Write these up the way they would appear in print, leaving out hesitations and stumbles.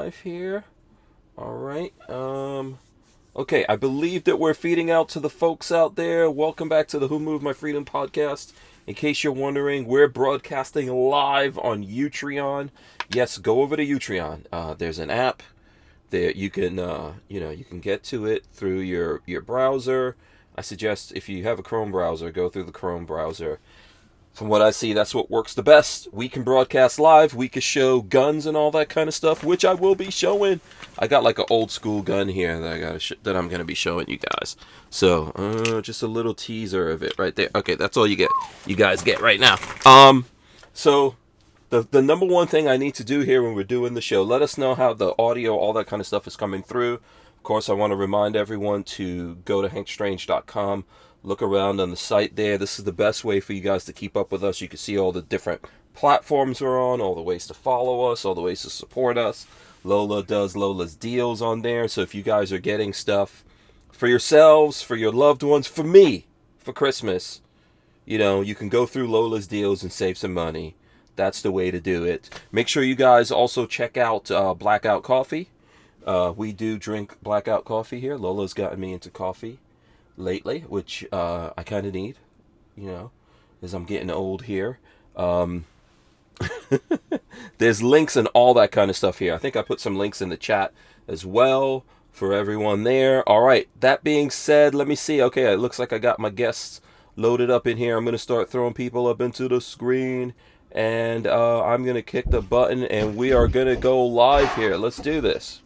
live here. All right. Okay, I believe that we're feeding out to the folks out there. Welcome back to the Who Moved My Freedom podcast. In case you're wondering, we're broadcasting live on Utreon. Yes, go over to Utreon. There's an app that you can, you can get to it through your browser. I suggest if you have a Chrome browser, go through the Chrome browser. From what I see, that's what works the best. We can broadcast live. We can show guns and all that kind of stuff, which I will be showing. I got like an old school gun here that I'm gonna be showing you guys. So, just a little teaser of it right there. Okay, that's all you guys get right now. So the number one thing I need to do here when we're doing the show, let us know how the audio, all that kind of stuff is coming through. Of course, I want to remind everyone to go to hankstrange.com. Look around on the site there. This is the best way for you guys to keep up with us. You can see all the different platforms we're on, all the ways to follow us, all the ways to support us. Lola does Lola's deals on there. So if you guys are getting stuff for yourselves, for your loved ones, for me, for Christmas, you can go through Lola's deals and save some money. That's the way to do it. Make sure you guys also check out Blackout Coffee. We do drink Blackout Coffee here. Lola's gotten me into coffee lately, which I kind of need, as I'm getting old here. There's links and all that kind of stuff here. I think I put some links in the chat as well for everyone there. All right, that being said, let me see. Okay, it looks like I got my guests loaded up in here. I'm going to start throwing people up into the screen, and I'm going to kick the button, and we are going to go live here. Let's do this.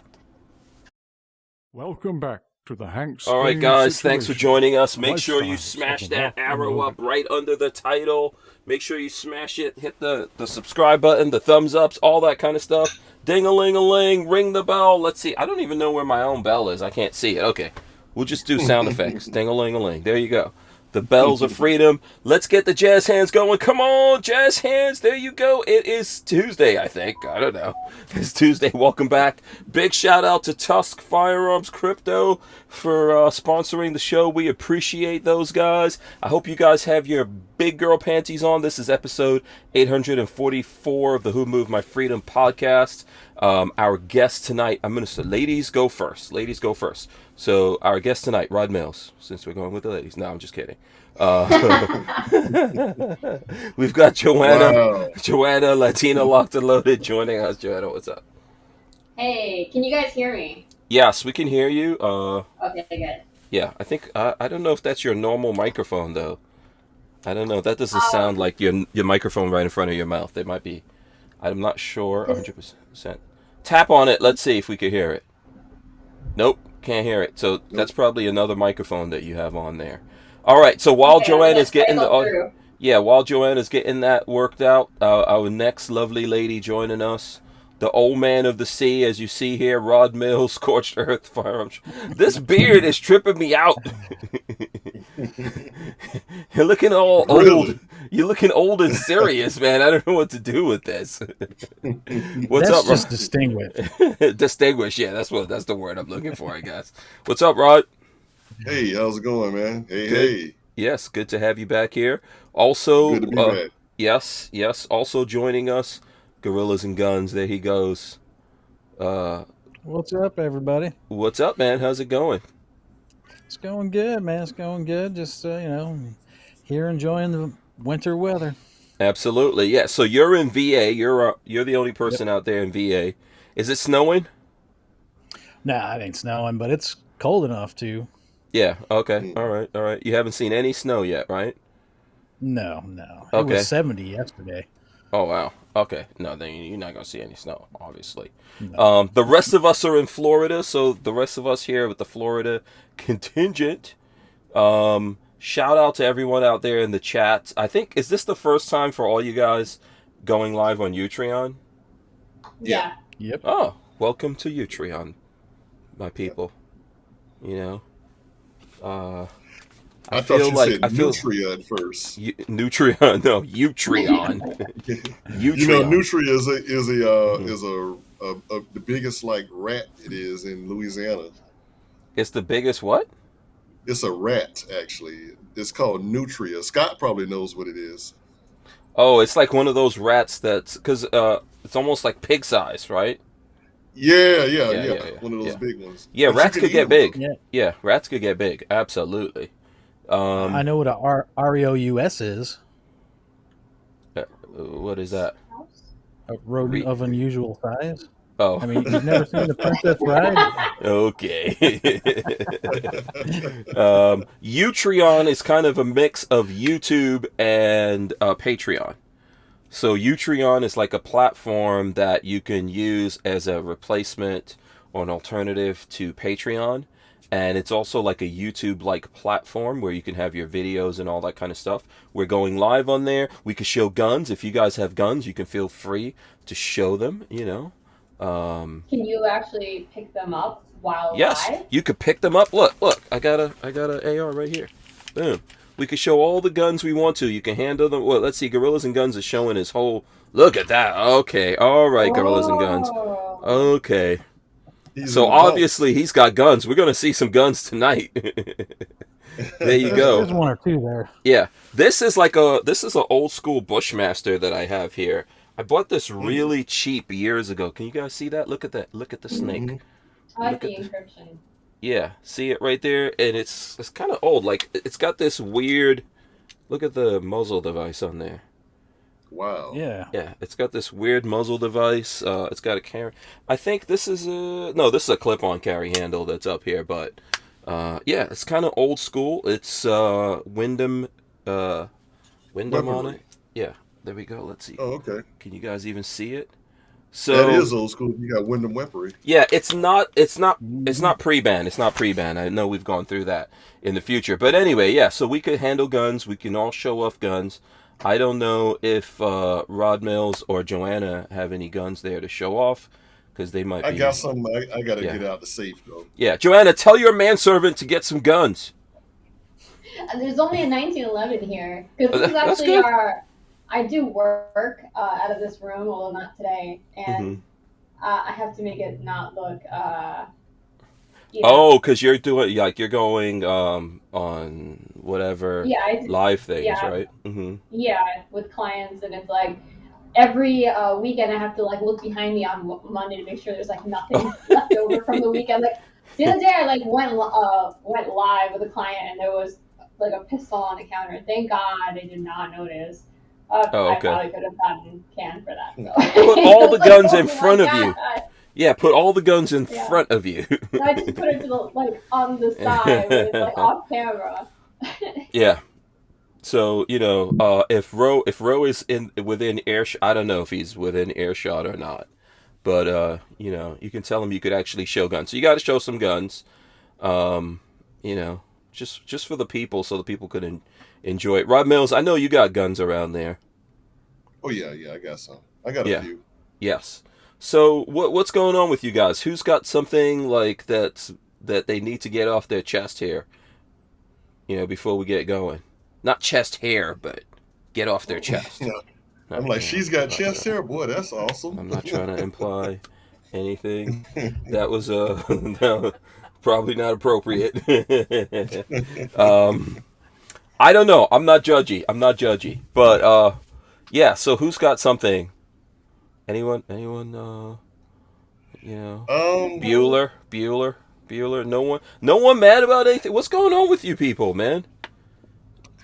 Welcome back to the Hank. All right, guys, thanks for joining us. Make sure you smash that arrow up right under the title. Make sure you smash it, hit the subscribe button, the thumbs ups, all that kind of stuff. Ding-a-ling-a-ling, ring the bell. Let's see. I don't even know where my own bell is. I can't see it. Okay, we'll just do sound effects. Ding-a-ling-a-ling. There you go. The bells of freedom. Let's get the jazz hands going. Come on, jazz hands. There you go. It is Tuesday, I think. I don't know. It's Tuesday. Welcome back. Big shout out to TUSC Firearms Crypto for sponsoring the show. We appreciate those guys. I hope you guys have your big girl panties on. This is episode 844 of the Who Moved My Freedom podcast. Our guest tonight, I'm going to say, ladies go first. Ladies go first. So our guest tonight, Rod Mills, since we're going with the ladies. No, I'm just kidding. We've got Joanna, Latina Locked and Loaded joining us. Joanna, what's up? Hey, can you guys hear me? Yes, we can hear you. Okay, good. Yeah, I think, I don't know if that's your normal microphone, though. I don't know. That doesn't sound like your microphone right in front of your mouth. It might be. I'm not sure 100%. Tap on it. Let's see if we can hear it. Nope, can't hear it. So that's probably another microphone that you have on there. All right. So while Joanna's getting while Joanna's getting that worked out, our next lovely lady joining us, the old man of the sea, as you see here, Rod Mills, Scorched Earth Firearms. This beard is tripping me out. You're looking all old. You're looking old and serious, man. I don't know what to do with this. What's up, Rod? Just distinguished. Distinguished, yeah. That's the word I'm looking for, I guess. What's up, Rod? Hey, how's it going, man? Hey, good. Hey. Yes, good to have you back here. Also, good to be back. Yes. Also joining us, Gorillas and Guns. There he goes. What's up, everybody? What's up, man? How's it going? It's going good, man. It's going good. Just here enjoying the winter weather. Absolutely, yeah. So you're in VA. You're the only person out there in VA. Is it snowing? Nah, it ain't snowing, but it's cold enough to. Yeah. Okay. All right. You haven't seen any snow yet, right? No. Okay. It was 70 yesterday. Oh wow. Okay. No, then you're not gonna see any snow, obviously. No. The rest of us are in Florida, so the rest of us here with the Florida contingent. Shout out to everyone out there in the chat. I think, is this the first time for all you guys going live on Utreon? Yeah. Yep. Oh, welcome to Utreon, my people. I thought you said Nutria at first. Nutria, no, Utreon. Utreon. Nutria is the biggest rat it is in Louisiana. It's the biggest what? It's a rat, actually. It's called Nutria. Scott probably knows what it is. Oh, it's like one of those rats that's, because it's almost like pig size, right? Yeah. One of those big ones. Yeah, But you rats can could eat get them though. big. Yeah, Yeah, rats could get big. Absolutely. I know what a REOUS is. What is that? A rodent Re- of unusual size. oh. I mean, you've never seen The Princess Bride? Okay. Utreon is kind of a mix of YouTube and Patreon. So Utreon is like a platform that you can use as a replacement or an alternative to Patreon. And it's also like a YouTube-like platform where you can have your videos and all that kind of stuff. We're going live on there. We can show guns. If you guys have guns, you can feel free to show them, you know. Can you actually pick them up while Yes, live? you could pick them up. Look, I got a AR right here. Boom. We could show all the guns we want to. You can handle them. Well, let's see. Gorillas and Guns is showing his whole. Look at that. Okay, all right, Gorillas and Guns. Oh. Okay. He's So an adult. obviously he's got guns. We're gonna see some guns tonight. There you go. There's one or two there. Yeah, this is an old school Bushmaster that I have here. I bought this really cheap years ago. Can you guys see that? Look at that. Look at the snake. Mhm. I like Look the at encryption. Yeah, see it right there, and it's kind of old. Like it's got this weird. Look at the muzzle device on there. Wow. Yeah. Yeah, it's got this weird muzzle device. It's got a carry. I think this is this is a clip-on carry handle that's up here, but yeah, it's kind of old school. It's Wyndham on Weaponry. it. Yeah, there we go. Let's see. Oh, okay. Can you guys even see it? So That is old school. You got Wyndham Weaponry. yeah, it's not pre-ban. It's not pre-ban. I know we've gone through that in the future. But anyway, yeah, so we could handle guns. We can all show off guns. I don't know if Rod Mills or Joanna have any guns there to show off because they might be. I got some. I got to Yeah. get out the safe though. Yeah, Joanna, tell your manservant to get some guns. There's only a 1911 here because this is That's actually good. I do work out of this room, although not today, and I have to make it not look. Oh, because you're doing you're going on whatever Yeah, live things, yeah. right? Mm-hmm. Yeah, with clients, and it's like every weekend I have to like look behind me on Monday to make sure there's like nothing left over from the weekend. Like the other day, I like went live with a client, and there was like a pistol on the counter. Thank God I did not notice. Oh, I okay. probably could have gotten canned for that. So. Put all the guns in Oh my front of you. God. Yeah, put all the guns in Yeah. front of you. So I just put it to the like on the side, where it's like off camera. Yeah. So if Roe is within earshot, I don't know if he's within earshot or not, but you can tell him you could actually show guns. So you got to show some guns, just for the people, so the people could enjoy it. Rod Mills, I know you got guns around there. Oh yeah, I got some. I got Yeah. a few. Yes. So what's going on with you guys? Who's got something like that they need to get off their chest here? Before we get going. Not chest hair, but get off their chest. Yeah. I'm like, she's got chest hair, boy. That's awesome. I'm not trying to imply anything. That was no, probably not appropriate. I don't know. I'm not judgy. But yeah. So who's got something? Anyone? Bueller. No one mad about anything. What's going on with you people, man?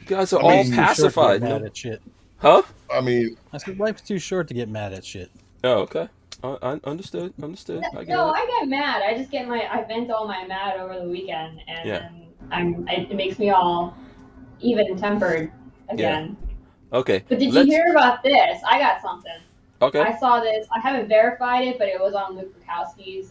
You guys are all Too pacified. short to get mad at shit. Huh? I mean, I said life's too short to get mad at shit. Oh, okay. I understood. I get it. I get mad. I just get I vent all my mad over the weekend, and Yeah. it makes me all even tempered again. Okay. But did you hear about this? I got something. Okay. I saw this. I haven't verified it, but it was on Luke Bukowski's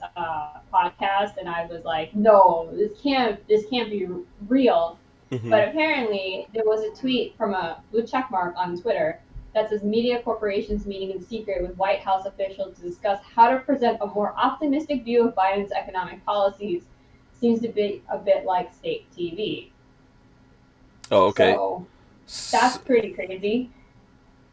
podcast, and I was like, no, this can't be real. Mhm. But apparently, there was a tweet from a blue checkmark on Twitter that says media corporations meeting in secret with White House officials to discuss how to present a more optimistic view of Biden's economic policies. Seems to be a bit like state TV. Oh, okay. So that's pretty crazy.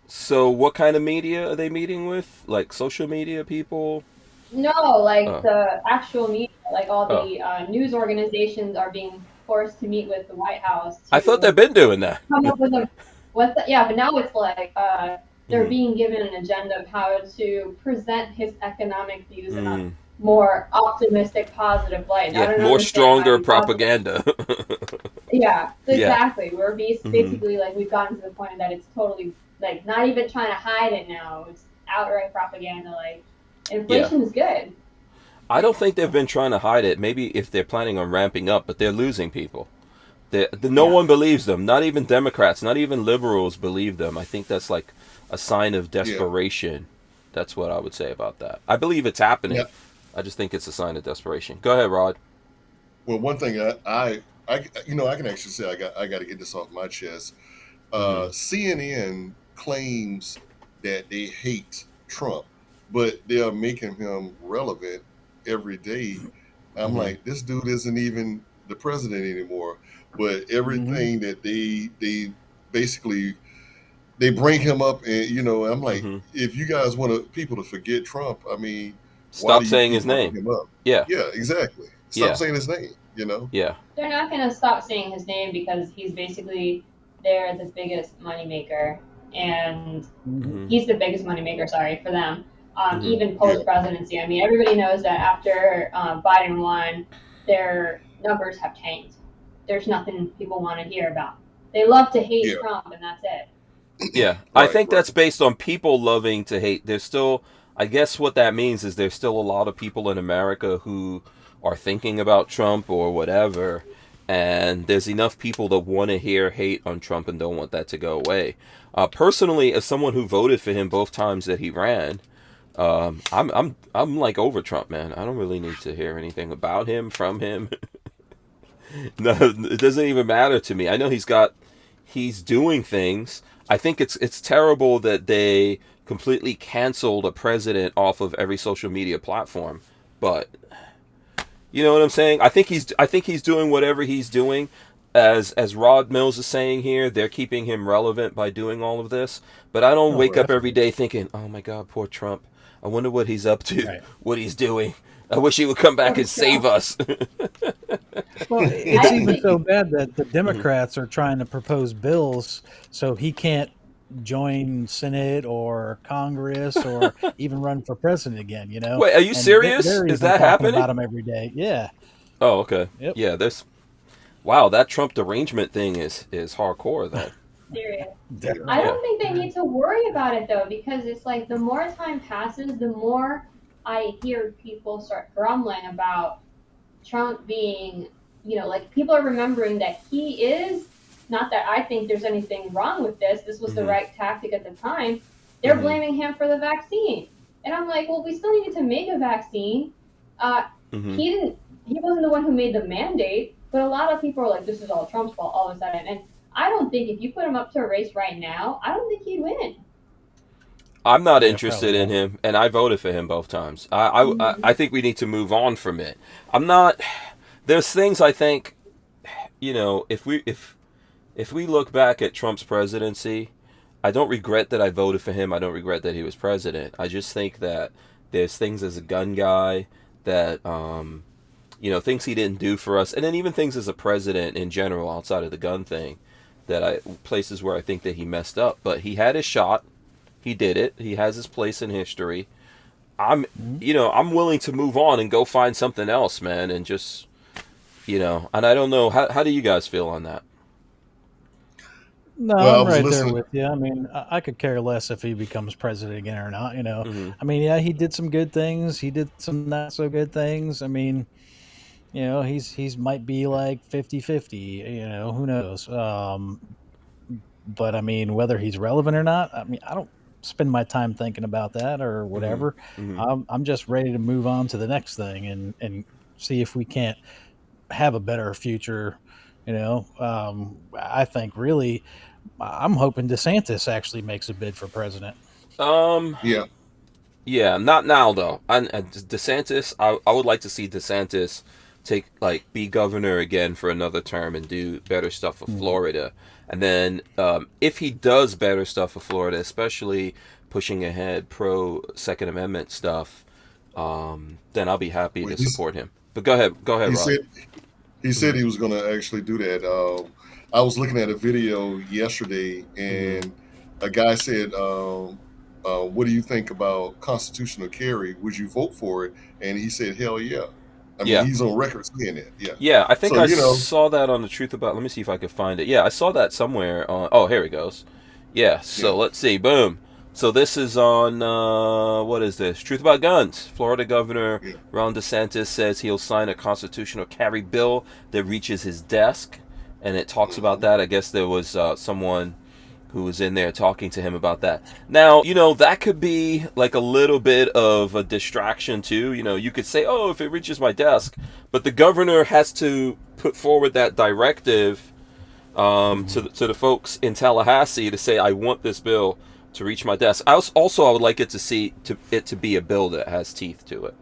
So what kind of media are they meeting with? Like social media people? No, like the actual media, like all the news organizations are being forced to meet with the White House. I thought they've been doing that. Come up with but now it's like they're being given an agenda of how to present his economic views in a more optimistic, positive light. And I Yeah, don't more understand why stronger we got to propaganda. yeah, Yeah. exactly. We're Hmm. basically like we've gotten to the point that it's totally like not even trying to hide it now. It's outright propaganda. Like Yeah. inflation is good. I don't think they've been trying to hide it. Maybe if they're planning on ramping up, but they're losing people. No Yeah. one believes them. Not even Democrats, not even liberals believe them. I think that's like a sign of Yeah. desperation. That's what I would say about that. I believe it's happening. Now, I just think it's a sign of desperation. Go ahead, Rod. well, one thing I can actually say I got to get this off my chest. Hmm. CNN claims that they hate Trump, but they are making him relevant every day. I'm Hmm. like, this dude isn't even the president anymore. But Hmm. everything that they basically they bring him up, and I'm like, Hmm. if you guys want people to forget Trump, I mean, why Stop do you saying keep his bringing name. him up? Yeah. Yeah, exactly. Stop Yeah. saying his name. Yeah. They're not going to stop saying his name because he's basically they're the biggest moneymaker, and Hmm. Hmm. he's the biggest moneymaker. Sorry for them. Hmm. Even Yeah, post presidency, I mean, everybody knows that after Biden won, their numbers have tanked. There's nothing people want to hear about. They love to hate yeah, Trump, and that's it. Yeah. I right, think right. that's based on people loving to hate. There's still, I guess what that means is there's still a lot of people in America who are thinking about Trump or whatever. And there's enough people that want to hear hate on Trump and don't want that to go away. Personally, as someone who voted for him both times that he ran, I'm like over Trump, man. I don't really need to hear anything about him from him. No, it doesn't even matter to me. I know he's doing things. I think it's terrible that they completely canceled a president off of every social media platform. But you know what I'm saying? I think he's doing whatever he's doing. As Rod Mills is saying here, they're keeping him relevant by doing all of this. But I don't Oh, wake up every definitely. day thinking, "Oh my God, poor Trump. I wonder what he's up to, Right. what he's doing. I wish he would come back Poor and save Trump. us." Well, I it's don't even think so bad that the Mhm. Democrats are trying to propose bills so he can't join Senate or Congress or even run for president again, Wait, are you and serious? they're Is even that talking happening? about him every day. Yeah. Oh, okay. Yep. Yeah, this. Wow, that Trump derangement thing is hardcore then. serious. Yeah, I Definitely. Yeah. don't think they need to worry about it though, because it's like the more time passes, the more I hear people start grumbling about Trump being, like people are remembering that he is not that I think there's anything wrong with this. This was the Mhm. right tactic at the time. They're Mhm. blaming him for the vaccine. And I'm like, well, we still needed to make a vaccine. Uh, Mhm. he didn't, he wasn't the one who made the mandate, but a lot of people are like, this is all Trump's fault all of a sudden. And I don't think if you put him up to a race right now, I don't think he'd win. I'm not Yeah, probably interested in not. him, and I voted for him both times. I Mm-hmm. think we need to move on from it. I'm not. There's things I think, if we look back at Trump's presidency, I don't regret that I voted for him. I don't regret that he was president. I just think that there's things as a gun guy that things he didn't do for us, and then even things as a president in general outside of the gun thing, places where I think that he messed up. But he had his shot. He did it. He has his place in history. I'm, Mhm. I'm willing to move on and go find something else, man, and just, and I don't know how do you guys feel on that? No, well, I I'm was right there listening. with you. I mean, I could care less if he becomes president again or not. Mm-hmm. I mean, yeah, he did some good things. He did some not so good things. I mean, he's might be like 50-50. Who knows? But I mean, whether he's relevant or not, I mean, I don't spend my time thinking about that or Mm-hmm. whatever. Mm-hmm. I'm just ready to move on to the next thing and see if we can't have a better future. I think really, I'm hoping DeSantis actually makes a bid for president. Um. Yeah, Yeah, not now though. DeSantis, I would like to see DeSantis be governor again for another term and do better stuff for Mhm. Florida. And then if he does better stuff for Florida, especially pushing ahead pro Second Amendment stuff, then I'll be happy well, to support him. But go ahead, he Rod. said he said Mhm. he was going to actually do that. I was looking at a video yesterday, Mhm. and a guy said what do you think about constitutional carry? Would you vote for it? And he said, hell yeah. I mean, Yeah. he's on record saying that. Yeah. Yeah, I think So, I saw that on the Truth About. Let me see if I could find it. Yeah, I saw that somewhere on. Oh, here it goes. Yeah, yeah. so let's see. Boom. So this is on. What is this? Truth About Guns. Florida Governor Yeah. Ron DeSantis says he'll sign a constitutional carry bill that reaches his desk, and it talks about that. I guess there was someone who was in there talking to him about that. Now, that could be like a little bit of a distraction too. You could say, oh, if it reaches my desk, but the governor has to put forward that directive to the folks in Tallahassee to say, I want this bill to reach my desk. I would like it to be a bill that has teeth to it.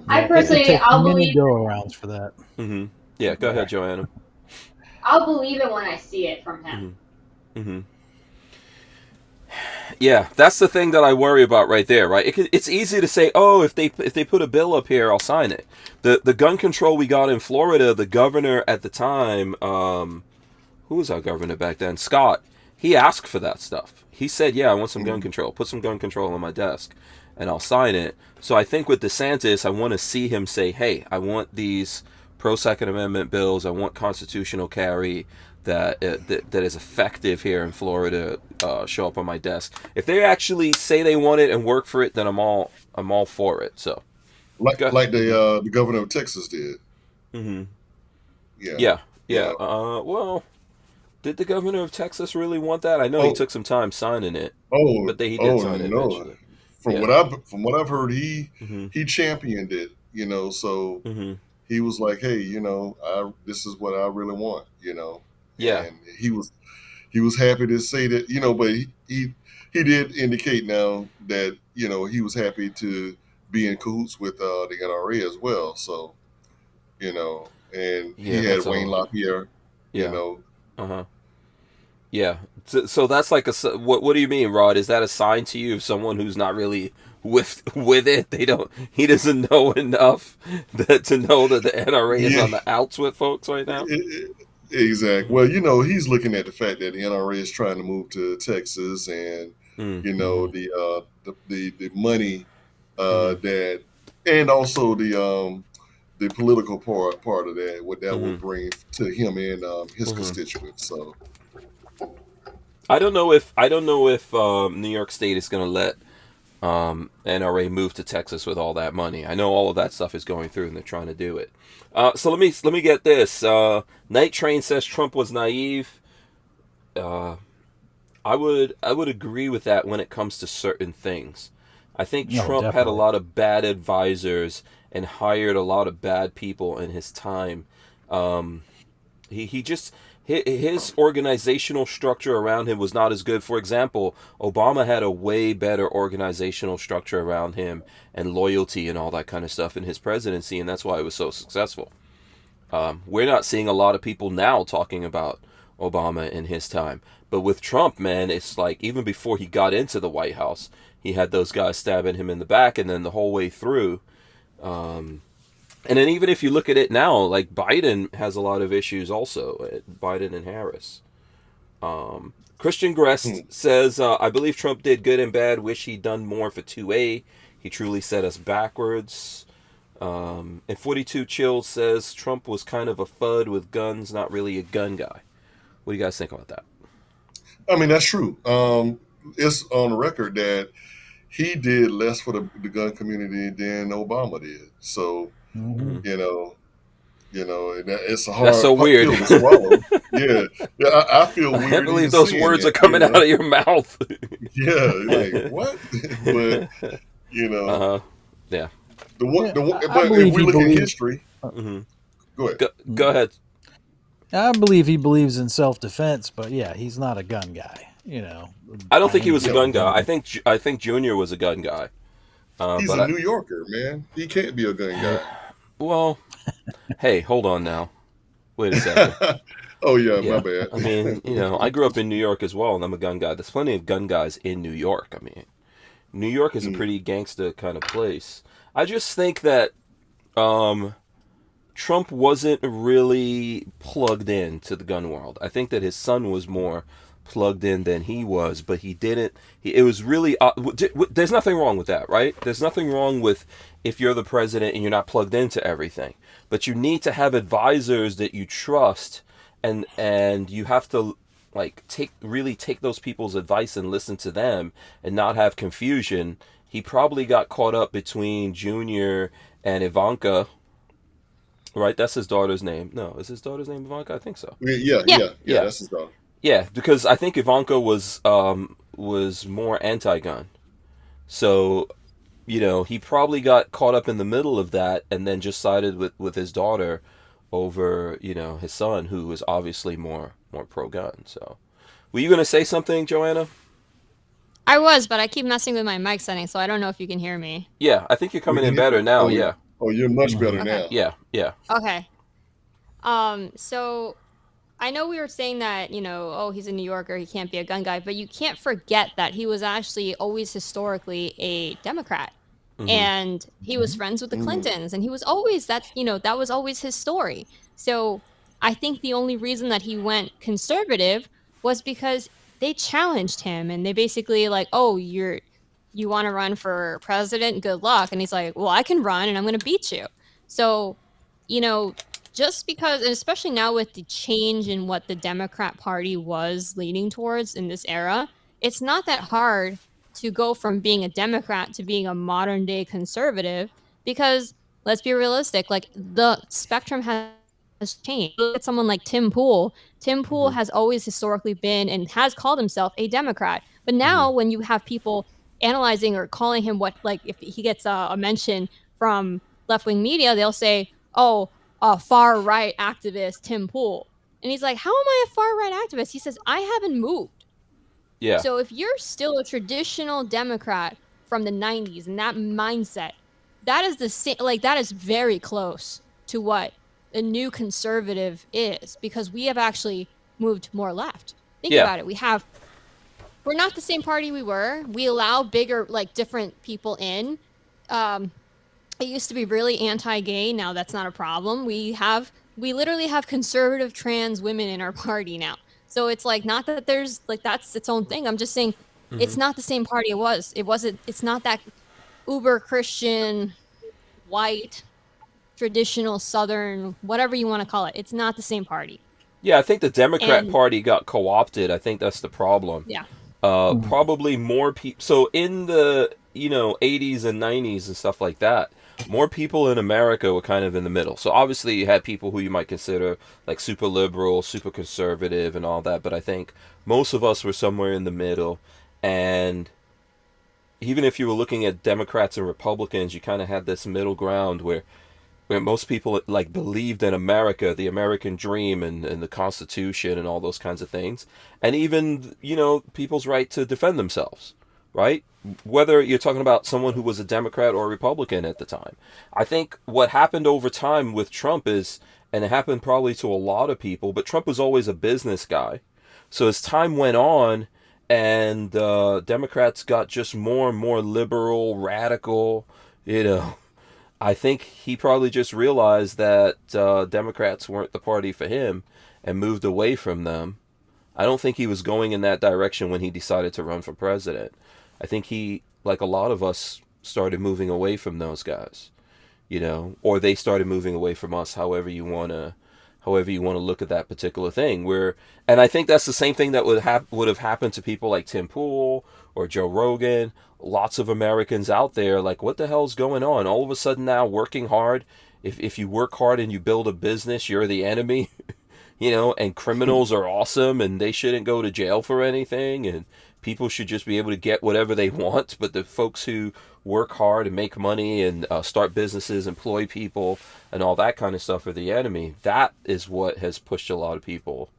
I It personally, takes I'll many believe. go-arounds for that. Mm-hmm. Yeah, go ahead, Joanna. I'll believe it when I see it from him. Mm-hmm. Yeah, that's the thing that I worry about right there, right? It's easy to say, oh, if they put a bill up here, I'll sign it. The gun control we got in Florida, the governor at the time, who was our governor back then? Scott. He asked for that stuff. He said, yeah, I want some gun control. Put some gun control on my desk, and I'll sign it. So I think with DeSantis, I want to see him say, hey, I want these pro-Second Amendment bills. I want constitutional carry that is effective here in Florida show up on my desk. If they actually say they want it and work for it, then I'm all for it. So, like the governor of Texas did. Mm-hmm. Yeah. Yeah. Well, did the governor of Texas really want that? I know he took some time signing it. But he did sign it eventually. From what I've heard, he Mm-hmm. championed it. So Mm-hmm. he was like, hey, this is what I really want. Yeah. And he was happy to say that. But he did indicate now that he was happy to be in cahoots with the NRA as well. So and he had that's Wayne all. LaPierre. Yeah. Uh-huh. Yeah. So that's like what do you mean, Rod? Is that a sign to you of someone who's not really with it? He doesn't know enough to know that the NRA is on the outs with folks right now? Exactly. Well, he's looking at the fact that the NRA is trying to move to Texas, and the money that, and also the political part of that, what that will bring to him and his constituents. So I don't know if New York State is going to let NRA move to Texas with all that money. I know all of that stuff is going through, and they're trying to do it. So let me get this. Night Train says Trump was naive. I would agree with that when it comes to certain things. I think Trump had a lot of bad advisors and hired a lot of bad people in his time. His organizational structure around him was not as good. For example, Obama had a way better organizational structure around him and loyalty and all that kind of stuff in his presidency, and that's why it was so successful. We're not seeing a lot of people now talking about Obama in his time. But with Trump, man, it's like even before he got into the White House, he had those guys stabbing him in the back, and then the whole way through. And then even if you look at it now, like Biden has a lot of issues also, Biden and Harris. Christian Grest says, I believe Trump did good and bad, wish he'd done more for 2A. He truly set us backwards. And 42 Chills says, Trump was kind of a FUD with guns, not really a gun guy. What do you guys think about that? I mean, that's true. It's on the record that he did less for the gun community than Obama did. So, it's a hard. That's so weird. Pill to swallow. Yeah. I feel weird. I can't believe those words are coming out of your mouth. Yeah, like what? But yeah. But if we look at history, go ahead. Go ahead. I believe he believes in self-defense, but yeah, he's not a gun guy. I don't think he was a gun guy. I think Junior was a gun guy. He's a New Yorker, man. He can't be a gun guy. Well, hey, hold on now. Wait a second. Oh yeah, my bad. I mean, I grew up in New York as well, and I'm a gun guy. There's plenty of gun guys in New York. I mean, New York is a pretty gangsta kind of place. I just think that Trump wasn't really plugged in to the gun world. I think that his son was more plugged in than he was, but he didn't. It was really. There's nothing wrong with that, right? There's nothing wrong with if you're the president and you're not plugged into everything, but you need to have advisors that you trust, and you have to like take those people's advice and listen to them and not have confusion. He probably got caught up between Junior and Ivanka, right? That's his daughter's name. No, is his daughter's name Ivanka? I think so. Yeah. Yeah, That's his daughter. yeah, because I think Ivanka was more anti-gun. So, he probably got caught up in the middle of that and then just sided with his daughter over, his son, who was obviously more pro-gun. So, were you gonna say something, Joanna? I was, but I keep messing with my mic setting, so I don't know if you can hear me. Yeah, I think you're We coming can in hear- better now. oh, Yeah, Oh, you're much better Okay. now. yeah. Okay. So I know we were saying that, oh, he's a New Yorker, he can't be a gun guy, but you can't forget that he was actually always historically a Democrat. And he was friends with the Clintons, and he was always that was always his story. So I think the only reason that he went conservative was because they challenged him and they basically like, oh, you want to run for president? Good luck. And he's like, well, I can run and I'm going to beat you. So, you know, just because, and especially now with the change in what the Democrat Party was leaning towards in this era, it's not that hard to go from being a Democrat to being a modern day conservative because let's be realistic, like the spectrum has changed. Look at someone like Tim Pool. Tim Pool has always historically been and has called himself a Democrat. But now when you have people analyzing or calling him what, like if he gets a mention from left wing media, they'll say, oh, a far right activist, Tim Pool. And he's like, how am I a far right activist? He says, I haven't moved. Yeah. So if you're still a traditional Democrat from the 90s and that mindset, that is the same, like that is very close to what a new conservative is because we have actually moved more left. Think Yeah. about it. We're not the same party we were. We allow bigger, like different people in. It used to be really anti-gay. Now that's not a problem. We literally have conservative trans women in our party now. So it's like not that there's like that's its own thing. I'm just saying it's not the same party it was. It's not that uber Christian white traditional southern whatever you want to call it. It's not the same party. Yeah, I think the Democrat And Party got co-opted. I think that's the problem. yeah. Probably more people. So in the 80s and 90s and stuff like that, more people in America were kind of in the middle. So obviously you had people who you might consider like super liberal, super conservative, and all that. But I think most of us were somewhere in the middle. And even if you were looking at Democrats and Republicans, you kind of had this middle ground where most people like believed in America, the American dream, and the Constitution and all those kinds of things, and even people's right to defend themselves, right? Whether you're talking about someone who was a Democrat or a Republican at the time, I think what happened over time with Trump is, and it happened probably to a lot of people, but Trump was always a business guy, so as time went on. And Democrats got just more and more liberal, radical, I think he probably just realized that Democrats weren't the party for him and moved away from them. I don't think he was going in that direction when he decided to run for president. I think he, like a lot of us, started moving away from those guys, or they started moving away from us. However you want to look at that particular thing. And I think that's the same thing that would have happened to people like Tim Pool or Joe Rogan. Lots of Americans out there, like, what the hell's going on? All of a sudden now, working hard. If you work hard and you build a business, you're the enemy. And criminals are awesome and they shouldn't go to jail for anything, and people should just be able to get whatever they want. But the folks who work hard and make money and start businesses, employ people, and all that kind of stuff are the enemy. That is what has pushed a lot of people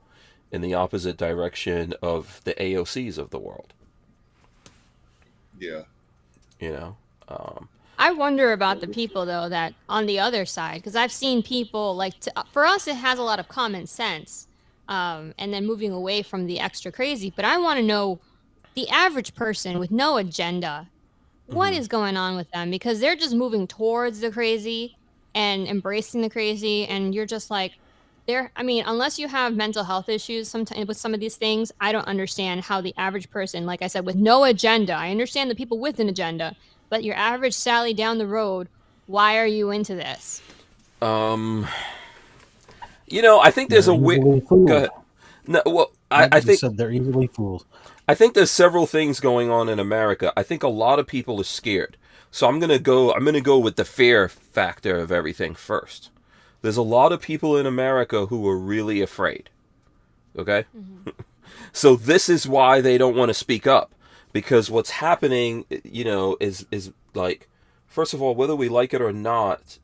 in the opposite direction of the AOCs of the world. Yeah. I wonder about the people though that on the other side, because I've seen people like for us it has a lot of common sense, and then moving away from the extra crazy. But I want to know the average person with no agenda, what is going on with them? Because they're just moving towards the crazy and embracing the crazy, and you're just like, I mean, unless you have mental health issues sometimes with some of these things, I don't understand how the average person, like I said, with no agenda, I understand the people with an agenda, but your average Sally down the road, why are you into this? Um, I think there's They're a weird. easily Go fooled. ahead. No, well, I, Nope, I just think said they're easily fooled. I think there's several things going on in America. I think a lot of people are scared. So I'm gonna go with the fear factor of everything first. There's a lot of people in America who are really afraid. Okay? Mm-hmm. So this is why they don't want to speak up, because what's happening, is like, first of all, whether we like it or not,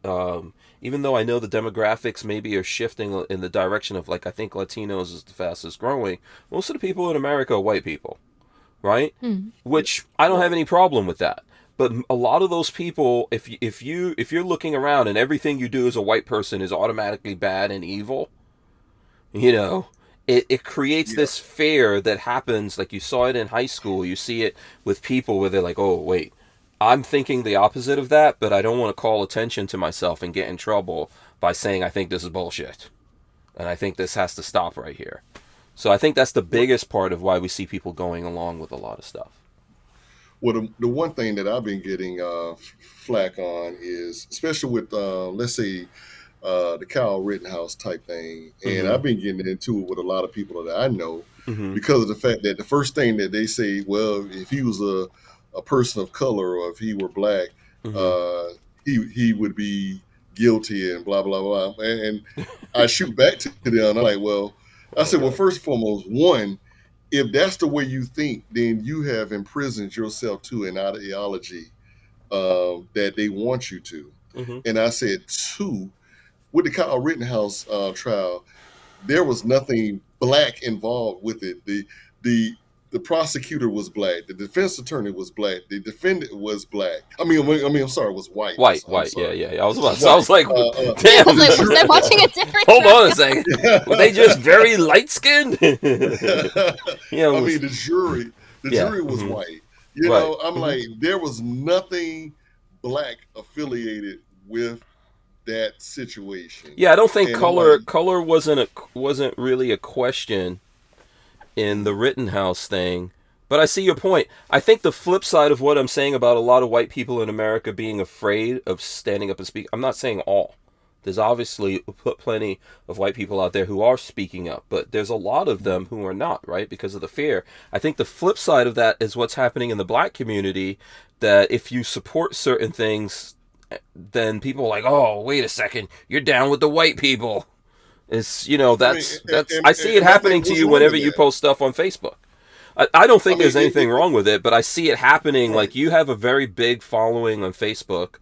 even though I know the demographics maybe are shifting in the direction of, like, I think Latinos is the fastest growing. Most of the people in America are white people, right? Mm-hmm. Which I don't have Right. any problem with that. But a lot of those people, if you're looking around and everything you do as a white person is automatically bad and evil, you know, it creates Yeah. this fear that happens. Like, you saw it in high school, you see it with people where they're like, oh wait, I'm thinking the opposite of that, but I don't want to call attention to myself and get in trouble by saying I think this is bullshit and I think this has to stop right here. So I think that's the What? biggest part of why we see people going along with a lot of stuff. Well, the one thing that I've been getting flack on is, especially with, let's say, the Kyle Rittenhouse type thing, and Mm-hmm. I've been getting into it with a lot of people that I know Mm-hmm. because of the fact that the first thing that they say, well, if he was a person of color or if he were black, Mm-hmm. uh, he would be guilty and blah blah blah. And I shoot back to them. I'm like, well, I Oh said, well, god. first and foremost, one, if that's the way you think, then you have imprisoned yourself to an ideology that they want you to. Mm-hmm. And I said, two, with the Kyle Rittenhouse trial, there was nothing black involved with it. The the prosecutor was black. The defense attorney was black. The defendant was black. I'm sorry, was white. I'm White. Yeah, sorry, yeah. I was about. I white. was like, I damn. was The like, was I watching a different Hold trial? on a second. Were they just very light skinned? I Was, mean, the yeah. jury was Mm-hmm. white. Right. I'm Mm-hmm. like, there was nothing black affiliated with that situation, Yeah, I don't think and I'm like, color wasn't really a question in the Rittenhouse thing. But I see your point. I think the flip side of what I'm saying about a lot of white people in America being afraid of standing up and speak. I'm not saying all. There's obviously plenty of white people out there who are speaking up, but there's a lot of them who are not, right? Because of the fear. I think the flip side of that is what's happening in the black community, that if you support certain things, then people are like, oh, wait a second, you're down with the white people. It's, I mean, that's I see it and my thing, happening to what's you wrong whenever with you that? post stuff on Facebook. I don't I think mean, there's anything wrong with it, but I see it happening. right, Like, you have a very big following on Facebook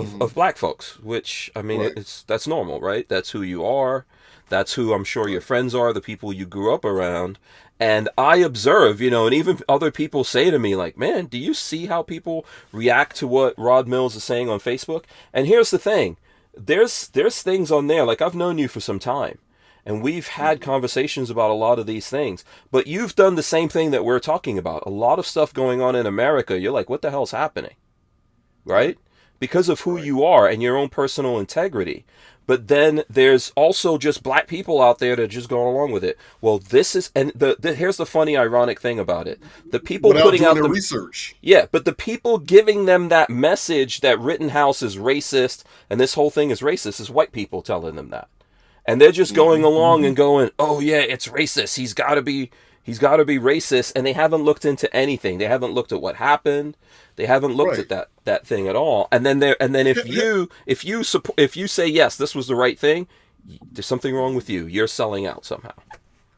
hmm of black folks, which, I mean, right, that's normal, right? That's who you are. That's who I'm sure your right. friends are, the people you grew up around. And I observe, and even other people say to me, like, man, do you see how people react to what Rod Mills is saying on Facebook? And here's the thing. There's things on there, like, I've known you for some time, and we've had hmm conversations about a lot of these things, but you've done the same thing that we're talking about. A lot of stuff going on in America, you're like, what the hell's happening? Right, Right? Because of who right. you are and your own personal integrity. But then there's also just black people out there that just go along with it. Well, this is, and here's the funny, ironic thing about it: the people Without putting doing out their the, research. yeah, but the people giving them that message that Rittenhouse is racist and this whole thing is racist is white people telling them that. And they're just going hmm along and going, "Oh yeah, it's racist. He's got to be racist." And they haven't looked into anything. They haven't looked at what happened. They haven't looked Right. at that thing at all. And then He- if you say yes, this was the right thing, there's something wrong with you. You're selling out somehow.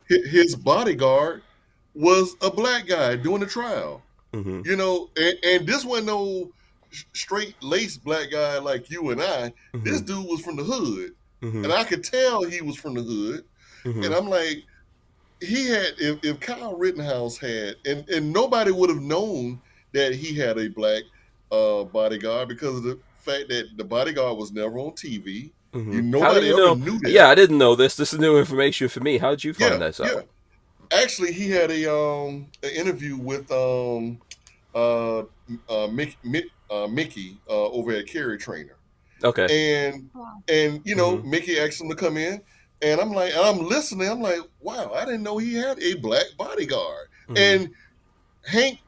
His bodyguard was a black guy doing the trial. Mhm. And this wasn't no straight laced black guy like you and I. This Mhm. dude was from the hood, and Mhm. I could tell he was from the hood. And Mhm. I'm like, he had, if Kyle Rittenhouse had, and nobody would have known that he had a black bodyguard because of the fact that the bodyguard was never on TV. Mhm. How do Nobody you ever know? knew that. Yeah, I didn't know this. This is new information for me. How did you Yeah, find this yeah. out? Actually, he had an interview with uh, Mickey over at Carry Trainer, Okay. and Wow. and Mhm. Mickey asked him to come in. And I'm listening. I'm like, wow, I didn't know he had a black bodyguard. Mhm. And Hank,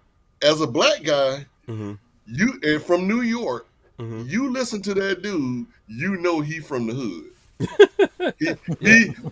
as a black guy, Mhm. you and from New York, Mhm. you listen to that dude, you know he from the hood. Yeah.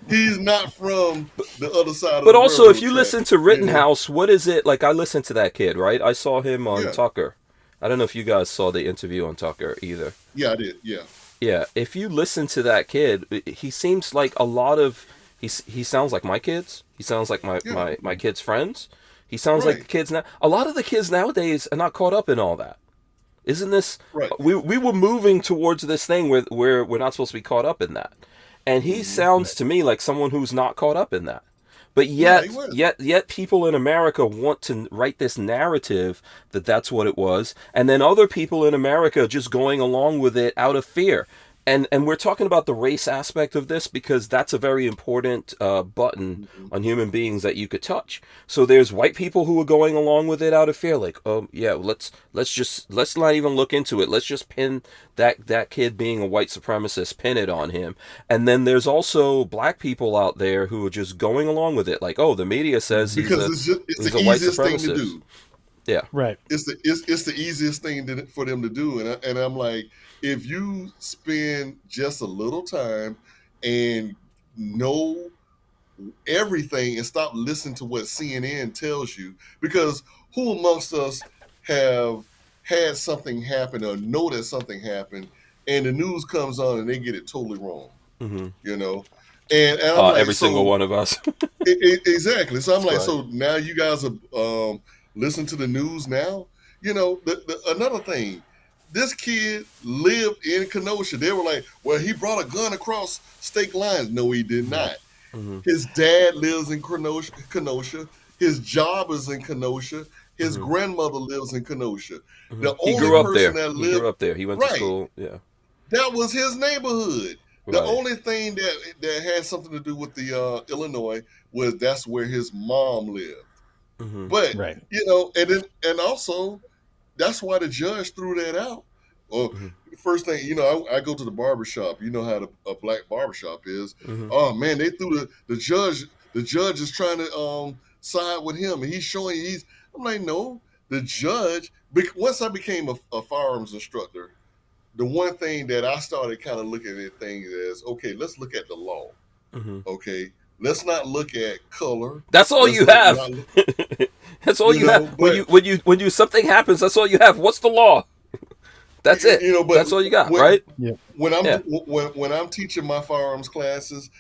He's not from the other side of But the also, if railroad you track. listen to You know? Rittenhouse, what is it like? I listened to that kid, right? I saw him on Yeah. Tucker. I don't know if you guys saw the interview on Tucker either. Yeah, I did. Yeah. Yeah, if you listen to that kid, he seems like a lot of he sounds like my kids. He sounds like Yeah. my kids' friends. He sounds like the Right. kids now. A lot of the kids nowadays are not caught up in all that. Isn't this? Right. We were moving towards this thing where we're not supposed to be caught up in that, and he sounds to me like someone who's not caught up in that. But No, he wasn't. yet people in America want to write this narrative that that's what it was, and then other people in America just going along with it out of fear. And we're talking about the race aspect of this because that's a very important button on human beings that you could touch. So there's white people who are going along with it out of fear, like, oh yeah, let's not even look into it. Let's just pin that kid being a white supremacist, pin it on him. And then there's also black people out there who are just going along with it, like, oh, the media says Because it's he's the a white easiest thing to supremacist. do. Yeah. Right. It's the easiest thing for them to do, and I'm like, if you spend just a little time and know everything and stop listening to what CNN tells you, because who amongst us have had something happen or know that something happened, and the news comes on and they get it totally wrong, Mm-hmm. you know, and I'm like, every single one of us. Exactly. So I'm like, Right. so now you guys are listen to the news now. You know, another thing, this kid lived in Kenosha. They were like, well, he brought a gun across state lines. No, he did not. Mm-hmm. His dad lives in Kenosha. His job is in Kenosha. His grandmother lives in Kenosha. The He only grew up person there. that He lived grew up there. He went to right, school. Yeah. that was his neighborhood. The Right. only thing that had something to do with the Illinois was that's where his mom lived. Mm-hmm. But Right. you know, and also that's why the judge threw that out. Well, first thing, you know, I go to the barbershop. You know how a black barbershop is. Mm-hmm. Oh man, they threw the judge. The judge is trying to side with him, and he's showing I'm like, no, the judge. Once I became a firearms instructor, the one thing that I started kind of looking at things as, okay, let's look at the law. Mm-hmm. Okay, let's not look at color. That's all you have. That's all you have. But, When you something happens, that's all you have. What's the law? That's it. You know, but that's all you got, right? Yeah. When I'm Yeah. when I'm teaching my firearms classes,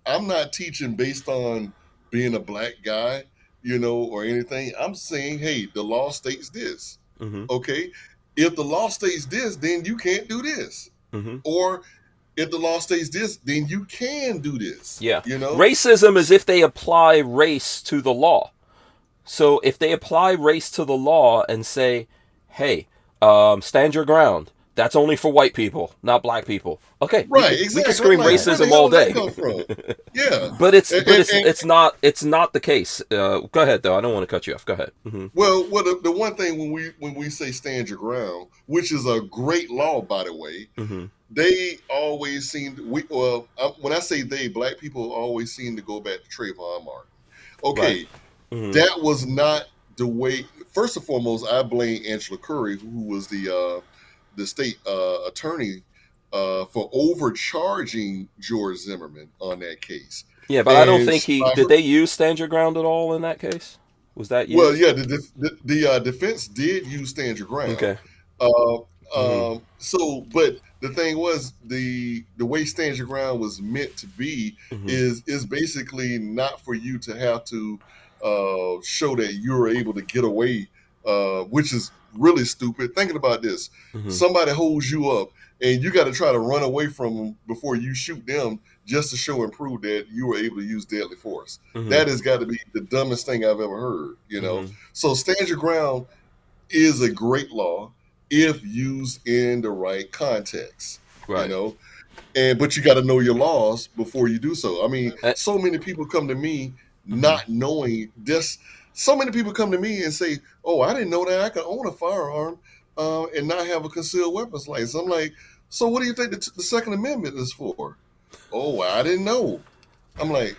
I'm not teaching based on being a black guy, you know, or anything. I'm saying, hey, the law states this. Mm-hmm. Okay, if the law states this, then you can't do this. Mm-hmm. Or if the law states this, then you can do this. Yeah. You know, Racism is if they apply race to the law. So if they apply race to the law and say, hey, stand your ground. That's only for white people, not black people. Okay, right? we can Exactly. scream I'm like, racism where the all hell day. did that come from? Yeah, But it's and it's not the case. Go ahead though. I don't want to cut you off. Go ahead. Mm-hmm. well, the one thing when we say stand your ground, which is a great law, by the way, Mm-hmm. they always seem when I say they, black people always seem to go back to Trayvon Martin. Okay, Right. Mm-hmm. that was not the way. First and foremost, I blame Angela Curry, who was the state attorney, for overcharging George Zimmerman on that case. Yeah, but I don't And think did they use stand your ground at all in that case? Was that used? well, yeah, the defense did use stand your ground. Okay. So, but the thing was, the way stand your ground was meant to be is basically not for you to have to show that you're able to get away, which is really stupid. Thinking about this, somebody holds you up and you got to try to run away from them before you shoot them just to show and prove that you were able to use deadly force. That has got to be the dumbest thing I've ever heard, you know? So stand your ground is a great law if used in the right context, Right. you know? But you got to know your laws before you do so. I mean, so many people come to me not knowing this. So many people come to me and say, oh, I didn't know that I could own a firearm and not have a concealed weapons license. I'm like, so what do you think the Second Amendment is for? Oh, I didn't know. I'm like,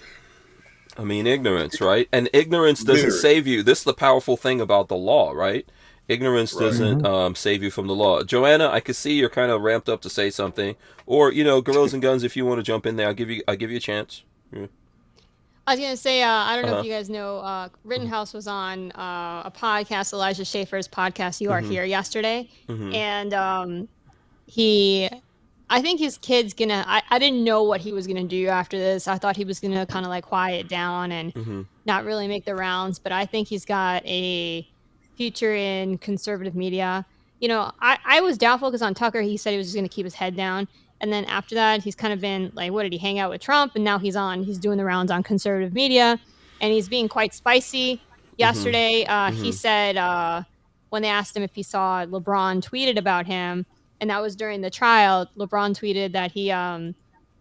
I mean, ignorance, right? And ignorance doesn't very save you. This is the powerful thing about the law, right? Ignorance right. doesn't save you from the law. Joanna, I can see you're kind of ramped up to say something, or Gorillas and Guns, if you want to jump in there, I'll give you a chance. Yeah. I was gonna say, I don't know if Uh-huh. you guys know, Rittenhouse was on a podcast, Elijah Schaefer's podcast, You Are Mm-hmm. Here, yesterday, Mm-hmm. and he, I think his kid's gonna. I didn't know what he was gonna do after this. I thought he was gonna kind of like quiet down and Mm-hmm. not really make the rounds, but I think he's got a future in conservative media. I was doubtful because on Tucker he said he was just going to keep his head down, and then after that he's kind of been like, what did he hang out with Trump? And now he's doing the rounds on conservative media, and he's being quite spicy. Mm-hmm. Yesterday, he Mm-hmm. said when they asked him if he saw LeBron tweeted about him, and that was during the trial. LeBron tweeted that he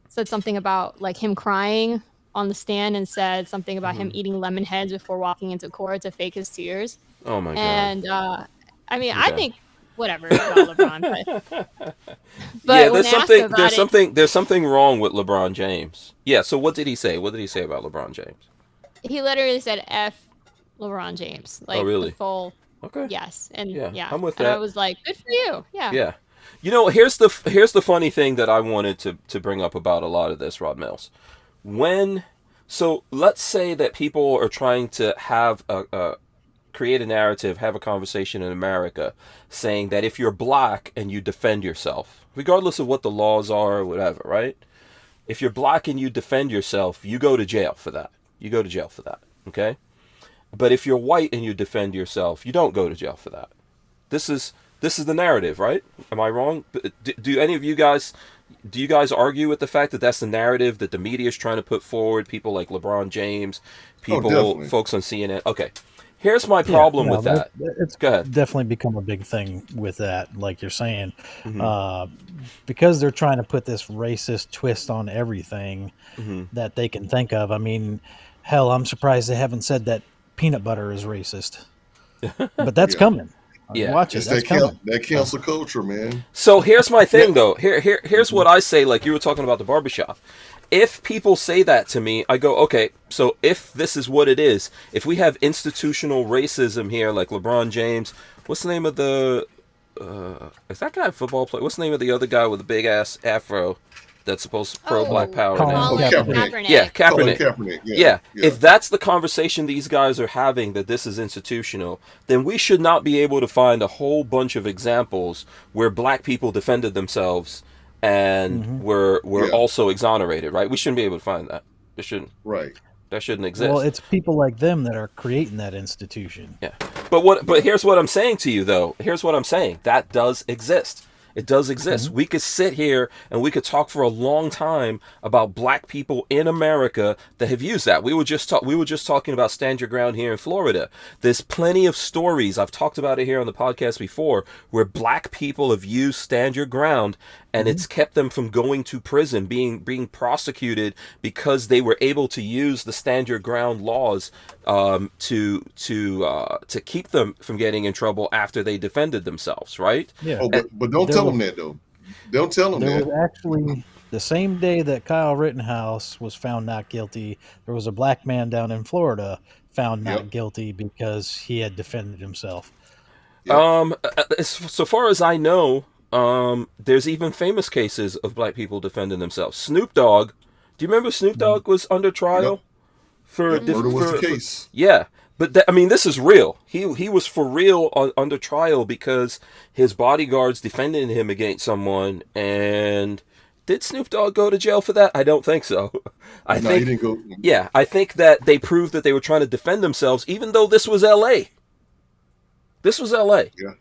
said something about like him crying on the stand and said something about him Mm-hmm. eating lemon heads before walking into court to fake his tears. Oh my God. And I mean, I Okay. think whatever about LeBron, Yeah, but when asked about it, there's something wrong with LeBron James. Yeah, so what did he say? What did he say about LeBron James? he literally said "F LeBron James," Oh, like the really? full Okay. yes, and Yeah, yeah, I'm with and I that. was like, good for you, yeah. Yeah. Here's the funny thing that I wanted to bring up about a lot of this, Rod Mills. When so let's say that people are trying to have a create a narrative, have a conversation in America saying that if you're black and you defend yourself, regardless of what the laws are or whatever, right? If you're black and you defend yourself, you go to jail for that. You go to jail for that, okay? But if you're white and you defend yourself, you don't go to jail for that. This is the narrative, right? Am I wrong? Do any of you guys do you guys argue with the fact that that's the narrative that the media is trying to put forward? People like LeBron James, Oh, people, definitely. folks on CNN. Okay, here's my Yeah, problem no, with that. it's Go ahead. definitely become a big thing with that, like you're saying, Mm-hmm. uh, because they're trying to put this racist twist on everything Mm-hmm. that they can think of. I mean, hell, I'm surprised they haven't said that peanut butter is racist, but that's Yeah. coming. Yeah. Watch it, It's that's that coming. cancel culture, man. So here's my Yeah. thing, though. Here's what I say. Like you were talking about the barbershop. If people say that to me, I go, okay. So if this is what it is, if we have institutional racism here, like LeBron James, what's the name of the? Is that guy a football player? What's the name of the other guy with the big ass afro that's supposed to pro Black Power Colin now? Oh, Colin Kaepernick. Kaepernick. Yeah, Colin Kaepernick. Kaepernick. Yeah. Yeah, Yeah. if that's the conversation these guys are having, that this is institutional, then we should not be able to find a whole bunch of examples where black people defended themselves and Mhm. were Yeah. also exonerated, right? We shouldn't be able to find that. Right. That shouldn't Well, exist. it's people like them that are creating that institution. Yeah. But here's what I'm saying to you though. Here's what I'm saying. That does exist. It does exist. Mhm. We could sit here and we could talk for a long time about black people in America that have used that. We were just talking about Stand Your Ground here in Florida. There's plenty of stories. I've talked about it here on the podcast before where black people have used Stand Your Ground and it's kept them from going to prison, being prosecuted because they were able to use the Stand Your Ground laws to keep them from getting in trouble after they defended themselves, right? Yeah. Oh, but don't There tell was them that though. Don't tell them there that. was actually the same day that Kyle Rittenhouse was found not guilty, there was a black man down in Florida found not Yep. guilty because he had defended himself. Yep. So far as I know, there's even famous cases of black people defending themselves. Snoop Dogg, do you remember Snoop Dogg was under trial Yep. for Yep. Murder was the for- case. yeah, but I mean, this is real. He was for real under trial because his bodyguards defended him against someone. And did Snoop Dogg go to jail for that? I don't think so. I No, he think didn't go. yeah, I think that they proved that they were trying to defend themselves, even though this was L.A. This was L.A. Yeah.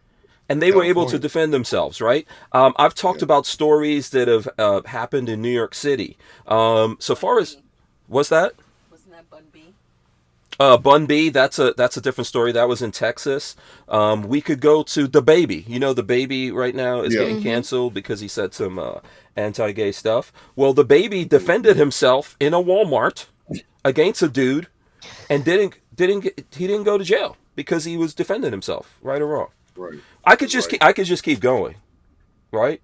And they were able to California. defend themselves, right? I've talked Yeah. about stories that have happened in New York City. So far as what's that? Wasn't that Bun B? Bun B, that's a different story. That was in Texas. We could go to the baby. You know, the baby right now is Yeah. getting canceled because he said some anti-gay stuff. Well, the baby defended himself in a Walmart against a dude, and he didn't go to jail because he was defending himself, right or wrong. Right. I could just keep going, right?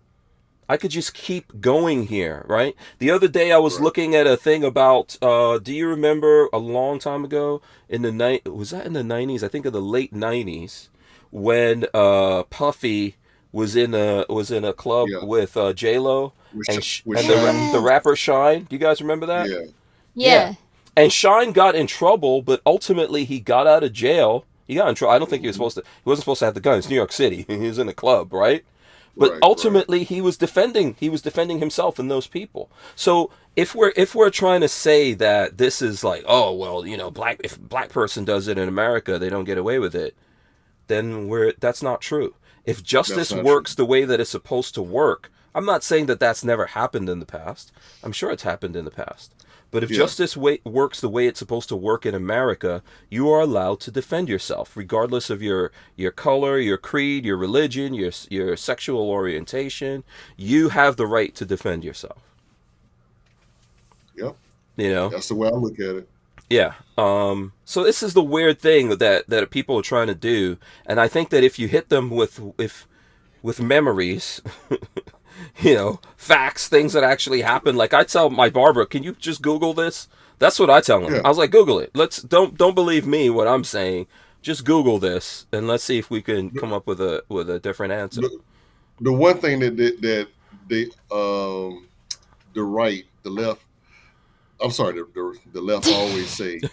I could just keep going here, right? The other day I was Right. looking at a thing about do you remember a long time ago in the night was that in the 90s? I think in the late 90s when Puffy was in a club Yeah. with J Lo With and Shine. the Yes. rapper Shine. Do you guys remember that? Yeah. Yeah. Yeah. And Shine got in trouble, but ultimately he got out of jail. He got in trouble. I don't think Hmm. he wasn't supposed to have the gun. It's New York City. He was in a club, right? But Right. Right. ultimately he was defending himself and those people. So if we're trying to say that this is like, oh well, you know, black if a black person does it in America, they don't get away with it, then we're that's not true. If That's justice not true. works the way that it's supposed to work, I'm not saying that that's never happened in the past. I'm sure it's happened in the past. But if Yeah. works the way it's supposed to work in America, you are allowed to defend yourself, regardless of your color, your creed, your religion, your sexual orientation. You have the right to defend yourself. Yep. You know, That's the way I look at it. yeah. So this is the weird thing that people are trying to do, and I think that if you hit them with memories, you know, facts, things that actually happened. Like I tell my barber, can you just Google this? That's what I tell him. Yeah. I was like, Google it. Let's don't believe me what I'm saying. Just Google this and let's see if we can The, come up with a different answer. the, the one thing that they the right, the left. I'm sorry, the left always say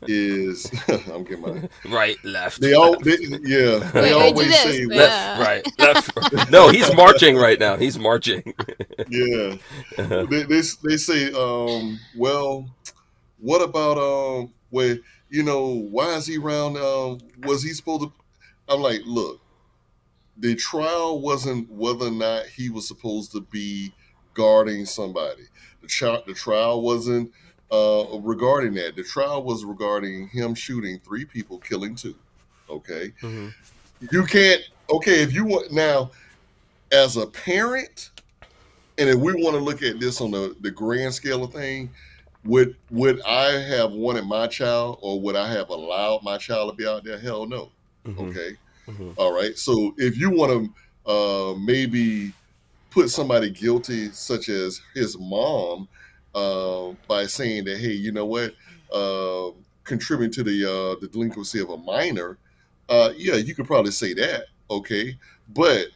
is I'm getting my Right, left, they all they, left, yeah they Wait, do always this. say left, Yeah. right, left. No, he's marching right now. He's marching. yeah they say well what about where why is he around was he supposed to I'm like look the trial wasn't whether or not he was supposed to be guarding somebody. The trial wasn't regarding that. The trial was regarding him shooting three people, killing two. Okay, Hmm. you can't. Okay, if you want now as a parent, and if we want to look at this on the grand scale of thing, would I have wanted my child, or would I have allowed my child to be out there? Hell no. Hmm. Okay, Hmm. all right. So if you want to maybe put somebody guilty, such as his mom, by saying that, hey, you know what, contributing to the delinquency of a minor, yeah, you could probably say that, okay, but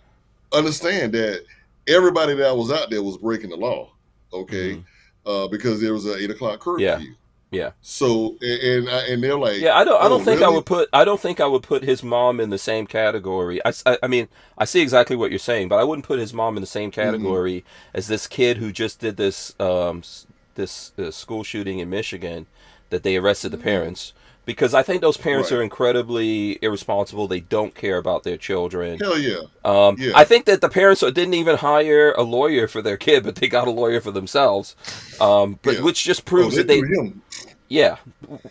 understand that everybody that was out there was breaking the law, okay, Hmm. because there was an 8 o'clock Yeah, curfew. yeah. So and they're like, Yeah, I oh, don't think I really? would put I don't think I would put his mom in the same category. I mean, I see exactly what you're saying, but I wouldn't put his mom in the same Mm-hmm. category as this kid who just did this school shooting in Michigan that they arrested the Yeah, parents because I think those parents right. are incredibly irresponsible. They don't care about their children. Hell yeah, I yeah. think that the parents didn't even hire a lawyer for their kid, but they got a lawyer for themselves. But Yeah. which just Oh, proves they that threw they him. yeah,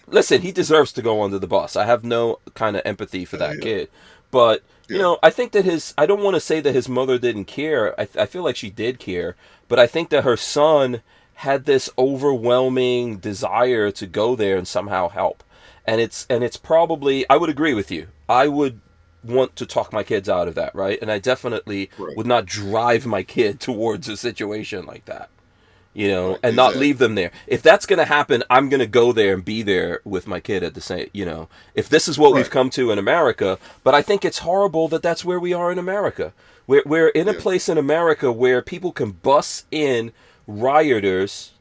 listen, he deserves to go under the bus. I have no kind of empathy for Hell that yeah. kid. But, you Yeah. know, I think that I don't want to say that his mother didn't care. I feel like she did care. But I think that her son had this overwhelming desire to go there and somehow help. And it's probably, I would agree with you. I would want to talk my kids out of that, right? And I definitely Right. would not drive my kid towards a situation like that, you know, Right. and not leave Exactly. them there. If that's going to happen, I'm going to go there and be there with my kid at the same, you know, if this is what we've Right. come to in America. But I think it's horrible that that's where we are in America. We're in a Yeah. place in America where people can bus in rioters.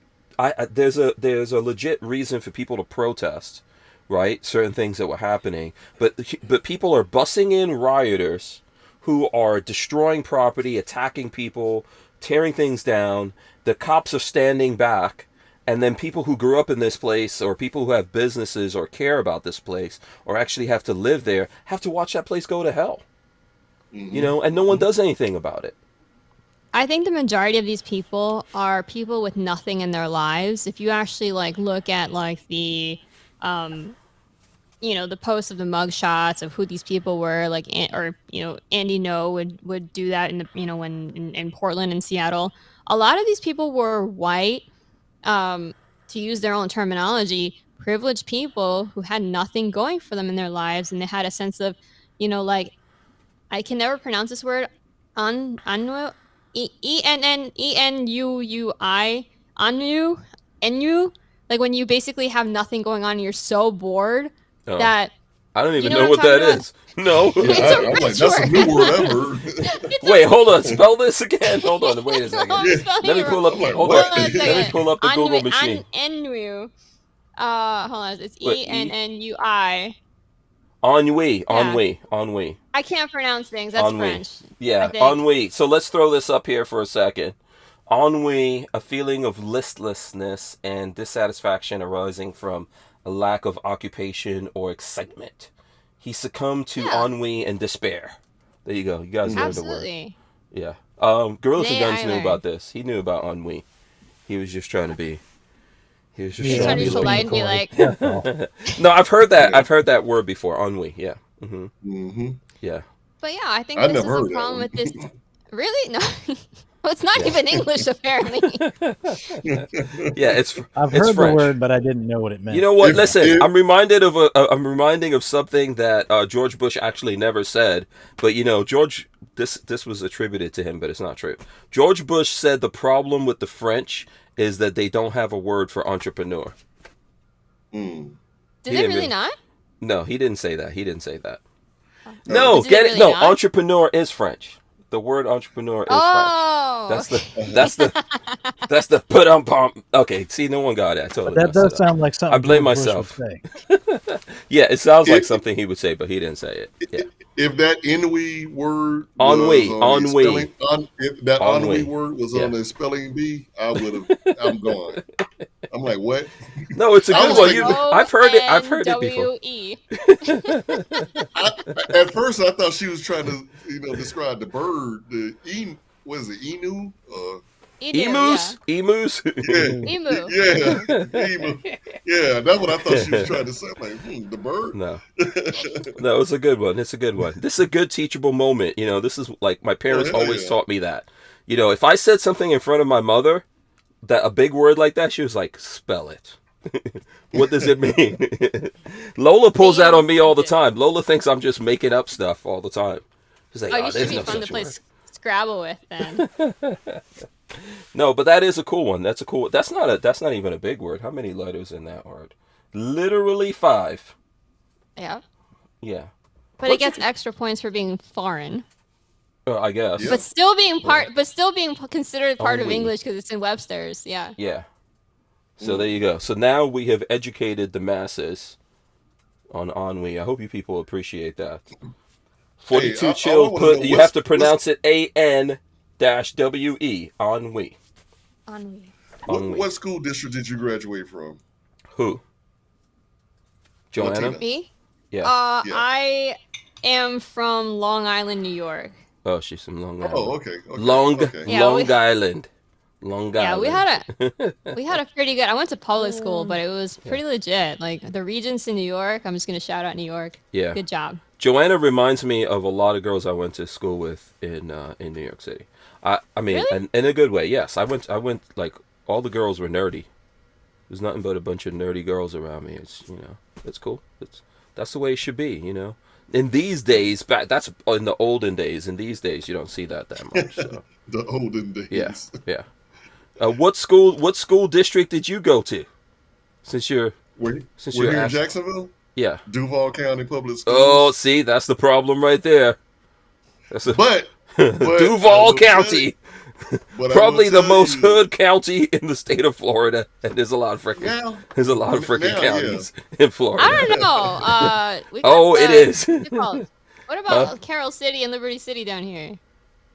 There's a legit reason for people to protest, right? Certain things that were happening, but people are bussing in rioters who are destroying property, attacking people, tearing things down. The cops are standing back, and then people who grew up in this place, or people who have businesses or care about this place, or actually have to live there, have to watch that place go to hell. You Mm-hmm. know, and no one Mm-hmm. does anything about it. I think the majority of these people are people with nothing in their lives. If you actually like look at like um the posts of the mug shots of who these people were, like or Andy No would do that in the when in Portland and Seattle. A lot of these people were white, um, to use their own terminology, privileged people who had nothing going for them in their lives, and they had a sense of, like I can never pronounce this word, un ENNUUI Enu, like when you basically have nothing going on and you're so bored Oh, that I don't you even know know what what I'm that talking about? is. No. Yeah, It's a I'm like, French that's a new word. word I've heard. It's Wait, a hold on. Spell this again. Hold on. Wait a no, second. I'm Yeah, spelling Let it me wrong. pull up. I'm like, Hold what? on. Hold on a Let me second. pull up the Google machine. Ennui. Hold on. It's What? E. ENNUI. Ennui. Yeah, Ennui. Ennui. I can't pronounce things. That's Ennui. French, I Yeah, think. ennui. So let's throw this up here for a second. Ennui, a feeling of listlessness and dissatisfaction arising from a lack of occupation or excitement. He succumbed to Yeah, ennui and despair. There you go. You guys learned a word. absolutely. Yeah. Gorillas and Nay, Guns I knew about learned. this. He knew about ennui. He was just trying to be. He was just He's Yeah, trying trying to to I'm be be a just little polite being more. and be coy. like, That's all. No, I've heard that. Yeah. I've heard that word before. Ennui. Yeah. Mm-hmm. Yeah. but yeah, I think I this never is the heard of that problem one. with this. Really? No. Well, it's not Yeah. even English, apparently. Yeah. I've It's heard the French. word, but I didn't know what it You meant. know what? if Listen, if I'm reminded of I'm reminding of something that George Bush actually never said, but George, this was attributed to him, but it's not true. George Bush said the problem with the French is that they don't have a word for entrepreneur. mm, Did He they didn't really really. not? No, he didn't say that. He didn't say that. oh, No, But did they get it? really No, not? entrepreneur is French. The word entrepreneur is French. Oh, That's the okay. that's the put on palm. Okay, see, no one got it. I But totally that messed it does up. sound like I something blame George Bush would myself. say. Yeah, it sounds like if something he would say, but he didn't say it. Yeah. if that ennui word was Ennui, on a ennui, spelling, if that ennui ennui. word was Yeah. on a spelling bee, I would have. I'm gone. I'm like, what? No, it's a I good was one. thinking. I've heard it. I've heard it before. ONWE. I, at first, I thought she was trying to, describe the bird. Was it emu? Emu, yeah. Emus, emus. Yeah, Emu. Emu. yeah, Emu. emu. Yeah, that's what I thought she was trying to say. I'm like, the bird. No, no, it's a good one. It's a good one. This is a good teachable moment. This is like my Oh parents hell always yeah! taught me that. If I said something in front of my mother, that a big word like that, she was like, spell it. What does it mean? Lola pulls that on me all the time. Lola thinks I'm just making up stuff all the time. She's like, Oh, oh, you should there's be no fun to such play word. Scrabble with then. No, but that is a cool one. That's a cool. That's not even a big word. How many letters in that word? Literally 5. Yeah. Yeah. But What's it gets extra points for being foreign. I guess. Yeah. But still being considered part of Ennui. English because it's in Webster's. Yeah. Yeah. So there you go. So now we have educated the masses on ennui. I hope you people appreciate that. 42 all I chill want to put know you have to pronounce it AN-WE. Ennui. Ennui. Ennui. what school district did you graduate from? Who? Joanna? Latina. Me? Yeah. Yeah. I am from Long Island, New York. Oh, she's from Long Island. Oh, okay. Long Okay. Yeah, Long Island. Long Yeah, Island. we had a pretty good. I went to public school, but it was Yeah. pretty legit. Like the Regents in New York. I'm just gonna shout out New York. Yeah. Good job. Joanna reminds me of a lot of girls I went to school with in New York City. I mean, Really? and in a good way. Yes, I went like all the girls were nerdy. There's nothing but a bunch of nerdy girls around me. It's it's cool. That's the way it should be. In these days, that's in the olden days. In these days, you don't see that much. So. The olden days. Yeah, yeah. What school district did you go to? Since you're We're you're here in asking, Jacksonville, yeah. Duval County Public Schools. Oh, see, that's the problem right there. That's But I Duval will tell County, you- but I probably will the tell most you- hood county in the state of Florida, and there's a lot of freaking Now, counties in Florida. I don't know. We got Oh, it is. what's it called? What about Carroll City and Liberty City down here?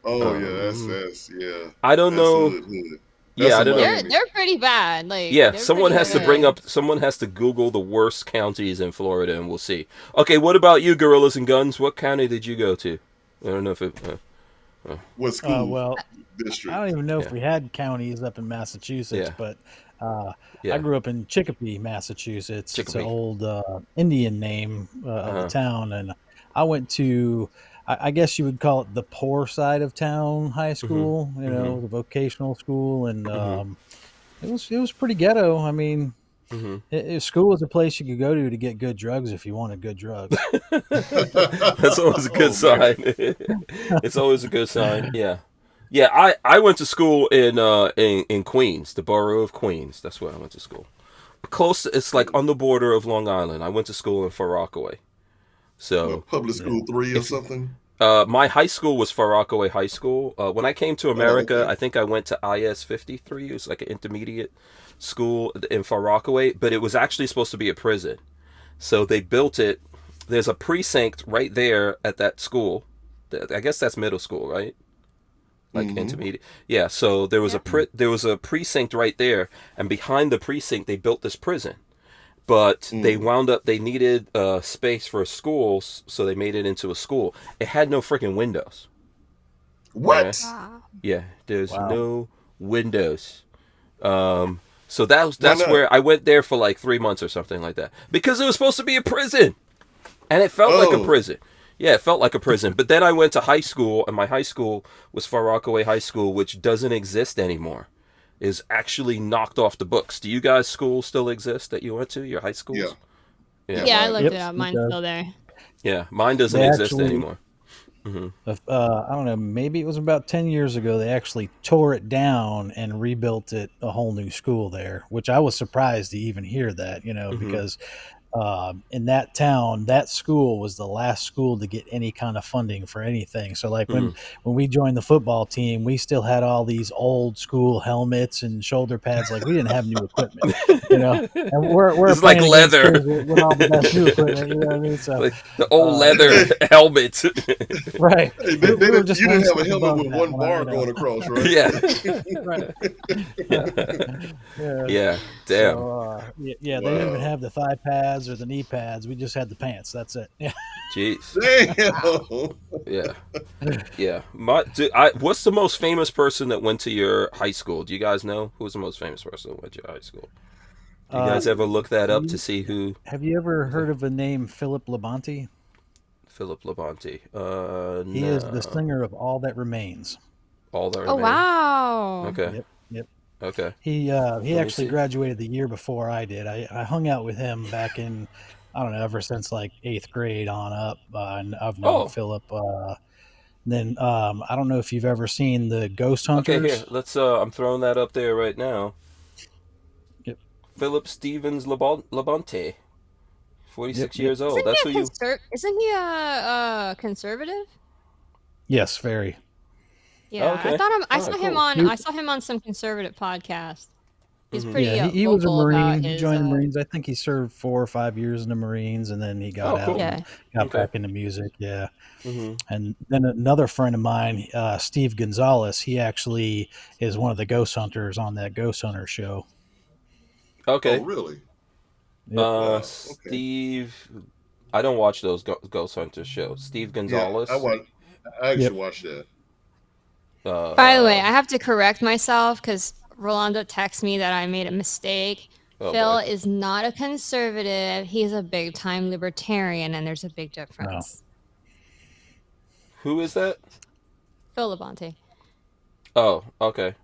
Oh yeah, that's yeah. I don't That's know. hood. Yeah, That's I don't know. Miami. They're pretty bad. Like Yeah, they're someone pretty has to good. bring up. Someone has to Google the worst counties in Florida, and we'll see. Okay, what about you, Gorillas and Guns? What county did you go to? I don't know if it. What school Well, district? I don't even know Yeah. if we had counties up in Massachusetts, Yeah. but Yeah. I grew up in Chicopee, Massachusetts. It's Chicopee. an old Indian name of the town, and I went to, I guess you would call it the poor side of town high school. The vocational school, and it was pretty ghetto. I mean, school was a place you could go to get good drugs if you wanted good drugs. That's always a good Oh, man. sign. It's always a good sign. Yeah. Yeah, I went to school in Queens, the borough of Queens. That's where I went to school. Close, it's like on the border of Long Island. I went to school in Far Rockaway. So What, public Yeah. school 3 or if something? my high school was Far Rockaway High School. When I came to Oh, America, okay. I think I went to IS 53. It was like an intermediate school in Far Rockaway, but it was actually supposed to be a prison. So they built it. There's a precinct right there at that school. I guess that's middle school, right? Like Mm-hmm. intermediate. Yeah. So there was Yeah. there was a precinct right there, and behind the precinct they built this prison. But they Mm. wound up they needed space for schools, so they made it into a school. It had no freaking windows. Okay. What? Wow. Yeah. There's Wow. no windows. Um. So Why that's not? where I went there for like 3 months or something like that because it was supposed to be a prison. And it felt like a Oh, prison. Yeah, it felt like a prison. But then I went to high school, and my high school was Far Rockaway High School, which doesn't exist anymore. Is actually knocked off the books. Do you guys' schools still exist that you went to? Your high yeah, schools? yeah. Yeah, Yeah, I Mine looked Yep. it up. It Mine's does. still there. yeah. Mine doesn't They exist actually, anymore. Hmm. I don't know, maybe it was about 10 years ago, they actually tore it down and rebuilt it a whole new school there, which I was surprised to even hear that, Hmm. because in that town, that school was the last school to get any kind of funding for anything. So, like Hmm. when we joined the football team, we still had all these old school helmets and shoulder pads. Like we didn't have new equipment, and we're It's like playing against leather, kids with all the best new equipment. You know what I mean? So, like the old uh, leather Hey, helmet. right, we were just you one didn't have a step helmet above with that one when bar going across, right? Yeah, right. Yeah. yeah. Damn. So yeah, they didn't even Wow. have the thigh pads or the knee pads. We just had the pants. That's it. Yeah. Jeez. Wow. Damn. Yeah. Yeah. What's the most famous person that went to your high school? Do you guys know who's the most famous person that went to your high school? Do you guys ever look that up to You, see who have you ever was there? heard of the name Philip Labonte? Philip Labonte. He is the No. singer of All That Remains. All that Oh remains. wow. Okay. Yep, yep. Okay. He Let me actually see. graduated the year before I did. I hung out with him back in, I don't know, ever since like eighth grade on up. And I've known Oh. Philip. Then I don't know if you've ever seen the Ghost Okay. Here. Hunters. Let's. I'm throwing that up there right now. Yep, Philip Stevens Labonte. yep, 46 yep. years old. That's who you. Isn't he a conservative? Yes, very. Oh, Yeah, okay. I All right. saw him Cool. on He, I saw him on some conservative podcast. He's Hmm. pretty yeah, he was a vocal about Marine. He his joined the Marines. I think he served 4 or 5 years in the Marines, and then he got Oh, out cool. and yeah. got Okay. back into music. Yeah. Hmm. And then another friend of mine, Steve Gonzalez, he actually is one of the ghost hunters on that Ghost Hunter show. Oh, Okay. really? Yep. Wow. Okay. Steve. I don't watch those Ghost Hunter shows. Steve Yeah, Gonzalez. I Yep. actually watched that. By the way, Uh. I have to correct myself because Rolando texted me that I made a mistake. Oh Phil boy. is not a conservative. He's a big time libertarian, and there's a big No. difference. Who is that? Phil Labonte. Oh, okay.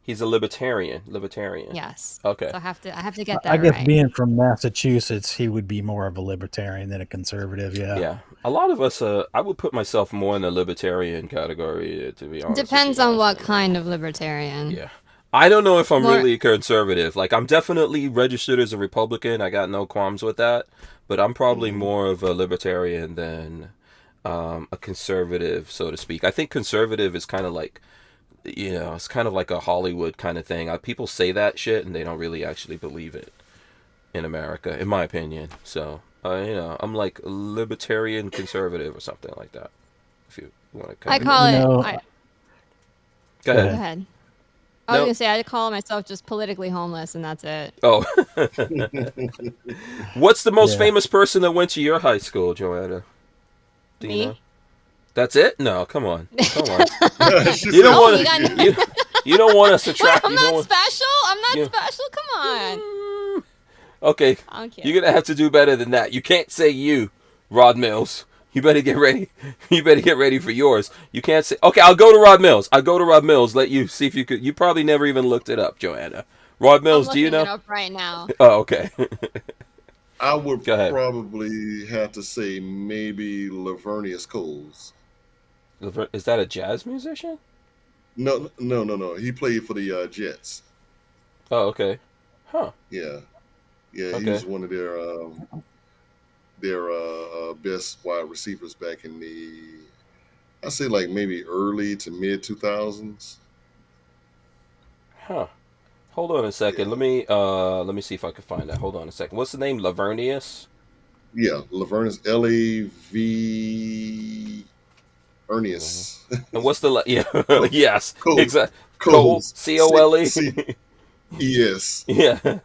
He's a libertarian. Libertarian. Yes. Okay. So I have to get I that guess right. being from Massachusetts, he would be more of a libertarian than a conservative. Yeah. Yeah. A lot of us. I would put myself more in the libertarian category, to be honest with you Depends on guys. what kind of libertarian. Yeah. I don't know if I'm More really conservative. Like, I'm definitely registered as a Republican. I got no qualms with that. But I'm probably Hmm. more of a libertarian than a conservative, so to speak. I think conservative is kind of like, it's kind of like a Hollywood kind of thing. People say that shit and they don't really actually believe it in America, in my opinion. So, I'm like libertarian conservative or something like that. If you want to I kind of call You it. know, go go Go ahead. ahead. ahead. I was No. gonna say I call myself just politically homeless, and that's it. Oh. What's the most Yeah. famous person that went to your high school, Joanna? Do you know? Me? That's it? No, come on. Come on. She You don't said, Oh, want you got. to you don't want us to Wait, track I'm you don't not want, special. I'm not you special. Come on. Okay. I'm kidding. You're gonna have to do better than that. You can't say you, Rod Mills. You better get ready. You better get ready for yours. You can't say, okay, I'll go to Rod Mills. I'll go to Rod Mills. Let you see if you could. You probably never even looked it up, Joanna. Rod I'm Mills, do you looking it know? up right now. Oh, okay. I would Go ahead. probably have to say maybe Lavernius Coles. Is that a jazz musician? No. He played for the Jets. Oh, okay. Huh. Yeah, yeah. He Okay. was one of their best wide receivers back in the, I say like maybe early to mid 2000s. Huh. Hold on a second. Yeah, Let me see if I can find that. Hold on a second. What's the name? Lavernius? yeah. Lavernus Lav Mhm. Ernius And what's the yeah? Cole Yes, Cole exactly. Cole, Coles Cole. yes. Yeah.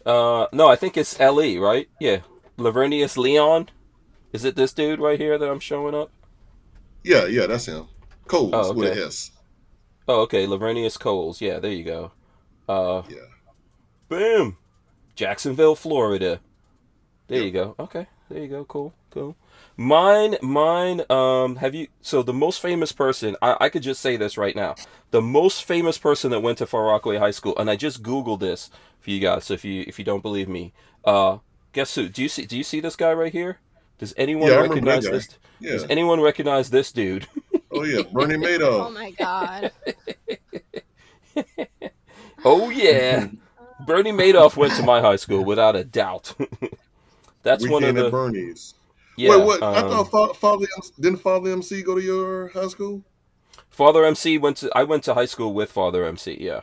No, I think it's Le, right? Yeah. Lavernius Leon. Is it this dude right here that I'm showing up? Yeah. That's him. Oh, Coles with okay. an S. Oh, okay. Lavernius Coles. Yeah, there you go. Uh, Yeah. Boom. Jacksonville, Florida. There Yep. you go. Okay. There you go. Cool. Cool. Mine. Have you? So the most famous person. I could just say this right now. The most famous person that went to Far Rockaway High School, and I just googled this for you guys. So if you don't believe me, guess who? Do you see this guy right here? Does Yeah, anyone I remember that recognize guy. this? Does Yeah. anyone recognize this dude? Oh yeah, Bernie Oh Madoff. my god. Oh yeah, Bernie Madoff went to my high school without a doubt. That's one of Weekend at the Bernie's. Wait, yeah. what? I thought didn't Father MC go to your high school? Father MC went to. I went to high school with Father MC. Yeah.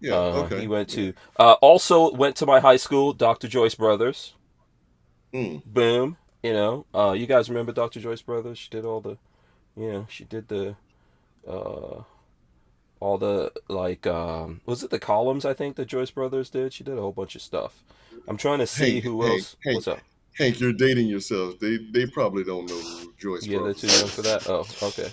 Yeah. He Okay. went Yeah. to. Also went to my high school, Dr. Joyce Brothers. Mm. Boom. You guys remember Dr. Joyce Brothers? She did all the. She did the. Uh, all the like. Was it the columns? I think that Joyce Brothers did. She did a whole bunch of stuff. I'm trying to see Hank, who Hank, else. Hank, What's up? Hank, you're dating yourself. They probably don't know who Joyce Yeah, they're too Brothers young for is. that. Oh, okay.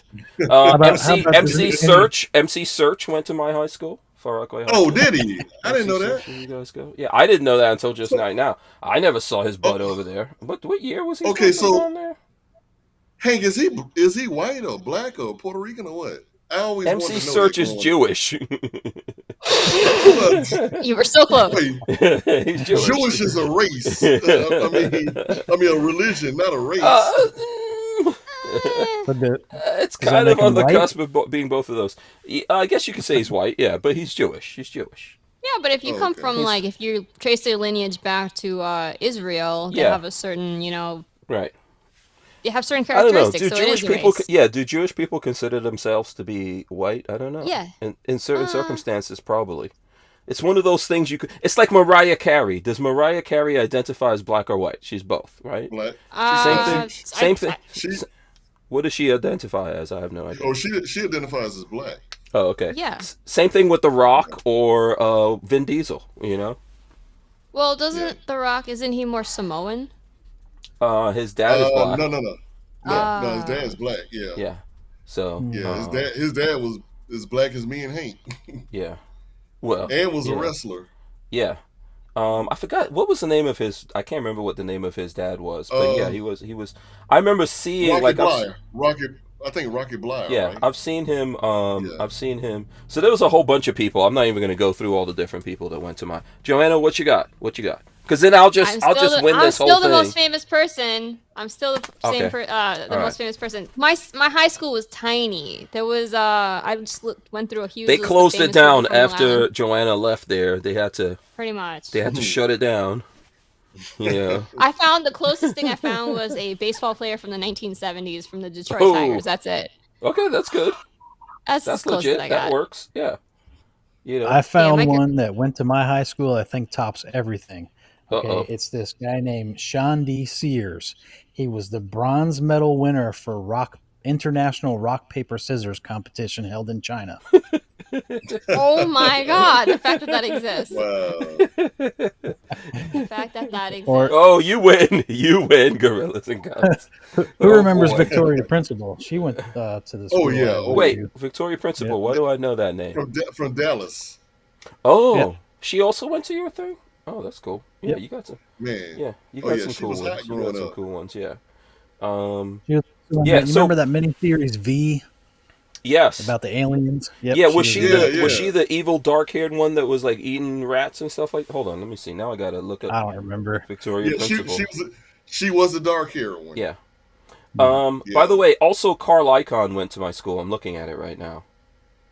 How MC about MC this? Any, Search MC Search went to my high school, Far Rockaway High Oh, School. did he? I didn't MC know Search, that. did you guys go? Yeah, I didn't know that until just So, right now. I never saw his butt oh, over there. What year was he okay, supposed to have so gone there? Hank, is he white or black or Puerto Rican or what? I always MC wanted to know that Search is growing up. Jewish. Well, You were so close. wait, He's Jewish. Jewish is a race. I mean a religion, not a uh, race. Eh. but it's does that kind of make on him the white? cusp of being both of those. I guess you could say he's white, yeah, but he's Jewish. He's Jewish. Yeah, but if you Oh, come okay. from like if you trace their lineage back to Israel, they Yeah, have a certain, right. they have certain I don't know. characteristics, Do so it is Jewish a people? race. Yeah. Do Jewish people consider themselves to be white? I don't know. Yeah. In certain Uh, circumstances, probably. It's one of those things you could. It's like Mariah Carey. Does Mariah Carey identify as black or white? She's both, right? Black. She's Same black. thing. uh, Same thing. She What does she identify as? I have no idea. she identifies as black. Oh, okay. yeah. Same thing with The Yeah. Rock or Vin Diesel. Well, Yeah. doesn't The Rock, isn't he more Samoan? His dad is black. No. His Uh, dad's black. Yeah. Yeah. So, Yeah. His dad was as black as me and Hank, yeah. Well, and was a you know, wrestler. yeah. I forgot what was the name of his. I can't remember what the name of his dad was, but yeah, Uh, he was. He was. I remember seeing Rocky like Blyer. I think Rocky Blyer, yeah, right? I've seen him. Yeah. I've seen him. So there was a whole bunch of people. I'm not even going to go through all the different people that went to my. Joanna, what you got? What you got? Because then I'll just win I'm this whole still the thing. most famous person. I'm still the Okay. the All right. most famous person. My high school was tiny. There was I just went through a huge. They list of closed it famous people down from Long after Island. Joanna left there. They had to Pretty much. shut it down. Yeah. I found the closest thing I found was a baseball player from the 1970s from the Detroit Oh. Tigers. That's it. Okay, that's good. That's as That's close legit. as I That got. works. Yeah. I found my gr- one that went to my high school. I think tops everything. Okay, Uh-oh. it's this guy named Sean D. Sears. He was the bronze medal winner for international rock paper scissors competition held in China. Oh my god! The fact that exists. Wow. The fact that exists. Or Oh, you win. You win, Gorillas and Guns. who Oh, remembers boy. Victoria Principal? She went to the school. Oh, yeah. I went Wait, to. Victoria Principal. Yeah. Why do I know that name? From Dallas. Oh, Yep. she also went to your thing? Oh, that's cool. Yeah, Yep. you got some. Man. Yeah, you Oh got yeah, some she cool was hot ones. You got growing some up. cool ones. Yeah. She was the one Yeah, that- you so- remember that miniseries V Yes. about the aliens? Yep, Yeah, was she in Yeah, the that. was yeah. she the evil dark-haired one that was like eating rats and stuff like? Hold on, let me see. Now I gotta look I up don't remember. Victoria Yeah, Principal. she was a dark haired one. Yeah. Yeah. By the way, also Carl Icahn went to my school. I'm looking at it right now.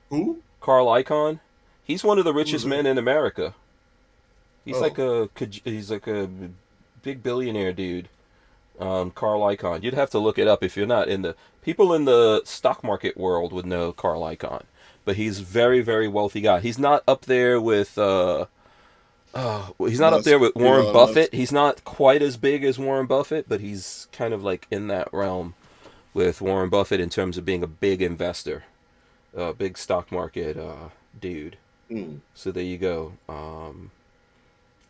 Who? Carl Icahn. He's one of the Who's richest men that? in America. He's like Oh, a big billionaire dude. Carl Icahn. You'd have to look it up if you're not in the people in the stock market world would know Carl Icahn. But he's very wealthy guy. He's not up there with he's not up there Musk, with Warren Elon Musk. Buffett. He's not quite as big as Warren Buffett, but he's kind of like in that realm with Warren Buffett in terms of being a big investor, a big stock market dude. Mm. So there you go.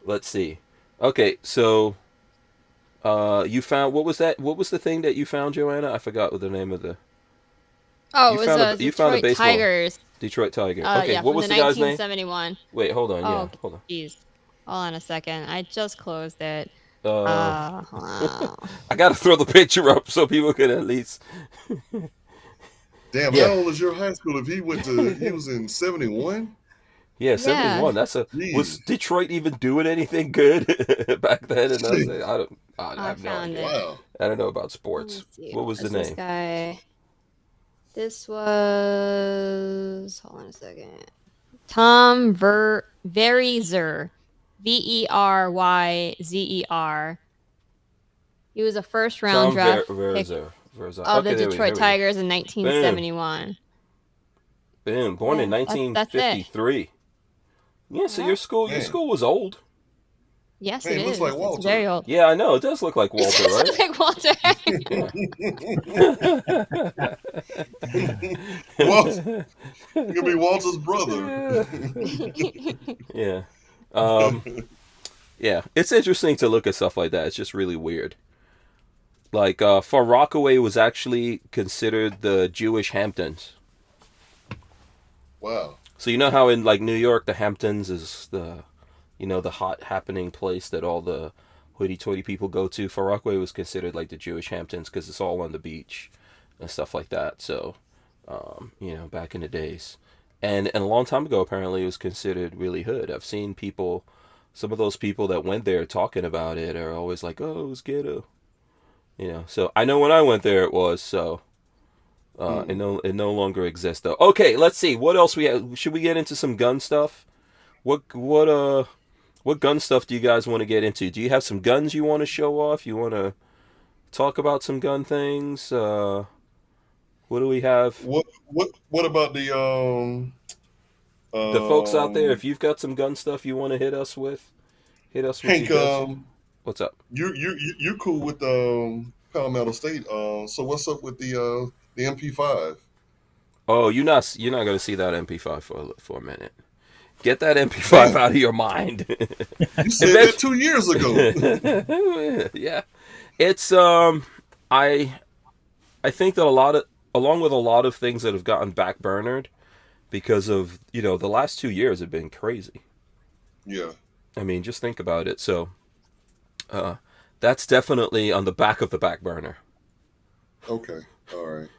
Let's see. Okay, so you found what was that? What was the thing that you found, Joanna? I forgot what the name of the. Oh, You it was found a you found a Detroit baseball Tigers. Detroit Tiger. Okay, Yeah, what from was the the guy's name? 1971. Wait, hold on. Yeah, Oh, hold jeez. Hold on a second. I just closed it. on. Wow. I gotta throw the picture up so people can at least. Damn, Yeah, how old is your high school? If he was in 71? yeah, Yeah. 71. That's a was Jeez. Detroit even doing anything good back then? And I say I don't. I I have no found idea. it. Wow. I don't know about Let me sports. see. What was the What's this name? guy? This was. Hold on a second. Tom Veryzer. Veryzer. He was a first round Tom draft pick Verzer. of the Okay, Detroit here we go. Tigers in Boom, 1971. boom. Born in Yeah, that's it. 1953. Yeah, so Yeah. your Man. school was old. Yes, Man, it it looks like is. It's Walter. very old. Yeah, I know. It does look like It Walter, does right? look like Walter. Walter. He could be Walter's brother. Yeah. Yeah. It's interesting to look at stuff like that. It's just really weird. Like, Far Rockaway was actually considered the Jewish Hamptons. Wow. So you know how in like New York, the Hamptons is the hot happening place that all the hoity-toity people go to. Far Rockaway was considered like the Jewish Hamptons because it's all on the beach and stuff like that. So, back in the days, and a long time ago, apparently it was considered really hood. I've seen people, some of those people that went there talking about it are always like, "Oh, it was ghetto," So I know when I went there, it was so. Mm. It no longer exists though. Okay, let's see what else we have. Should we get into some gun stuff? What gun stuff do you guys want to get into? Do you have some guns you want to show off? You want to talk about some gun things? What do we have? What about The folks out there, um if you've got some gun stuff you want to hit us with your Hank, guns. What's up? you cool with Palmetto State. So what's up with the MP5? Oh, you're not going to see that MP5 for a minute. Get that MP5 Damn, out of your mind. you said that Eventually, 2 years ago. yeah, it's I I think that along with a lot of things that have gotten backburnered because of the last 2 years have been crazy. Yeah. I mean, just think about it. So uh, that's definitely on the back of the back burner. Okay. All right.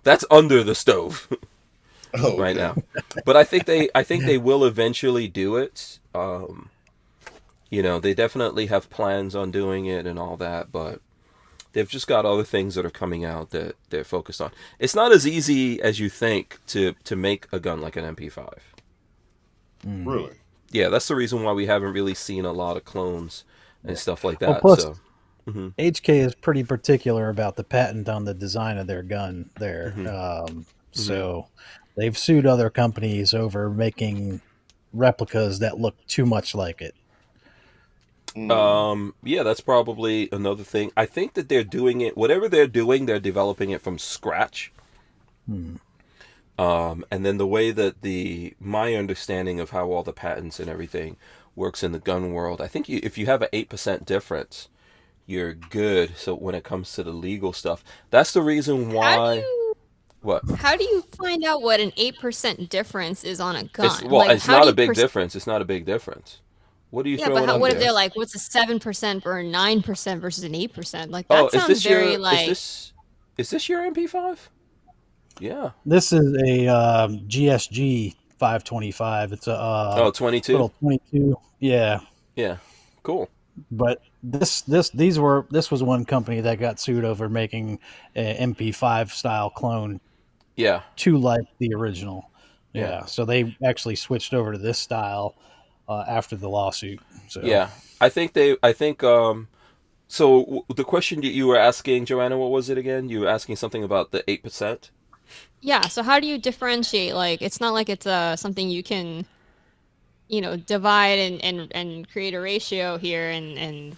That's under the stove Oh, right okay. now. But I think they will eventually do it. They definitely have plans on doing it and all that, but they've just got other things that are coming out that they're focused on. It's not as easy as you think to make a gun like an MP5. Mm. Really? Yeah, that's the reason why we haven't really seen a lot of clones and stuff like Well, that. plus So, hmm HK is pretty particular about the patent on the design of their gun there. hmm hmm So they've sued other companies over making replicas that look too much like it. Mm. Yeah, that's probably another thing. I think that they're doing it, whatever they're doing, they're developing it from scratch. Hmm. And then the way that my understanding of how all the patents and everything works in the gun world, I think if you have an 8% difference, you're good. So when it comes to the legal stuff, that's the reason How do why. you What? how do you find out what an 8% difference is on a It's gun? well, Like it's how do not a you big difference. It's not a big difference. What are you Yeah, but throwing up what if there? they're like, what's a 7% or a 9% versus an 8%? Like Oh, that sounds very like is this your MP5? Yeah. This is a GSG 525. It's a Oh, 22. little 22. Yeah, Yeah. Cool. but this was one company that got sued over making an MP5 style clone Yeah. too like the original. Yeah, so they actually switched over to this style after the lawsuit. So Yeah, I think they. I think. So the question that you were asking, Joanna, what was it again? You were asking something about the 8%. Yeah, so how do you differentiate? Like, it's not like it's something you can, divide and create a ratio here and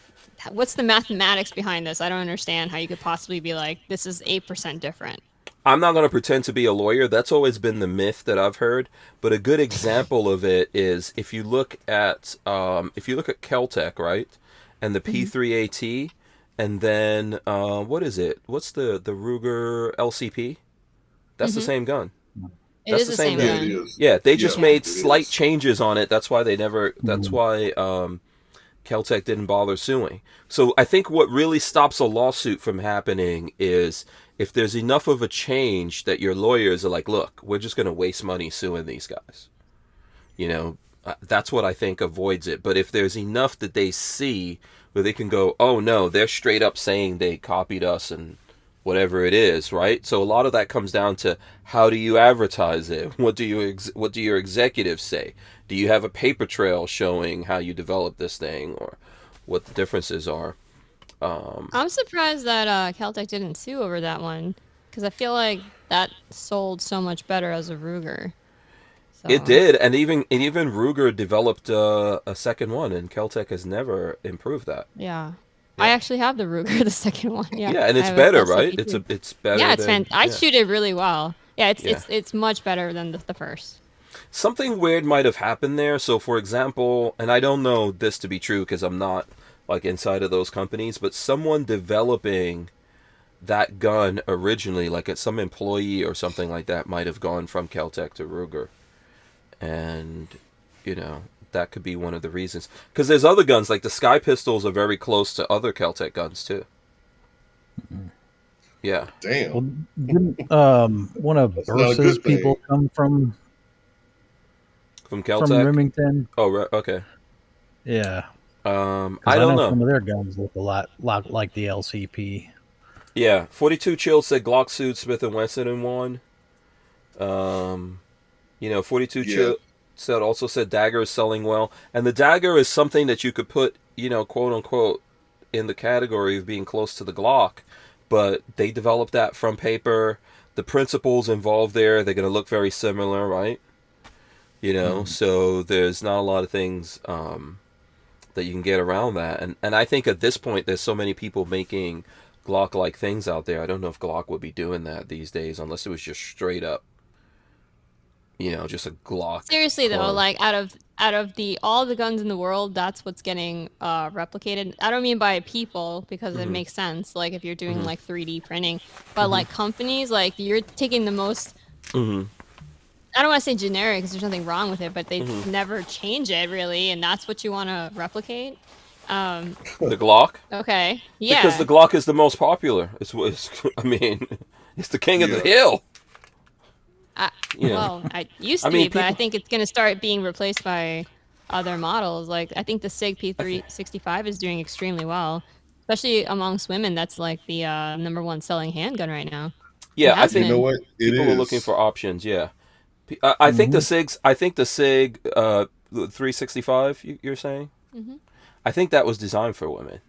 what's the mathematics behind this? I don't understand how you could possibly be like, this is 8% different. I'm not going to pretend to be a lawyer. That's always been the myth that I've heard. But a good example of it is if you look at Keltec, right, and the P3AT, and then what is it? What's the Ruger LCP? That's the Mm-hmm. same gun. It That's is the the same same Yeah, gun. it gun. is. Yeah, they Yeah, just made it slight is. changes on it. That's why they never. That's why Keltec didn't bother suing. So I think what really stops a lawsuit from happening is if there's enough of a change that your lawyers are like, look, we're just going to waste money suing these guys. That's what I think avoids it. But if there's enough that they see where they can go, oh no, they're straight up saying they copied us and whatever it is, right? So a lot of that comes down to how do you advertise it? What do your executives say? Do you have a paper trail showing how you developed this thing or what the differences are? I'm surprised that Caltech didn't sue over that one because I feel like that sold so much better as a Ruger. It So, did, and even Ruger developed a second one, and Keltec has never improved that. yeah. I Yeah, actually have the Ruger, the second one. Yeah. yeah, and I it's have a better, right? LCP too. It's better Yeah, it's than I yeah, shoot it really well. Yeah, it's yeah. it's it's much better than the first. Something weird might have happened there. So, for example, and I don't know this to be true because I'm not like inside of those companies, but someone developing that gun originally, like some employee or something like that, might have gone from Keltec to Ruger, and you know that could be one of the reasons. Because there's other guns like the Sky pistols are very close to other Keltec guns too. Yeah, Damn, well, didn't one of that's not a Bursa's good thing. people come from from Keltec. Remington? Oh, right. Okay. Yeah, because I I don't know know. some of their guns look a lot like the LCP. Yeah, 42 Chill said Glock suit Smith and Wesson in one. 42 Yeah, Chill said Dagger is selling well, and the Dagger is something that you could put, quote unquote, in the category of being close to the Glock, but they developed that from paper. The principles involved there, they're going to look very similar, right? So there's not a lot of things that you can get around that. And I think at this point, there's so many people making Glock-like things out there. I don't know if Glock would be doing that these days unless it was just straight up, just a Glock Seriously though, clone. like out of the all the guns in the world, that's what's getting replicated. I don't mean by people because it Mm-hmm. makes sense. Like if you're doing Mm-hmm. like 3D printing, but Mm-hmm. like companies, like you're taking the most. Mm-hmm. I don't want to say generic because there's nothing wrong with it, but they Mm-hmm. never change it really, and that's what you want to replicate. Um, The Glock, okay, because the yeah, Glock is the most popular. I mean, it's the king of the yeah. hill. I, You know, well, I used I to be, mean, but I people. think it's going to start being replaced by other models. Like I think the SIG I think. P365 is doing extremely well, especially amongst women. That's like the number one selling handgun right now. It Yeah, I has You think know been. what? It people are looking is. for options. Yeah, I think the Hmm. SIGs. I think the SIG 365. You're saying? Hmm. I think that was designed for women.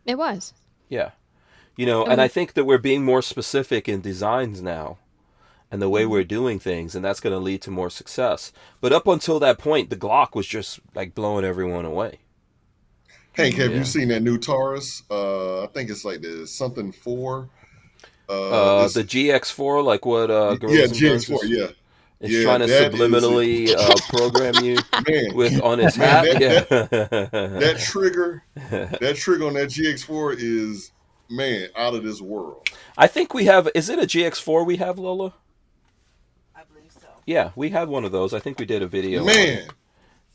It was. Yeah, And and I think that we're being more specific in designs now and the way mhm. we're doing things, and that's going to lead to more success. But up until that point, the Glock was just like blowing everyone away. Hank, have you Yeah. seen that new Taurus? I think it's like the something four. It's The GX4, like what yeah, Gorillas and Guns GX4. is Yeah, is yeah. trying to That is a subliminally program you man, with on his man. hat. That Yeah. trigger, that trigger on that GX4 is man out of this world. I think we have. Is it a GX4 we have, Lola? I believe so. Yeah, we had one of those. I think we did a video on it. Man,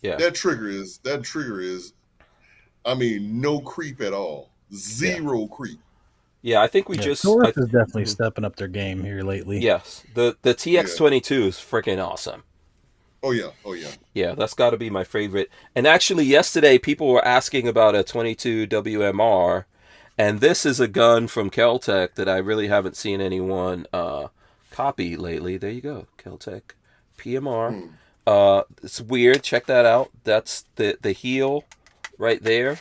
Yeah, that trigger is. I mean, no creep at all. yeah, Zero creep. yeah. I think we Yeah, just. Taurus is definitely stepping up their game here lately. Yes, the Yeah. TX22 is freaking awesome. Oh yeah. Oh yeah. Yeah, that's got to be my favorite. And actually, yesterday people were asking about a 22 WMR, and this is a gun from Keltec that I really haven't seen anyone copy lately. There you go, Keltec PMR. Hmm. It's weird. Check that out. That's the heel right there.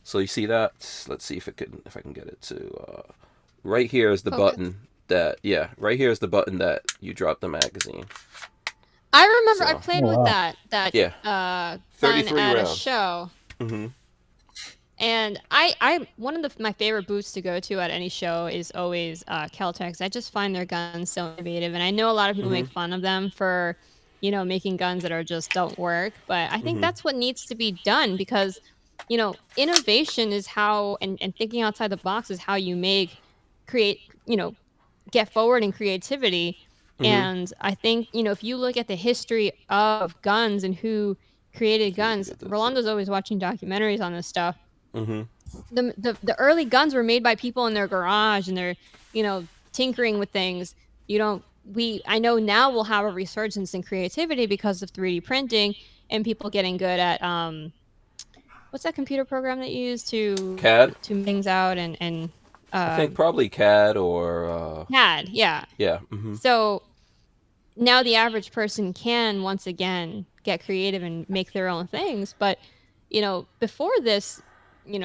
So you see that? Let's see if I can get it to. Right here is the Focus. button that right here is the button that you drop the magazine. I remember I So played Oh with wow. that yeah, gun 33 at a rounds. show. Mm-hmm. And I one of my favorite booths to go to at any show is always Caltech's. I just find their guns so innovative, and I know a lot of people Mm-hmm. make fun of them for, making guns that are just don't work. But I think Mm-hmm. that's what needs to be done because, innovation is how and thinking outside the box is how you create, get forward in creativity. Mm-hmm. And I think, if you look at the history of guns and who created See if I can guns, get that. Rolando's always watching documentaries on this stuff. Mm-hmm. The early guns were made by people in their garage and they're tinkering with things. You don't we I know now we'll have a resurgence in creativity because of 3D printing and people getting good at what's that computer program that you use CAD. to make things out and I think um probably CAD or CAD, yeah. yeah. Mm-hmm. So now the average person can once again get creative and make their own things. But, before this,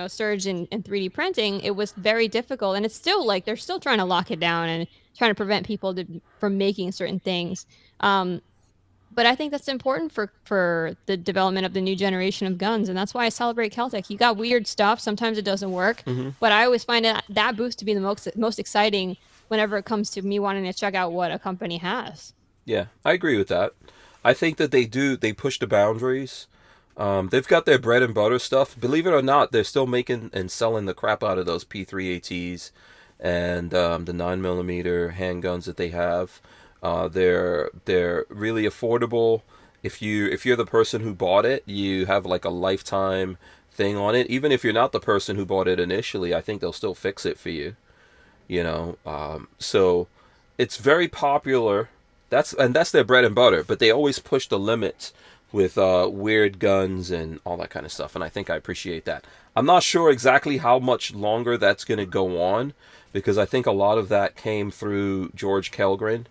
surge in 3D printing, it was very difficult. And it's still like they're still trying to lock it down and trying to prevent people from making certain things. Um, but I think that's important for the development of the new generation of guns. And that's why I celebrate Caltech. You got weird stuff. Sometimes it doesn't work. Mm-hmm. But I always find that booth to be the most exciting whenever it comes to me wanting to check out what a company has. Yeah, I agree with that. I think that they push the boundaries. They've got their bread and butter stuff. Believe it or not, they're still making and selling the crap out of those P3ATs and the 9mm handguns that they have. They're really affordable. If you're the person who bought it, you have like a lifetime thing on it. Even if you're not the person who bought it initially, I think they'll still fix it for you. So it's very popular. That's their bread and butter. But they always push the limits with weird guns and all that kind of stuff, and I think I appreciate that. I'm not sure exactly how much longer that's going to go on because I think a lot of that came through George Kelgren,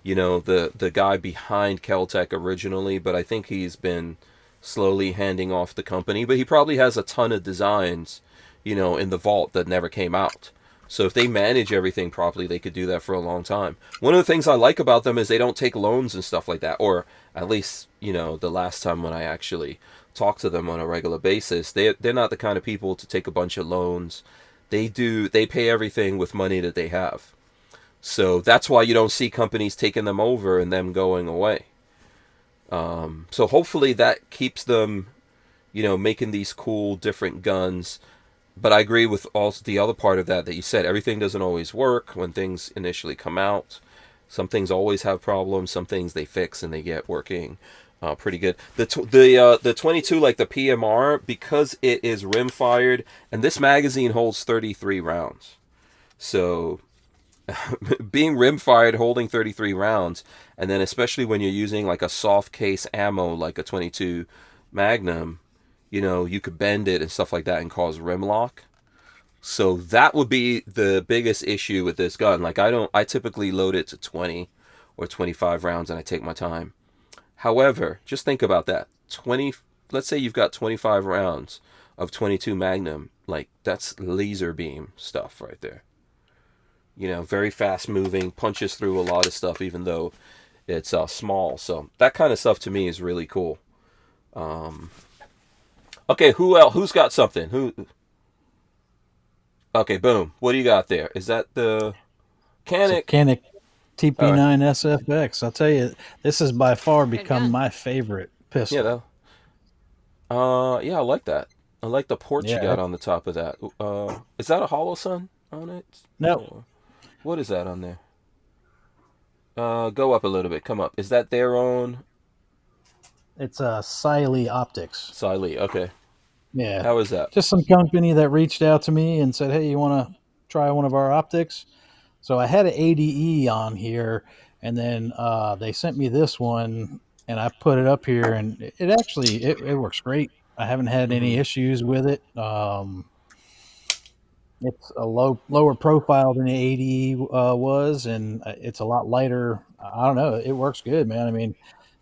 the guy behind Keltec originally, but I think he's been slowly handing off the company. But he probably has a ton of designs, in the vault that never came out. So if they manage everything properly, they could do that for a long time. One of the things I like about them is they don't take loans and stuff like that, or at least the last time when I actually talked to them on a regular basis, they're not the kind of people to take a bunch of loans. They pay everything with money that they have. So that's why you don't see companies taking them over and them going away. So hopefully that keeps them, making these cool different guns. But I agree with also the other part of that you said. Everything doesn't always work when things initially come out. Some things always have problems. Some things they fix and they get working pretty good. The 22, like the PMR, because it is rim fired, and this magazine holds 33 rounds. So being rim fired, holding 33 rounds, and then especially when you're using like a soft case ammo like a 22 Magnum, you could bend it and stuff like that and cause rim lock. So that would be the biggest issue with this gun. Like I typically load it to 20 or 25 rounds and I take my time. However, just think about that. Let's say you've got 25 rounds of 22 Magnum, like that's laser beam stuff right there. Very fast moving, punches through a lot of stuff even though it's small. So that kind of stuff to me is really cool. Okay, who else? Who's got something? Who? Okay, boom. What do you got there? Is that the It's a Canic? Canic All right. TP9 SFX. I'll tell you, this has by far Good become gun. my favorite Yeah, pistol. yeah, I like that. I like the port you Yeah. got on the top of that. Is that a hollow sun on it? No, Or what is that on there? Go up a little bit. Come up. Is that their own it's a Siley Optics. Siley? Okay. Yeah. How is that? Just some company that reached out to me and said, hey, you want to try one of our optics? So I had an ADE on here, and then they sent me this one, and I put it up here, and it actually it works great. I haven't had Mm-hmm. any issues with it. It's a lower profile than the ADE was, and it's a lot lighter. I don't know. It works good, man. I mean,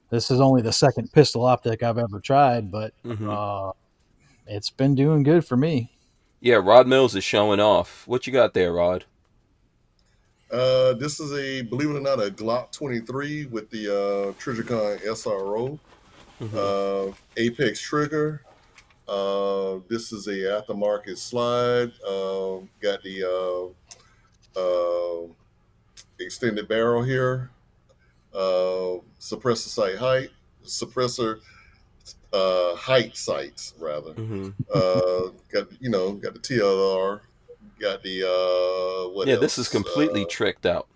This is only the second pistol optic I've ever tried, but it's been doing good for me. Yeah, Rod Mills is showing off. What you got there, Rod? This is believe it or not, a Glock 23 with the Trijicon SRO, Apex trigger. This is a aftermarket slide. Got the extended barrel here. Suppressor sight height. Suppressor height sights rather. Got the TLR. Got the what Yeah, else? this is completely tricked out.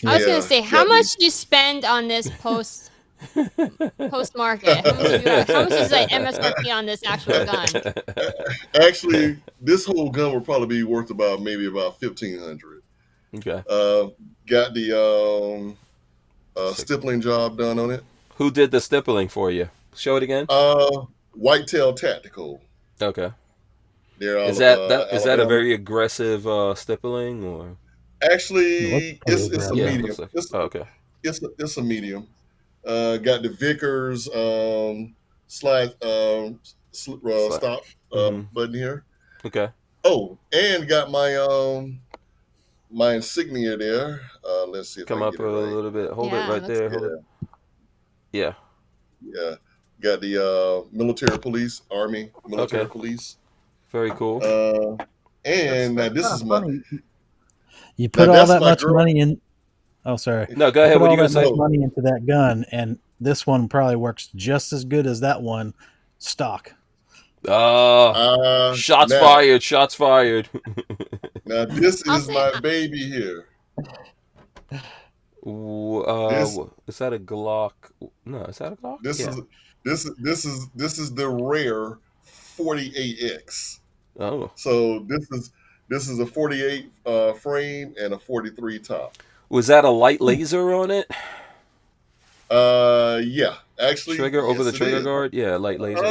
I was gonna say, how got much do you spend on this post market? How much is like MSRP on this actual gun? Actually, this whole gun would probably be worth maybe about $1,500. Okay. Got the stippling job done on it. Who did the stippling for you? Show it again. Whitetail Tactical. Okay. They're Is out that of is that a Alabama. very aggressive stippling or? Actually, it's a Yeah, it medium. looks like. Okay. It's a medium. Got the Vickers slide stop button here. Okay. Oh, and got my insignia there. Let's see if Come I up can get a it right. little bit. Hold Yeah, it right that's there. cool. Hold it. Yeah. Yeah. Got the military police, Army military police. Very cool. And now this is funny. You put all that much money in. Oh, sorry. No, go ahead. Put What are all you that gonna much say? money into that gun, and this one probably works just as good as that one stock. Shots fired. Shots fired. Now this is my baby here. Is that a Glock? No, is that a Glock? This is the rare 48X. Oh. So this is a 48 frame and a 43 top. Was that a light laser on it? Yeah. Actually, trigger over the trigger is. guard? Yeah, light laser.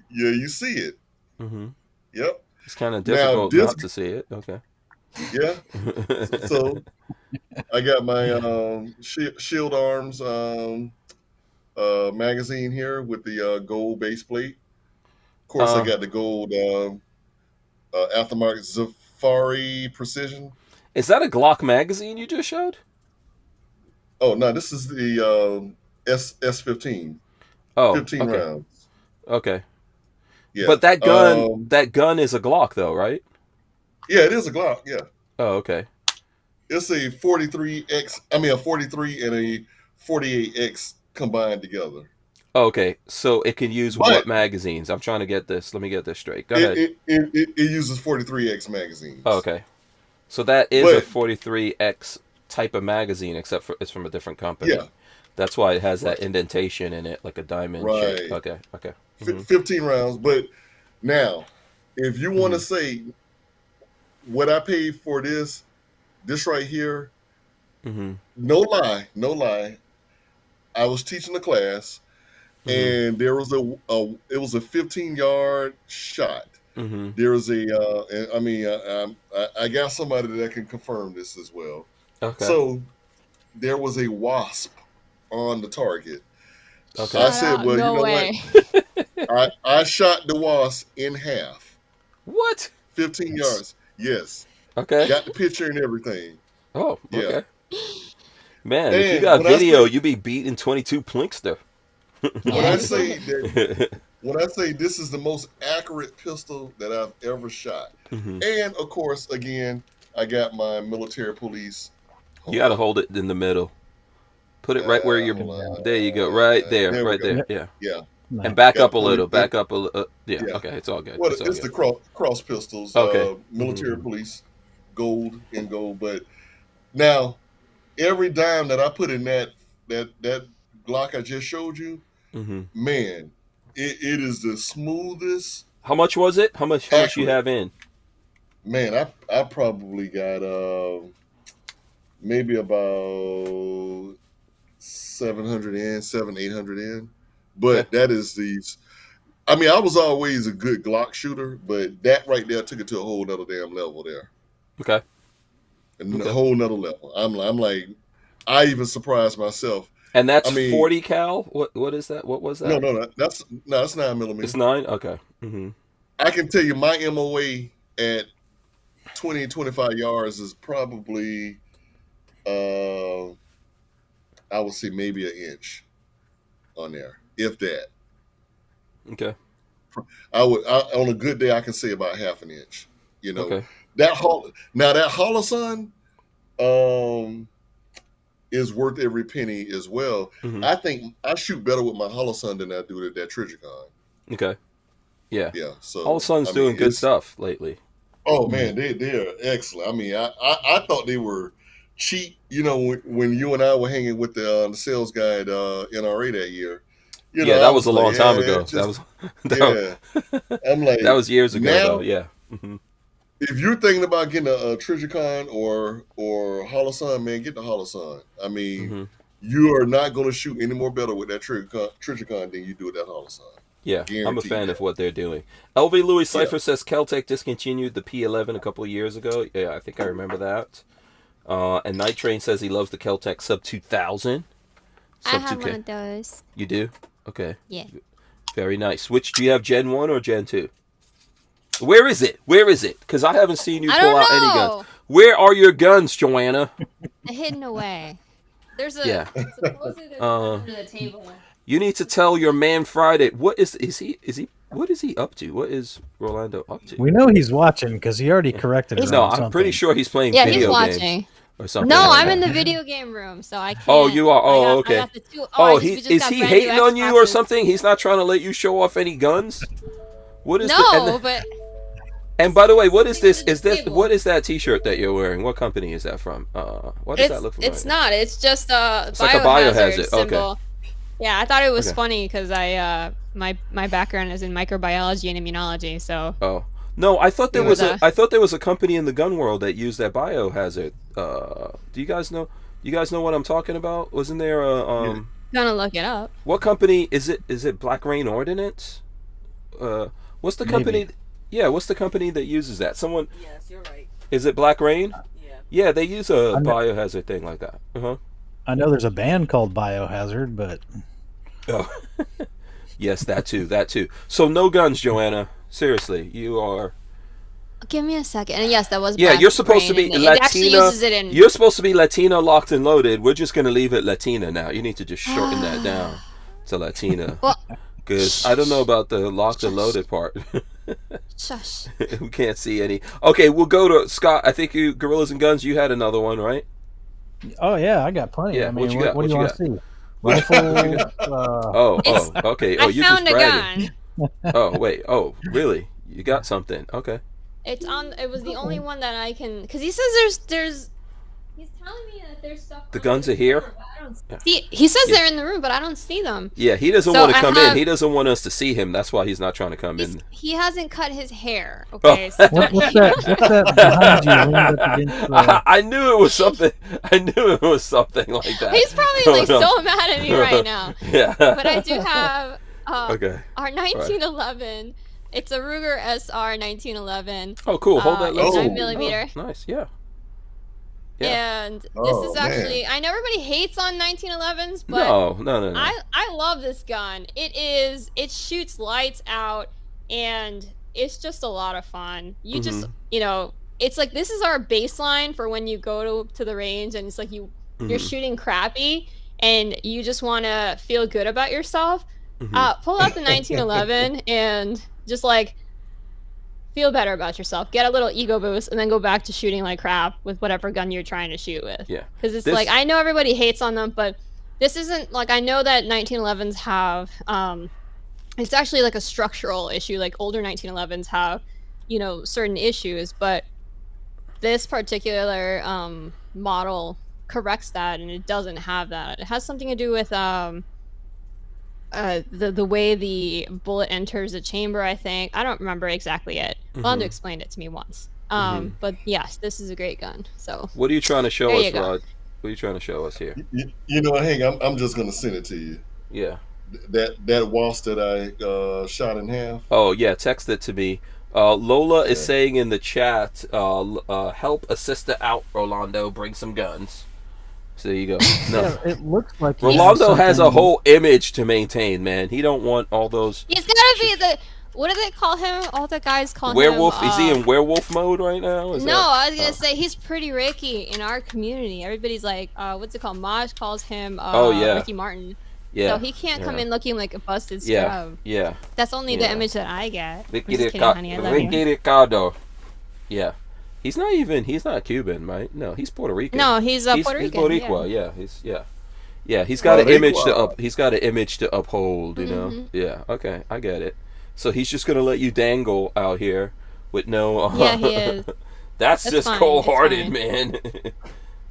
You see it. Mm-hmm. Yep. It's kind of difficult not to see it. Okay. Yeah. So I got my Shield Arms magazine here with the gold base plate. Of course, I got the gold aftermarket Safari Precision. Is that a Glock magazine you just showed? Oh no, this is the S15. Oh, 15 okay. rounds. Okay. Yeah. But that gun is a Glock though, right? Yeah, it is a Glock. Yeah. Oh, okay. It's a 43X. I mean, a 43 and a 48X combined together. Oh, okay. So it can use what magazines? I'm trying to get this. Let me get this straight. Go ahead. It uses 43X magazines. Oh, okay. So that is a 43X type of magazine, except for it's from a different company. Yeah. That's why it has that indentation in it, like a diamond shape. Okay. 15 rounds. But now, if you want to say what I paid for this right here, no lie, I was teaching a class, and there was it was a 15-yard shot. There was I got somebody that can confirm this as well. Okay. So there was a wasp on the target. Okay. I said, well, no you know way. what? I shot the wasp in half. What? 15 yards. Yes. Okay. Got the picture and everything. Oh, okay. Yeah. Man, if you got video, you be beating 22 Plinkster. When I say this is the most accurate pistol that I've ever shot. And of course, again, I got my military police. You got to hold it in the middle. Put it right where you're. There you go. Right there. Right there. Yeah. Yeah. And back up a little. Back up a little. Yeah. Okay. It's all good. Well, it's the cross pistols. Okay. Military police, gold and gold. But now, every dime that I put in that Glock I just showed you, man, it is the smoothest. How much was it? How much you have in? Man, I probably got maybe about 700 in, 800 in. But that is these. I mean, I was always a good Glock shooter, but that right there took it to a whole nother damn level there. Okay. A whole nother level. I'm like, I even surprised myself. And that's I mean, 40 cal. What is that? What was that? that's 9mm. It's 9. Okay. I can tell you my MOA at 20-25 yards is probably, I would say maybe an inch on there, if that. Okay. On a good day I can say about half an inch. You know, Okay. that Holosun is worth every penny as well. I think I shoot better with my Holosun than I do with that Trijicon. Okay. Yeah. Yeah. So Holosun's doing good stuff lately. Oh man, they're excellent. I mean, I thought they were cheap. You know, when you and I were hanging with the sales guy at NRA that year. You know, that was a long time ago. I'm like, that was years ago, now, though. Yeah. If you're thinking about getting a Trijicon or Holosun, man, get the Holosun. I mean, you are not going to shoot any more better with that Trijicon than you do with that Holosun. Yeah, Guaranteed I'm a fan of what they're doing. LV Louis Cypher says Keltec discontinued the P11 a couple of years ago. Yeah, I think I remember that. And Night Train says he loves the Keltec Sub 2000. I have one of those. You do? Okay. Yeah. Very nice. Which do you have, Gen 1 or Gen 2? Where is it? Because I haven't seen you pull out any guns. Where are your guns, Joanna? Hidden away. There's a supposedly there's under the table. You need to tell your man Friday. What is he what is he up to? What is Rolando up to? We know he's watching because he already corrected us. No, I'm pretty sure he's playing video games. Yeah, he's watching. Or something no, like I'm that. in the video game room, so I can't. Oh, you are. Oh, okay. Is he hating on you or something? He's not trying to let you show off any guns. What is but. And by the way, what is this? What is that T-shirt that you're wearing? What company is that from? What does that look like? It's not. It's just a biohazard symbol. Okay. Yeah, I thought it was funny because my background is in microbiology and immunology. So. Oh no, I thought there was a company in the gun world that used that biohazard. Do you guys know? You guys know what I'm talking about? Wasn't there a Gonna look it up. What company is it? Is it Black Rain Ordnance? What's the company? Maybe. Yeah, what's the company that uses that? Someone. Yes, you're right. Is it Black Rain? Yeah. Yeah, they use a biohazard thing like that. I know there's a band called Biohazard, but oh, yes, that too. So no guns, Joanna. Seriously, you are. Give me a second. And yes, that was. Yeah, Black you're supposed to Rain, be and Latina. It actually uses it in. You're supposed to be Latina, locked and loaded. We're just gonna leave it Latina now. You need to just shorten that down to Latina. Well, because I don't know about the locked and loaded part. Shush. We can't see any. Okay, we'll go to Scott. I think you Gorillas and Guns. You had another one, right? oh yeah, I got plenty. Yeah, I mean, what you got? what do you want to see? Rifle. Okay. I you're found just a bragging. gun. Oh wait. Oh really? You got something? Okay. It's on. It was the only one that I can. Because he says there's. He's telling me that there's stuff. The guns are here. He says they're in the room, but I don't see them. Yeah, he doesn't want to come in. He doesn't want us to see him. That's why he's not trying to come in. He hasn't cut his hair. Okay. Oh. So What's that behind you? Leaned up against I knew it was something. I knew it was something like that. He's probably so mad at me right now. Yeah. But I do have our Right. 1911. It's a Ruger SR 1911. Oh, cool. Hold that. It's low. 9mm. Oh, nice. Yeah. And this is actually, I know everybody hates on 1911s, but no. I love this gun. It shoots lights out, and it's just a lot of fun. You just, it's like, this is our baseline for when you go to the range, and it's like you're shooting crappy, and you just want to feel good about yourself. Pull out the 1911 and just like feel better about yourself, get a little ego boost, and then go back to shooting like crap with whatever gun you're trying to shoot with. Yeah. Because it's like, I know everybody hates on them, but this isn't like, I know that 1911s have, it's actually like a structural issue. Like older 1911s have, certain issues, but this particular model corrects that, and it doesn't have that. It has something to do with the way the bullet enters the chamber, I think. I don't remember exactly it. Lonzo explained it to me once. But yes, this is a great gun. So what are you trying to show us, Rod? What are you trying to show us here? You know what, Hank, I'm just gonna send it to you. Yeah. That wasp that I shot in half. Oh yeah, text it to me. Lola is saying in the chat, help a sister out, Rolando, bring some guns. So there you go. No, Yeah, it looks like Rolando has a something- whole image to maintain, man. He don't want all those He's gotta be the. What do they call him? All the guys call werewolf. him. Is he in werewolf mode right now? Is No, that- I was gonna say he's pretty Ricky in our community. Everybody's like, what's it called? Maj calls him Oh, yeah. Ricky Martin. Yeah. So he can't come yeah. in looking like a busted Yeah. scrub. Yeah. That's only Yeah. the image that I get. I'm Ricky just kidding, honey. I love you. Ricardo. Yeah. He's not Cuban, right? No, he's Puerto Rican. No, he's Puerto He's Rican. Boricua, yeah. He's got an image Boricua. he's got an image to uphold, you know. Yeah, okay, I get it. So he's just gonna let you dangle out here with no. Yeah, he is. That's It's just fine, cold-hearted, it's man. That's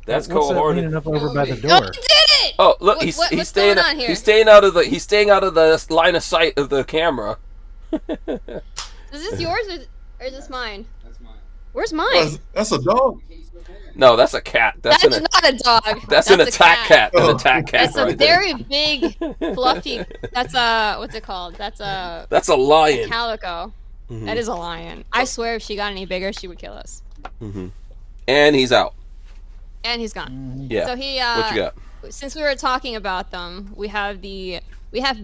What's that cold-hearted. leaning up over by the Oh, door? he did it! Oh, look, What- he's what's staying. going on here? He's staying out of the line of sight of the camera. Is this yours or is this mine? That's mine. Where's mine? That's a dog. No, that's a cat. That's not a dog. That's an a attack cat. An attack cat. That's a right there. very big, fluffy. That's a what's it called? That's a That's a lion. calico. Mhm. That is a lion. I swear, if she got any bigger, she would kill us. And he's out. And he's gone. Yeah. So he. What you got? Since we were talking about them, we have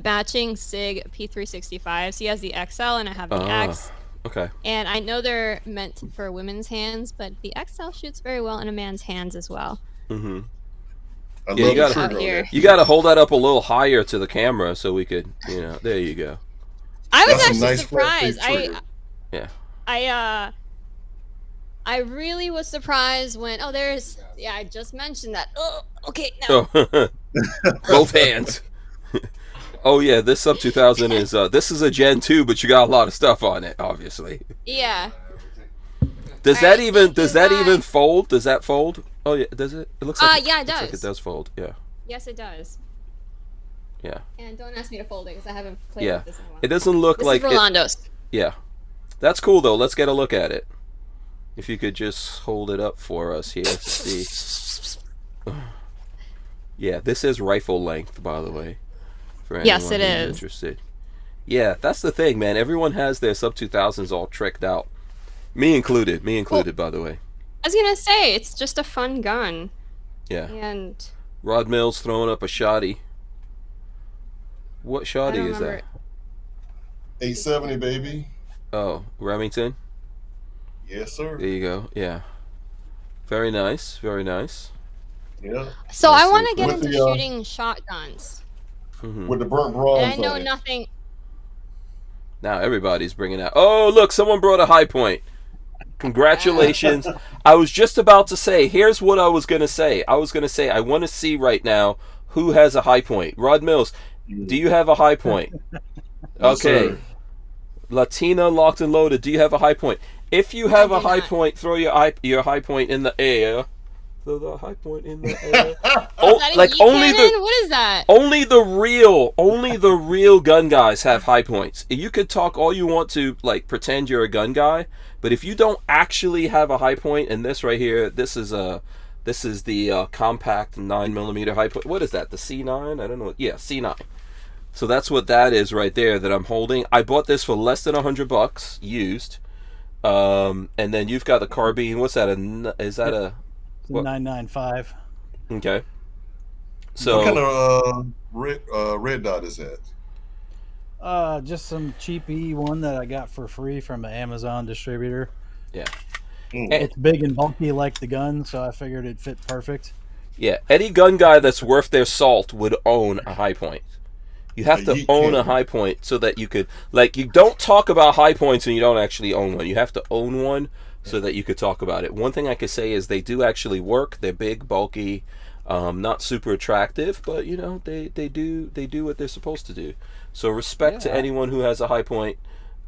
matching SIG P365s. He has the XL and I have the Ah. X. Okay. And I know they're meant for women's hands, but the XL shoots very well in a man's hands as well. Mm-hmm. I Yeah, love you gotta- the trigger Out on here. that. You got to hold that up a little higher to the camera so we could, there you go. I was That's a actually nice flat surprised. face trigger. I really was surprised when I just mentioned that. Oh, okay, now Oh, both hands. Oh yeah, this sub 2000 is this is a Gen 2, but you got a lot of stuff on it, obviously. yeah. Does All right, that thank you, even bye. fold? Does that fold? Oh yeah, does it? It looks like Yeah, it looks like does. it does fold. Yeah. Yes, it does. Yeah. And don't ask me to fold it because I haven't played Yeah. with this in a while. It doesn't look This like is it, Rolando's. yeah. That's cool though. Let's get a look at it. If you could just hold it up for us here to see. Yeah, this is rifle length, by the way. For anyone Yes, it who's is. interested. Yeah, that's the thing, man. Everyone has their sub 2000s all tricked out. Me included, by the way. I was gonna say it's just a fun gun, Yeah. and Rod Mills throwing up a shotty. What I shotty don't is remember. that? 870, baby. Oh, Remington? Yes, sir. There you go. Yeah. Very nice. Very nice. Yeah. So Let's I see. want to get With into the, shooting shotguns, Hmm. With the burnt bronze and I know on it. nothing. Now everybody's bringing out. Oh, look, someone brought a high point. Congratulations. I was just about to say, here's what I was going to say. I want to see right now who has a high point. Rod Mills, do you have a high point? Yes, Okay. sir. Latina, locked and loaded, do you have a high point? If you have I a do high not. point, throw your high point in the air. Throw the high point in the air. Is that a like yeet only cannon? the What is that? only the real gun guys have high points. You could talk all you want to, like, pretend you're a gun guy, but if you don't actually have a high point, and this right here, this is the compact 9mm high point. What is that? The C9? I don't know. Yeah, C9. So that's what that is right there that I'm holding. I bought this for less than $100 used. And then you've got the carbine. What's that? Is that a What? 995. okay? So What kind of red dot is that? Just some cheapy one that I got for free from an Amazon distributor. yeah. Mm. It's big and bulky like the gun, so I figured it'd fit perfect. Yeah, any gun guy that's worth their salt would own a high point. You have to You own a can't- high point so that you could, like, you don't talk about high points and you don't actually own one. You have to own one so that you could talk about it. One thing I could say is they do actually work. They're big, bulky, not super attractive, but they do what they're supposed to do. So respect to Yeah. anyone who has a high point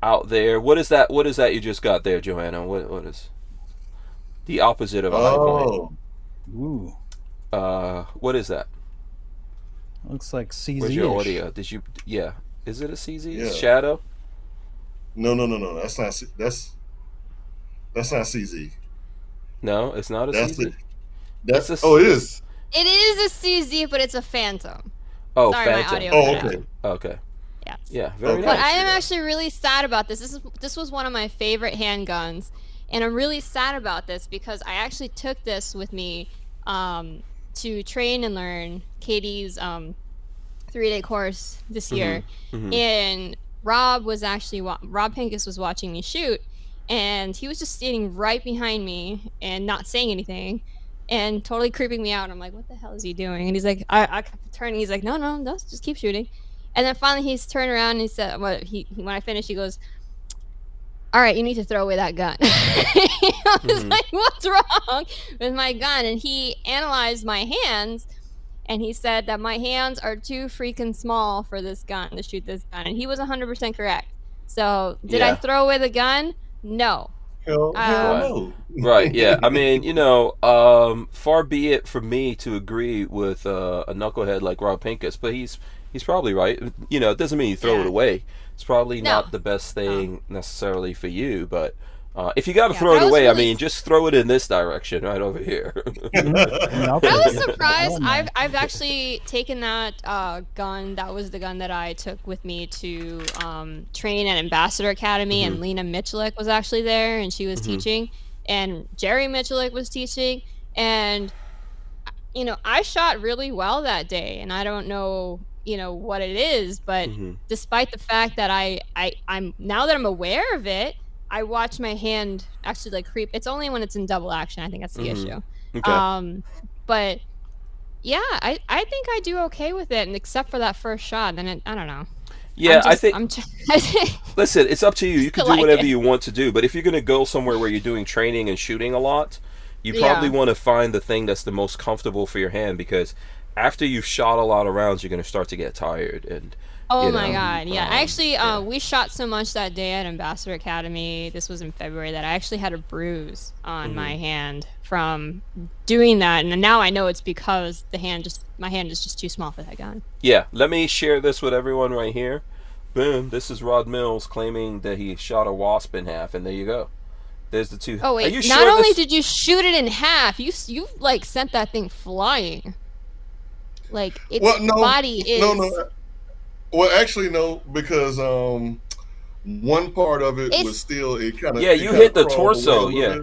out there. What is that? What is that you just got there, Joanna? What is the opposite of a high point? Oh, Ooh, What is that? looks like CZ. Where's your audio? Did you? Yeah. Is it a CZ? Yeah. Shadow? no. That's not CZ. No, it's not a That's CZ. it. That's It's a- oh, it is. It is a CZ, but it's a Phantom. Oh, Sorry, my Phantom. audio Oh, cut out. okay. Okay. Yeah. Yeah. Very Okay. But nice. I am actually really sad about this. This was one of my favorite handguns, and I'm really sad about this because I actually took this with me to train and learn Katie's 3-day course this year, and Rob Pincus was watching me shoot, and he was just standing right behind me and not saying anything, and totally creeping me out. I'm like, what the hell is he doing? And he's like, I kept turning. He's like, no, just keep shooting. And then finally he's turned around and he said, when I finished, he goes, all right, you need to throw away that gun. I was like, what's wrong with my gun? And he analyzed my hands, and he said that my hands are too freaking small for this gun, to shoot this gun. And he was 100% correct. So did I throw away the gun? No. Hell no. Right, yeah. I mean, far be it from me to agree with a knucklehead like Rob Pincus, but he's probably right. It doesn't mean you throw it away. It's probably not the best thing necessarily for you, but if you got to throw it away, I mean, just throw it in this direction, right over here. I was surprised. I've actually taken that gun. That was the gun that I took with me to train at Ambassador Academy, and Lena Michalik was actually there, and she was teaching, and Jerry Michalik was teaching, and I shot really well that day, and I don't know what it is, but despite the fact that I'm now that I'm aware of it, I watch my hand actually like creep. It's only when it's in double action. I think that's the issue. Okay. But yeah, I think I do okay with it, and except for that first shot, then I don't know. Yeah, I think. Listen, it's up to you. You can do whatever you want to do, but if you're going to go somewhere where you're doing training and shooting a lot, you probably want to find the thing that's the most comfortable for your hand, because after you've shot a lot of rounds, you're going to start to get tired. And oh my god, yeah. Actually, we shot so much that day at Ambassador Academy, this was in February, that I actually had a bruise on my hand from doing that, and now I know it's because my hand is just too small for that gun. Yeah, let me share this with everyone right here. Boom, this is Rod Mills claiming that he shot a wasp in half, and there you go. There's the two. Oh wait, not only did you shoot it in half, you like sent that thing flying. Like its body is. No. Well, actually, no, because one part of it was still you hit the torso, yeah.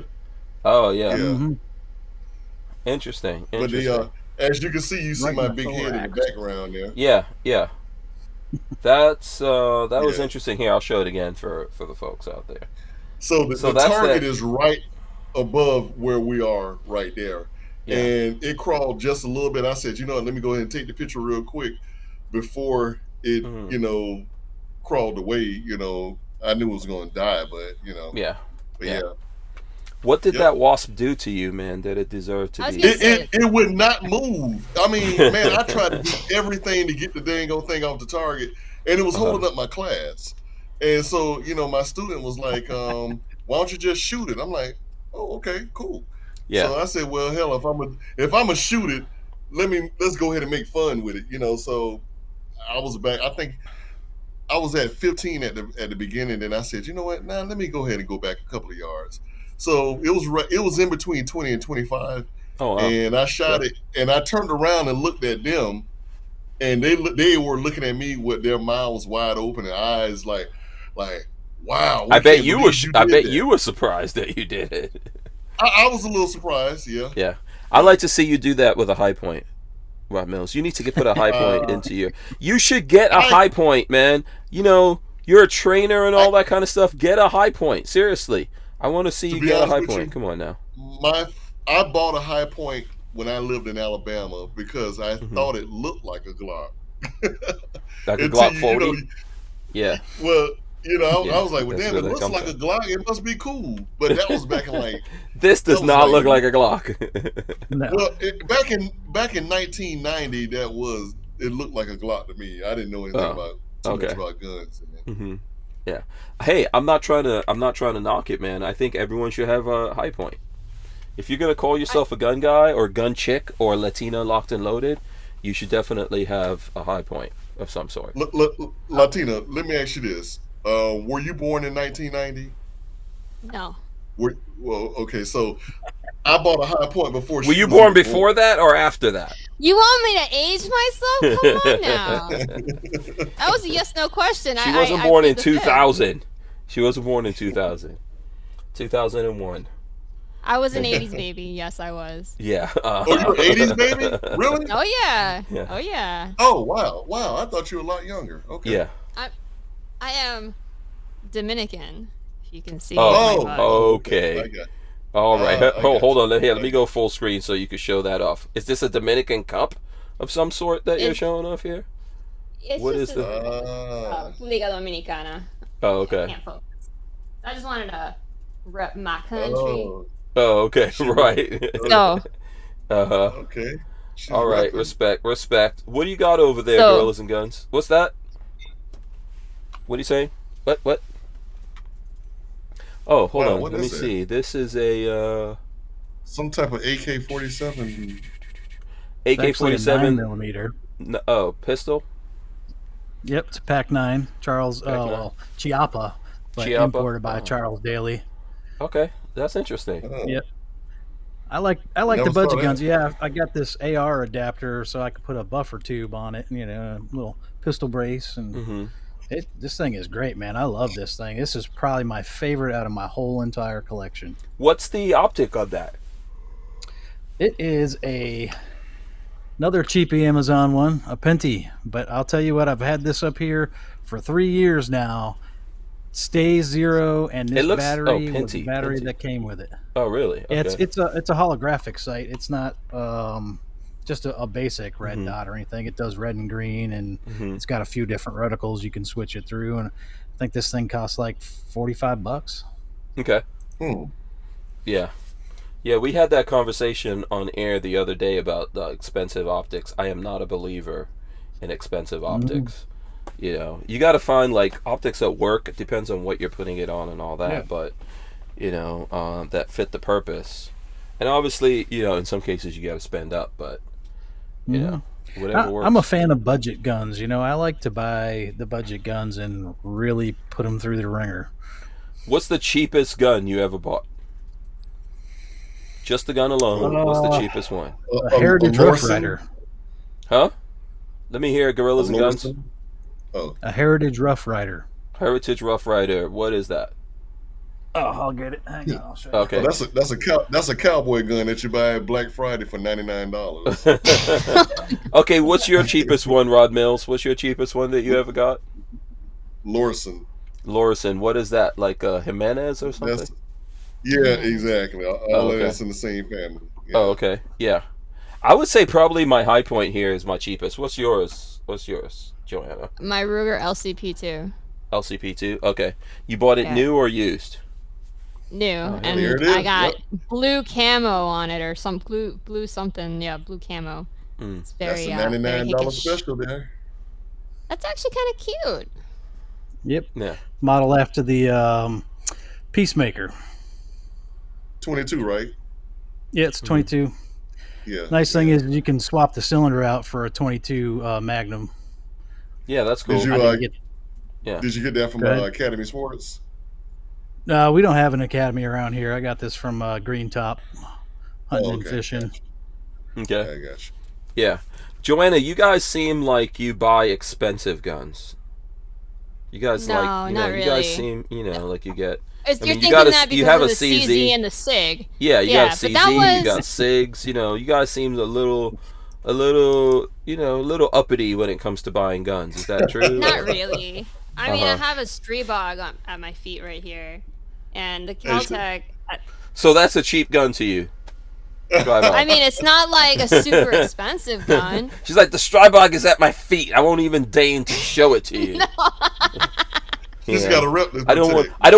Oh yeah. Interesting. But as you can see, you see my big head in the background there. Yeah. That was interesting. Here, I'll show it again for the folks out there. So the target is right above where we are right there. Yeah. And it crawled just a little bit. I said, let me go ahead and take the picture real quick before it, crawled away. I knew it was going to die, but, Yeah. But yeah. What did that wasp do to you, man? Did it deserve to be? It would not move. I mean, man, I tried to do everything to get the dang old thing off the target, and it was holding up my class. And so, my student was like, why don't you just shoot it? I'm like, oh, okay, cool. Yeah. So I said, well, hell, if I'm a shoot it, let's go ahead and make fun with it, So I was back. I think I was at 15 at the beginning, and I said, you know what? Now let me go ahead and go back a couple of yards. So it was in between 20 and 25. Oh, wow. And I shot it, and I turned around and looked at them, and they were looking at me with their mouths wide open and eyes like, wow. I bet you were surprised that you did it. I was a little surprised, yeah. Yeah. I'd like to see you do that with a high point, Rob Mills. You need to put a high point into your... You should get a high point, man. You're a trainer and all that kind of stuff. Get a high point. Seriously. I want to see you get a high point. Come on now. I bought a high point when I lived in Alabama because I thought it looked like a Glock. Like a Glock 40? Yeah. Well... I was like, well, damn, it looks like a Glock. It must be cool. But that was back in this does not look like a Glock. No. Well, back in 1990, it looked like a Glock to me. I didn't know anything about much about guns. Yeah. Hey, I'm not trying to knock it, man. I think everyone should have a high point. If you're gonna call yourself a gun guy or gun chick or Latina locked and loaded, you should definitely have a high point of some sort. Latina, let me ask you this. Were you born in 1990? No. Well, okay, so I bought a high point before. Were you born before that or after that? You want me to age myself? Come on now. That was a yes/no question. She wasn't born in 2000. She wasn't born in 2000. 2001. I was an 80s baby. Yes, I was. Yeah. Oh, you were 80s baby? Really? Oh yeah. Yeah. Oh yeah. Oh, wow. Wow. I thought you were a lot younger. Okay. Yeah. I am Dominican. If you can see Oh, my mug. okay. I got All right. I got Hold you. on. Let me go full screen so you can show that off. Is this a Dominican cup of some sort that you're It- showing off here? It's What just is the- Liga Dominicana. Oh, okay. Can't focus. I just wanted to rep my country. Oh, Oh, okay. She Right. So, Uh-huh. okay. She's All right. repping. Respect. What do you got over there, So- Gorillas and Guns? What's that? What are you saying? What? Oh, hold Wow, on. what Let me is it? see. This is a Some type of AK-47. It's actually a AK-47. 9mm. Pistol. Yep, it's a Pac 9. Charles, Pac 9. Chiappa, but Chiappa? imported by Oh. Charles Daly. Okay, that's interesting. Oh. Yep. I like Never the saw budget that. guns. Yeah, I got this AR adapter so I could put a buffer tube on it, a little pistol brace, and Hmm. this thing is great, man. I love this thing. This is probably my favorite out of my whole entire collection. What's the optic on that? It is another cheapy Amazon one, a Penty. But I'll tell you what, I've had this up here for 3 years now. Stays zero, and this looks- battery oh, was the Penty, battery Penty. that came with it. Oh, really? Okay. It's a holographic sight. It's not just a basic red Mhm. dot or anything. It does red and green, and Mhm. it's got a few different reticles you can switch it through. And I think this thing costs like $45. Okay. Hmm. Yeah. Yeah, we had that conversation on air the other day about the expensive optics. I am not a believer in expensive optics. You got to find like optics that work. It depends on what you're putting it on and all that, Yeah. but that fit the purpose. And obviously, in some cases you got to spend up, but whatever works. I'm a fan of budget guns. I like to buy the budget guns and really put them through the ringer. What's the cheapest gun you ever bought? Just the gun alone. What's the cheapest one? A Heritage Rough Lorson? Rider. Huh? Let me hear Gorillas and Guns. Lorson? Oh, A Heritage Rough Rider. Heritage Rough Rider. What is that? Oh, I'll get it. Hang on, I'll show you. Okay. oh, that's a cowboy gun that you buy at Black Friday for $99. Okay, what's your cheapest one, Rod Mills? What's your cheapest one that you ever got? Lorson. Lorison. What is that? Like a Jimenez or something? Yeah, exactly. All okay. of that's in the same family. Yeah. Oh, okay. Yeah. I would say probably my high point here is my cheapest. What's yours, Joanna? my Ruger LCP2. LCP2? Okay. You bought it Yeah. new or used? New, and there it I is. got Yep. blue camo on it, or some blue something. Yeah, blue camo. Mm. It's That's very a very $99 hickish. special there. That's actually kind of cute. Yep. Yeah. Model after the Peacemaker. 22, right? Yeah, it's 22. Yeah. Nice thing is you can swap the cylinder out for a 22 Magnum. Yeah, that's cool. Did you I didn't get did you get that from Go ahead. Academy Sports? No, we don't have an academy around here. I got this from Green Top Hunting and okay. Fishing. Okay. I got you. Yeah. Joanna, you guys seem like you buy expensive guns. You guys No, like, not you guys really. seem, like you get. You're mean, you thinking gotta- that you because have of a the CZ CZ. and the SIG. Yeah, you Yeah, got but CZ, that you got was- SIGs. You guys seem a little uppity when it comes to buying guns. Is that true? Not really. I mean, I Uh-huh. have a Streebog at my feet right here, and the Caltech. So that's a cheap gun to you. Strybog. I mean, it's not like a super expensive gun. She's like, the Strybog is at my feet. I won't even deign to show it to you. Just Yeah. got to rep this. I don't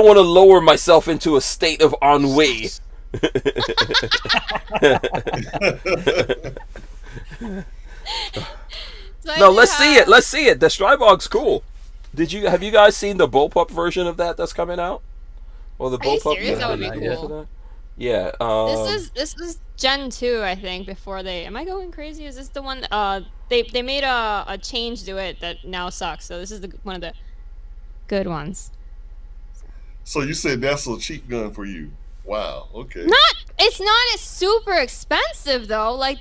want to lower myself into a state of ennui. So I No, do let's see it. have- Let's see it. The Strybog's cool. Have you guys seen the bullpup version of that's coming out? Or the Are you bullpup? serious? That would be video cool. for that? Yeah. This is Gen 2, I think. Before they, am I going crazy? Is this the one? They made a change to it that now sucks. So this is one of the good ones. So you said that's a cheap gun for you? Wow. Okay. It's not as super expensive though. Like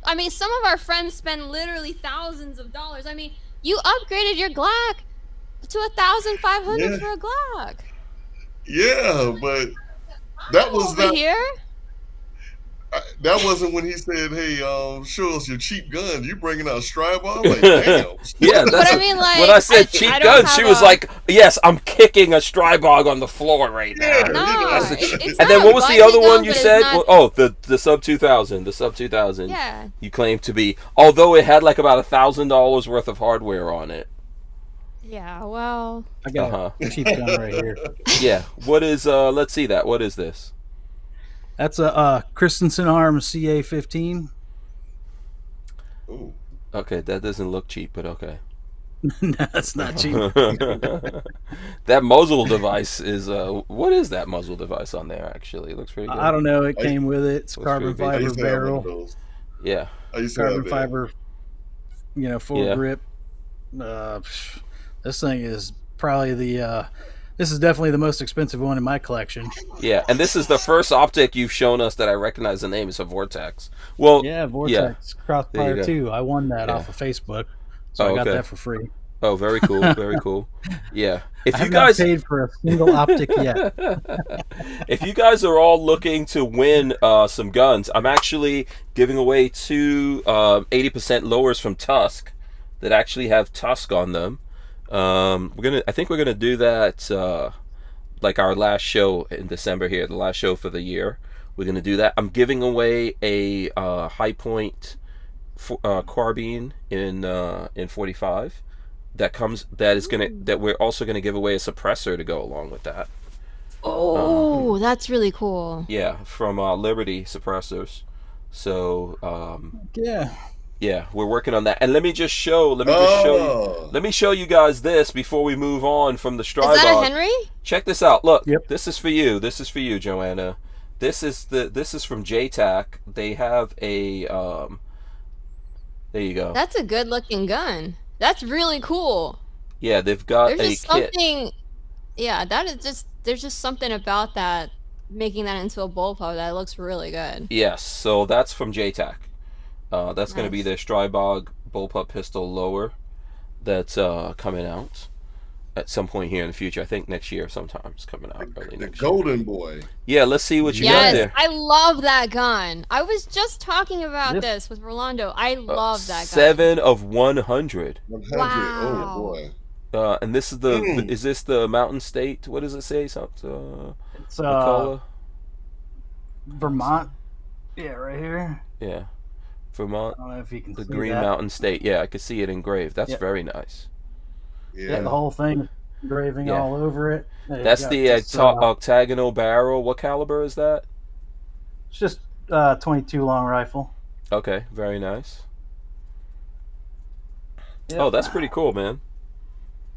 I mean, some of our friends spend literally thousands of dollars. I mean, you upgraded your Glock to 1,500 Yeah. for a Glock. Yeah, but that was Over not. here. That wasn't when he said, "Hey, show us your cheap guns." You bringing out Strybog? I'm like, damn. Yeah, that's But I mean, when I like, said I cheap don't guns, have she was a- like, "Yes, I'm kicking a Strybog on the floor right now." Yeah, No, That's the it's and not then a what was the budget other gun, one you but it's said? not- Oh, the sub 2000, the sub 2000. Yeah. You claimed to be, although it had like about $1,000 worth of hardware on it. Yeah, well, I got a cheap gun right here. Yeah. What is? Let's see that. What is this? That's a Christensen Arms CA-15. Ooh. Okay, that doesn't look cheap, but okay. No, that's not cheap. That muzzle device is what is that muzzle device on there? Actually, it looks pretty good. I don't know. It came with it. It's Looks carbon pretty big. I fiber used to have one of barrel, those. Yeah. I used to have carbon that. fiber, full Yeah. grip. This thing is probably this is definitely the most expensive one in my collection. Yeah, and this is the first optic you've shown us that I recognize the name. It's a Vortex. Well, Yeah, Vortex There you Crossfire go. 2. I won that Yeah. off of Facebook, so Oh, I got okay. that for free. Oh, very cool, very cool. Yeah, if I you have guys, not paid for a single optic yet. if you guys are all looking to win some guns, I'm actually giving away two 80% lowers from TUSC that actually have TUSC on them. I think we're gonna do that like our last show in December here, the last show for the year. We're gonna do that. I'm giving away a high point carbine in 45. That we're also gonna give away a suppressor to go along with that. oh, that's really cool. Yeah, from Liberty Suppressors. So Yeah. yeah, we're working on that. And let me show you guys this before we move on from the Strybog. Is that a Henry? Check this out. Look, Yep. this is for you. This is for you, Joanna. This is from JTAC. They have a there you go. That's a good looking gun. That's really cool. Yeah, they've got There's a just kit. something. Yeah, that is just. There's just something about that, making that into a bullpup that looks really good. Yes, so that's from JTAC. That's going to be Nice. their Strybog bullpup pistol lower that's coming out at some point here in the future. I think next year sometime it's coming out early The next year. Golden Boy. Yeah, let's see what you got Yes, there. I love that gun. I was just talking about This- this with Rolando. I love that gun. 7 of 100. 100. Wow. Oh boy. And this is is this the Mountain State? What does it say? Something It's Nicola? Vermont. Yeah, right here. Yeah. Vermont, I don't know if you can the see Green that. Mountain State. Yeah, I can see it engraved. That's Yep. very nice. Yeah, Yeah. the whole thing engraving Yeah. all over it. That's Got the this, octagonal barrel. What caliber is that? it's just 22 long rifle. Okay, very nice. Yep. Oh, that's pretty cool, man.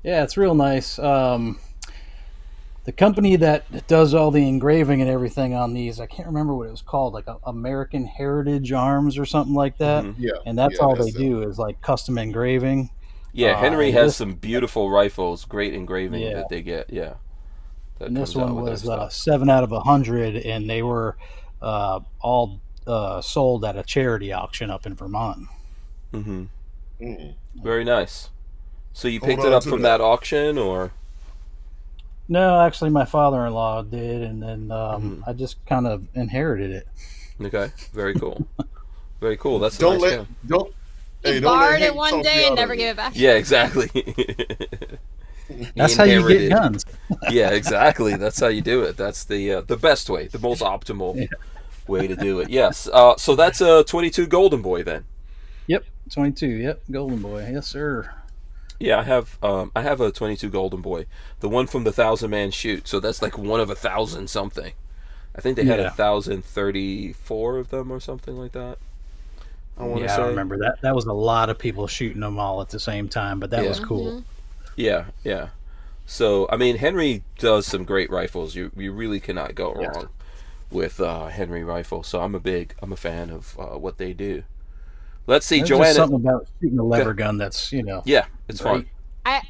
Yeah, it's real nice. The company that does all the engraving and everything on these, I can't remember what it was called, like American Heritage Arms or something like that. Mhm. Yeah. And that's yeah, all that's they do is like custom engraving. Yeah, Henry and has this- some beautiful rifles, great engraving Yeah. that they get. Yeah. That And this comes out one with was their stuff. 7 out of 100, and they were all sold at a charity auction up in Vermont. Mhm. Mm. Very nice. So you Hold picked it on up to from that. that auction, or? No, actually, my father-in-law did, and then Mhm. I just kind of inherited it. Okay, very cool. Very cool. That's a Don't nice let gun. don't. He Hey, don't let borrowed it Hank one talk you day out and of never it. gave it back. Yeah, exactly. That's how you get Inherited. guns. Yeah, exactly. That's how you do it. That's the best way, the most optimal way to do it. Yes. So that's a 22 Golden Boy then. Yep, 22. Yep, Golden Boy. Yes, sir. Yeah, I have a 22 Golden Boy, the one from the 1,000-man shoot. So that's like one of 1,000 something. I think they had Yeah. 1,034 of them or something like that. I want to Yeah, say. I remember that. That was a lot of people shooting them all at the same time, but that Yeah. was cool. Mhm. Yeah, yeah. So I mean, Henry does some great rifles. You really cannot go Yes. wrong with Henry rifle. So I'm a fan of what they do. Let's see, There's Joanna. just something about shooting a lever gun that's, Yeah, it's fun. great.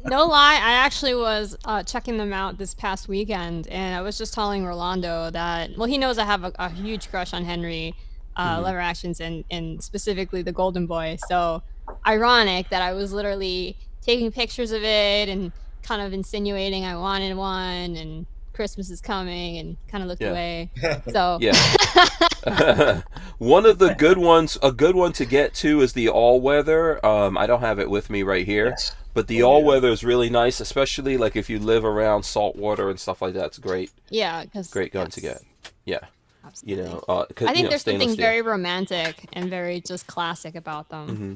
No lie, I actually was checking them out this past weekend, and I was just telling Rolando that, well, he knows I have a huge crush on Henry lever actions and specifically the Golden Boy. So ironic that I was literally taking pictures of it and kind of insinuating I wanted one, and Christmas is coming, and kind of looked Yeah. away. So Yeah. One of the good ones, a good one to get to is the all weather. I don't have it with me right here, Yes. but the Oh, all yeah. weather is really nice, especially like if you live around salt water and stuff like that. It's great, yeah, because great gun to get. Yeah, you absolutely. know, I think there's stainless something steel. very romantic and very just classic about them. Mm-hmm.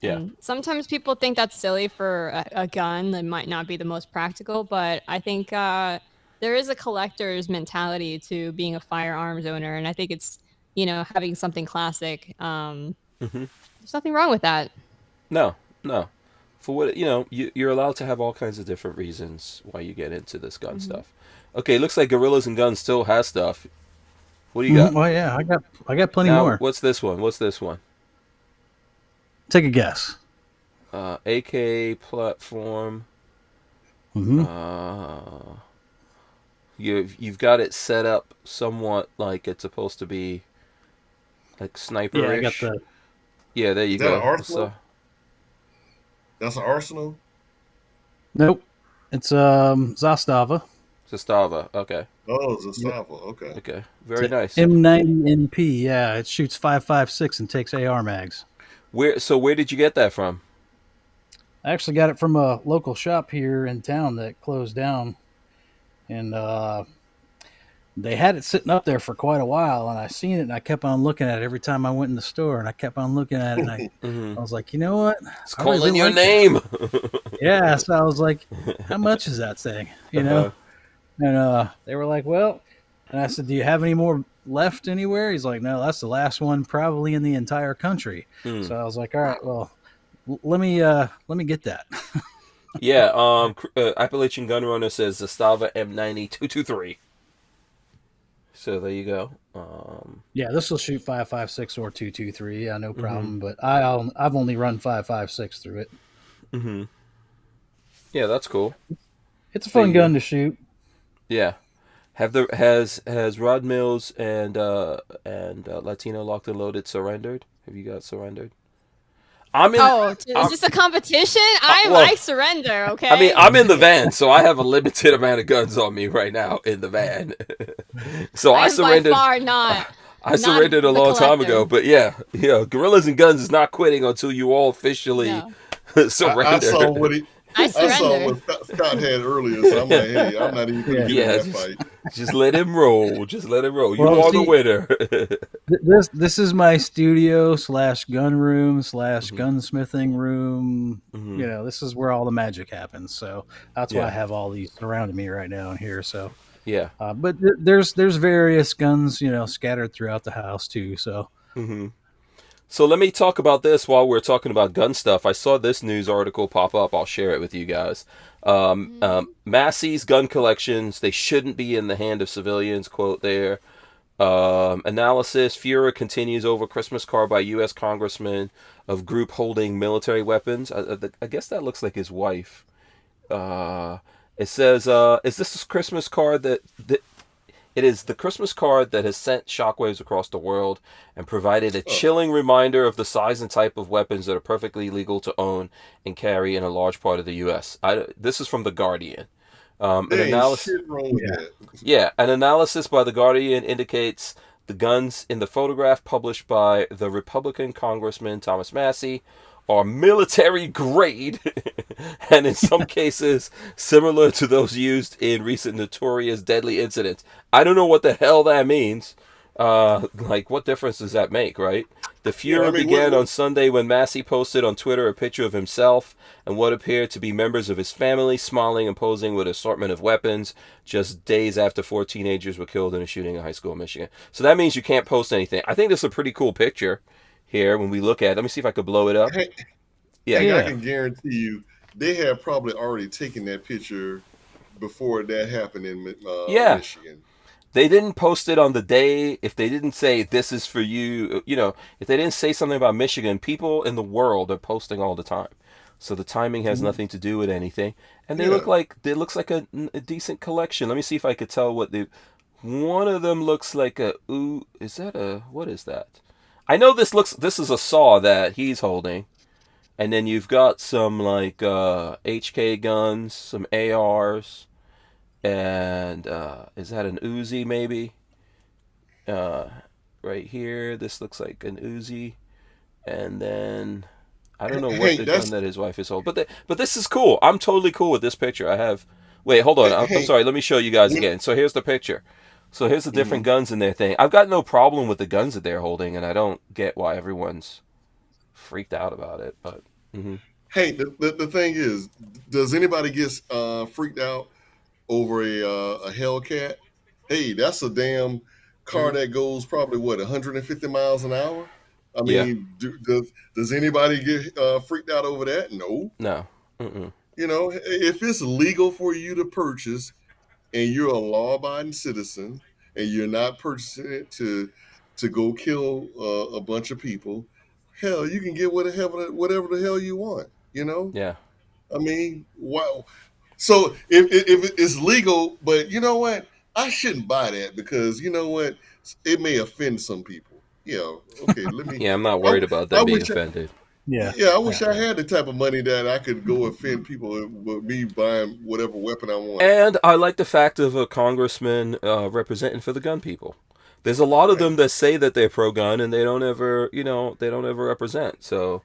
Yeah. And sometimes people think that's silly for a gun that might not be the most practical, but I think there is a collector's mentality to being a firearms owner, and I think it's having something classic. Mm-hmm. There's nothing wrong with that. No, no. For what you're allowed to have all kinds of different reasons why you get into this gun Mm-hmm. stuff. Okay, looks like Gorillas and Guns still has stuff. What do you got? Well, yeah, I got plenty Now, more. what's this one? What's this one? Take a guess. AK platform. Hmm. You've got it set up somewhat like it's supposed to be, like sniperish. Yeah, I got the. Yeah, there you Is that go. an arsenal? That's an arsenal? Nope. It's Zastava. Zastava. Okay. Oh, it's a Yep. Sava. Okay. Okay. Very It's a nice. M90NP. Yeah, it shoots 5.56 and takes AR mags. Where did you get that from? I actually got it from a local shop here in town that closed down, and they had it sitting up there for quite a while. And I seen it, and I kept on looking at it every time I went in the store, and I kept on looking at it, and I Mm-hmm. was like, you know what? It's I really calling your like that. name. Yeah, so I was like, how much is that thing? You know? And they were like, well, and I said, do you have any more left anywhere? He's like, no, that's the last one probably in the entire country. Mm. So I was like, all right, well, let me get that. Yeah. Appalachian Gun Runner says Zastava M90 223. So there you go. Yeah, this will shoot 5.56 or 2.23. Yeah, no problem. But I've only run 5.56 through it. Mm-hmm. Yeah, that's cool. It's a fun gun to shoot. Yeah. Has Rod Mills and Latino Locked and Loaded surrendered? Have you got surrendered? Is this a competition? I surrender. Okay. I mean, I'm in the van, so I have a limited amount of guns on me right now in the van. So I surrendered. By far not. I surrendered a long time ago, but yeah, Gorillas and Guns is not quitting until you all officially surrender. I saw what I I saw surrender. what Scott had earlier, so I'm like, hey, I'm not even going to get in that fight. Just let him roll. Just let him roll. You Well, are see, the winner. This is my studio / gun room / gunsmithing room. Mhm. You know, this is where all the magic happens. So that's why I have all these surrounding me right now in here. So Yeah. but there's various guns, scattered throughout the house too. So Mm-hmm. So let me talk about this while we're talking about gun stuff. I saw this news article pop up. I'll share it with you guys. Massey's gun collections, they shouldn't be in the hand of civilians, quote there. Analysis, Furor continues over Christmas card by U.S. Congressman of group holding military weapons. I guess that looks like his wife. It says, is this a Christmas card that it is the Christmas card that has sent shockwaves across the world and provided a chilling reminder of the size and type of weapons that are perfectly legal to own and carry in a large part of the U.S. This is from The Guardian. An analysis, an analysis by The Guardian indicates the guns in the photograph published by the Republican Congressman Thomas Massey are military grade and in some cases similar to those used in recent notorious deadly incidents. I don't know what the hell that means. What difference does that make, right? The furor began on Sunday when Massey posted on Twitter a picture of himself and what appeared to be members of his family smiling and posing with an assortment of weapons just days after 4 teenagers were killed in a shooting in high school in Michigan. So that means you can't post anything. I think this is a pretty cool picture here when we look at it. Let me see if I could blow it up. I can guarantee you they have probably already taken that picture before that happened in Michigan. They didn't post it on the day. If they didn't say this is for you, if they didn't say something about Michigan, people in the world are posting all the time. So the timing has nothing to do with anything. And they looks like a decent collection. Let me see if I could tell what one of them looks like what is that? I know this is a saw that he's holding. And then you've got some HK guns, some ARs, And is that an Uzi maybe? Uh, right here, this looks like an Uzi. And then I don't know what Hank, the gun that's that his wife is holding, but this is cool. I'm totally cool with this picture. I have. Wait, hold on. I'm Hank. sorry. Let me show you guys When, again. So here's the picture. So here's the different mhm. guns in their thing. I've got no problem with the guns that they're holding, and I don't get why everyone's freaked out about it. But Hank, the thing is, does anybody get freaked out over a Hellcat? Hey, that's a damn car mhm. that goes probably what 150 miles an hour. I Yeah, mean, does anybody get freaked out over that? No. no, mm-mm. You know, if it's legal for you to purchase and you're a law-abiding citizen and you're not purchasing it to go kill a bunch of people, hell, you can get whatever the hell you want. You know, Yeah, I mean, wow. So if it's legal, but you know what, I shouldn't buy that because you know what, it may offend some people. Yeah, okay. Let me. yeah. I'm not I, worried about I them being wish. offended. Yeah. Yeah, I wish Yeah. I had the type of money that I could go offend people with me buying whatever weapon I want. And I like the fact of a congressman representing for the gun people. There's a lot of Right. them that say that they're pro-gun and they don't ever, they don't ever represent. So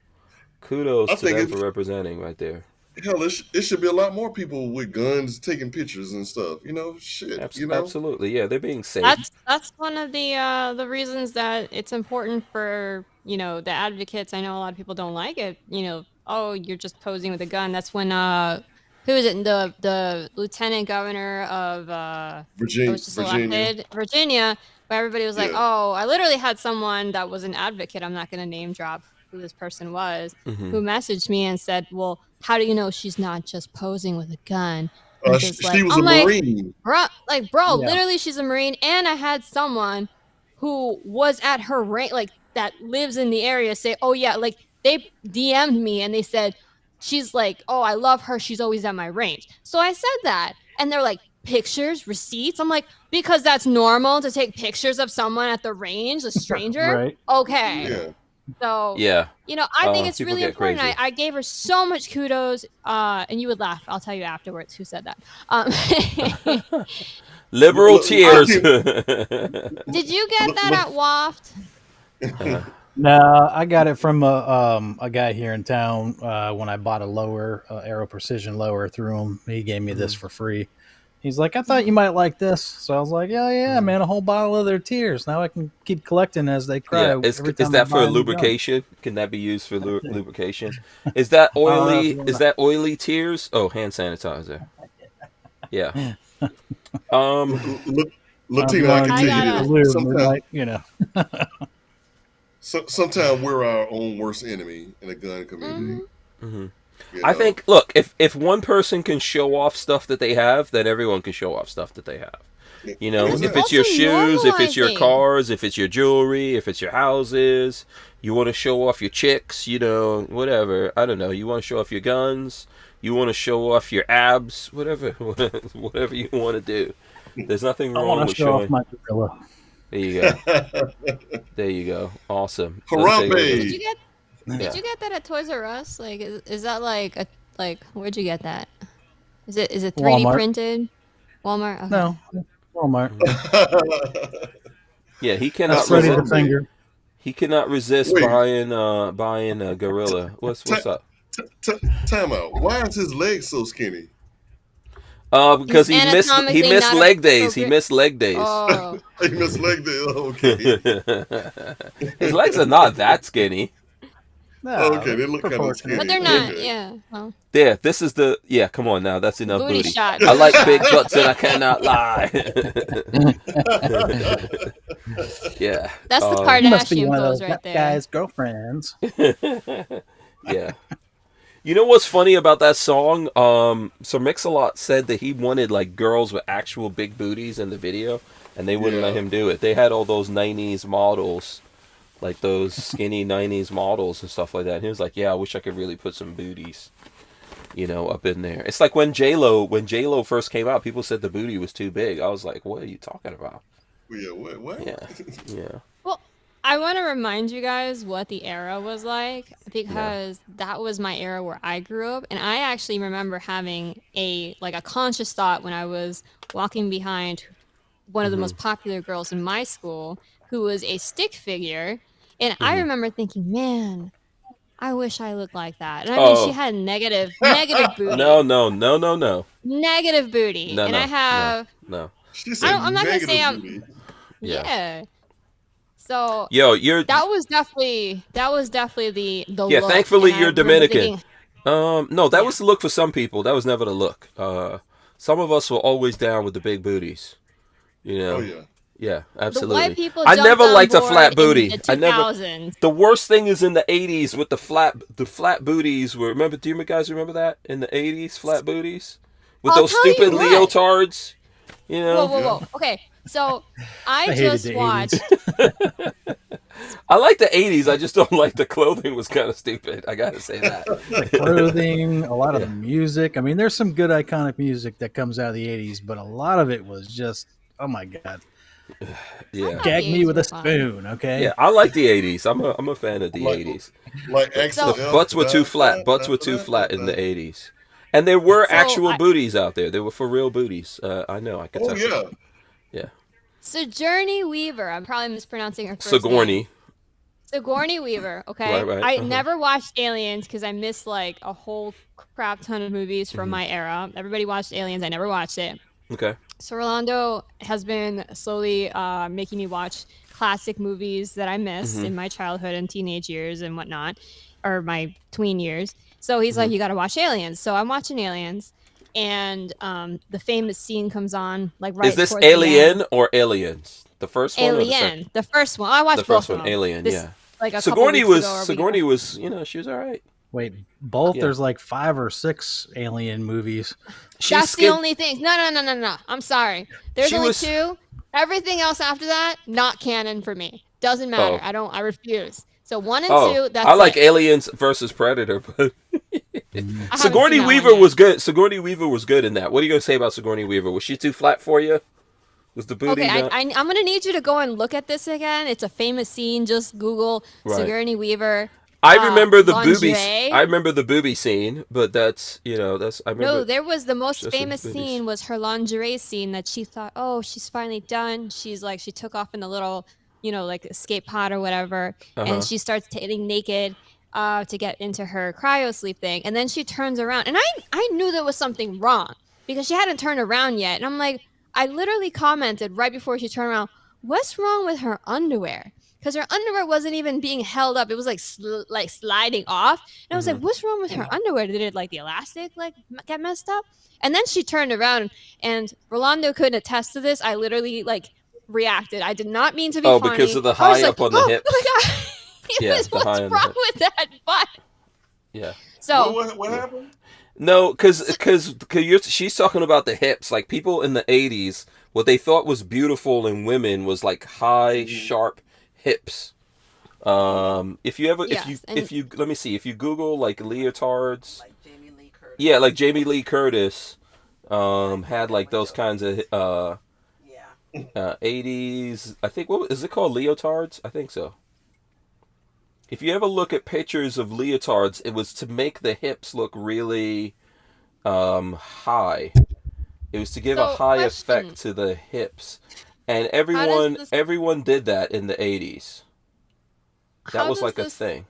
kudos I to think them for representing right there. hell, it should be a lot more people with guns taking pictures and stuff. You know, shit. You know, Absolutely, yeah, they're being safe. That's one of the reasons that it's important for, the advocates. I know a lot of people don't like it, oh, you're just posing with a gun. That's when who is it? The lieutenant governor of that was just Virginia. elected, Virginia, where everybody was like, Yeah. "Oh, I literally had someone that was an advocate. I'm not going to name drop who this person was, Hmm. who messaged me and said, "Well, how do you know she's not just posing with a gun?" And just She like, was a I'm like, Marine. bro, Yeah. literally, she's a Marine, and I had someone who was at her range, like that lives in the area, say, "Oh yeah," like they DM'd me and they said, "She's like, oh, I love her. She's always at my range." So I said that, and they're like, "Pictures, receipts." I'm like, because that's normal to take pictures of someone at the range, a stranger. Right. Okay, Yeah. so Yeah, I think it's people really get important. crazy. I gave her so much kudos, and you would laugh. I'll tell you afterwards who said that. Liberal tears. Latina, Did you get that at Waft? uh, No, I got it from a guy here in town when I bought a lower Aero Precision lower through him. He gave me this mhm, for free. He's like, I thought you might like this, so I was like, yeah, mhm. man, a whole bottle of their tears. Now I can keep collecting as they Yeah, cry every is time I that for buy a new gun. lubrication? Can that be used for lubrication? Is that I don't know if oily? you Is want that oily tears? Oh, hand sanitizer. Yeah. to. Um. I don't know if you Latina, I want can to I tell use you it for gotta. this. lube. It might, Sometimes we're our own worst enemy in the gun community. Mhm. Mhm. You I know, think. Look, if one person can show off stuff that they have, then everyone can show off stuff that they have. And it's If exactly. it's also your shoes, if it's your normalizing. cars, if it's your jewelry, if it's your houses, you want to show off your chicks, whatever. I don't know. You want to show off your guns, you want to show off your abs, whatever, whatever you want to do. There's nothing I wrong want to with show off showing. my gorilla. There you go. There you go. Awesome. Let's take a look at Did this. you Harambe. get did Yeah. you get that at Toys R Us? Like, is that like a where'd you get that? Is it 3D Walmart. printed? Walmart. Okay. No, Walmart. Mhm. Yeah. He That's cannot That's Freddy the resist. Harambe. Finger. He cannot resist Wait, buying a gorilla. t- What's up? time out. Why is his leg so skinny? Because He's he anatomically missed not leg days. He appropriate. missed leg days. Oh, He must leg there. Okay. His legs are not that skinny. No, Okay, they're they look kind of but proportionate. skinny. they're not. Okay. Yeah. Well, There, this is come on now, that's enough booty booty. shot. I Booty like big shot. butts and I cannot lie. Yeah. That's the You must be Kardashian one of pose those right that there. guy's girlfriends. Yeah. You know what's funny about that song? So Mix-a-Lot said that he wanted like girls with actual big booties in the video, and they wouldn't let Yeah. him do it. They had all those '90s models, like those skinny '90s models and stuff like that. And he was like, "Yeah, I wish I could really put some booties, up in there." It's like when J Lo first came out, people said the booty was too big. I was like, "What are you talking about?" Yeah. What? Yeah, yeah. Well, I want to remind you guys what the era was like because that was my era where I grew up, and I actually remember having a conscious thought when I was walking behind one of the most popular girls in my school who was a stick figure, and I remember thinking, man, I wish I looked like that. And I mean, she Oh, had negative no, booty, no, no, no, no, negative booty, no, and I no, no, have no. She said I'm not gonna say negative I'm booty. Yeah. yeah. So Yo, you're. that was definitely the Yeah, look, and thankfully I you're remember Dominican. thinking, No, that yeah, was the look for some people. That was never the look. Some of us were always down with the big booties. You Oh know. yeah. Yeah, the white absolutely. people I jumped never on liked a board flat in booty. the I never. 2000s. The worst thing is in the '80s with the flat booties. Were remember? Do you guys remember that in the '80s? Flat booties with I'll those tell you stupid what. leotards. You Whoa, know. whoa, Yeah. whoa. Okay, so I I hated just the 80s. watched. I like the '80s. I just don't like the clothing. Was kind of stupid. I gotta say that. The clothing, a lot of Yeah. the music. I mean, there's some good iconic music that comes out of the 80s, but a lot of it was just, oh my God. I Yeah. thought the Gag me 80s with were a fun. spoon, okay? Yeah. I like the '80s. I'm a fan of the Like '80s. like The So, Axel F. butts were too flat. Butts were too flat in the '80s, and there were so actual I, booties out there. There were for real booties. I know. I could Oh testify. yeah. Yeah. Sojourney Weaver. I'm probably mispronouncing her first name. Sigourney. Sigourney Weaver. Right. Okay, Right. I Uh huh. never watched Aliens because I missed like a whole crap ton of movies from Hmm. my era. Everybody watched Aliens. I never watched it. Okay. So Rolando has been slowly making me watch classic movies that I missed Hmm. in my childhood and teenage years and whatnot, or my tween years. So he's Hmm. like, "You got to watch Aliens." So I'm watching Aliens, and the famous scene comes on like Is right this towards the end. Alien or Aliens? The first one or the second? Alien, the first one. I The watched both first of one, them. Alien. This Yeah. like a couple Sigourney weeks was ago or a week ago. Sigourney was. She was all right. Wait, both? Yeah. There's like 5 or 6 alien movies. She That's the skipped. only thing. No. I'm sorry. There's She only was. two. Everything else after that, not canon for me. Doesn't matter. Oh. I refuse. So one and Oh. two, I that's like it. Aliens versus Predator, but Mhm. I haven't seen Sigourney that one Weaver yet. was good. Sigourney Weaver was good in that. What are you gonna say about Sigourney Weaver? Was she too flat for you? Was the Okay, booty not I'm gonna need you to go and look at this again. It's a famous scene. Just Google right? Sigourney Weaver I remember the boobies. I lingerie. remember the booby scene, but that's I No, remember there was the most just the famous boobies. scene was her lingerie scene that she thought, oh, she's finally done. She's like, she took off in the little, like escape pod or whatever, Uh and huh. she starts getting naked to get into her cryo sleep thing, and then she turns around, and I knew there was something wrong because she hadn't turned around yet, and I'm like, I literally commented right before she turned around, what's wrong with her underwear? Because her underwear wasn't even being held up; it was like like sliding off. And I was like, Hmm. "What's wrong with her underwear? Did it like the elastic like get messed up?" And then she turned around, and Rolando couldn't attest to this. I literally like reacted. I did not mean to be Oh, because funny. of the I was high like, up on the "Oh, oh hips. my god, Yeah, the what's high on the wrong hips. with that butt?" Yeah. So What Yeah. happened? No, because she's talking about the hips. Like people in the '80s, what they thought was beautiful in women was like high, Mhm. sharp hips. If you ever, yes, if and you, let me see, if you Google like leotards, Like Jamie Lee Curtis. yeah, like Jamie Lee Curtis, had like those kinds of Yeah. '80s. I think what is it called? Leotards? I think so. If you ever look at pictures of leotards, it was to make the hips look really high. It was to give a so high effect question: to the hips, and How does everyone this everyone did that in the '80s. That how was does like a this thing.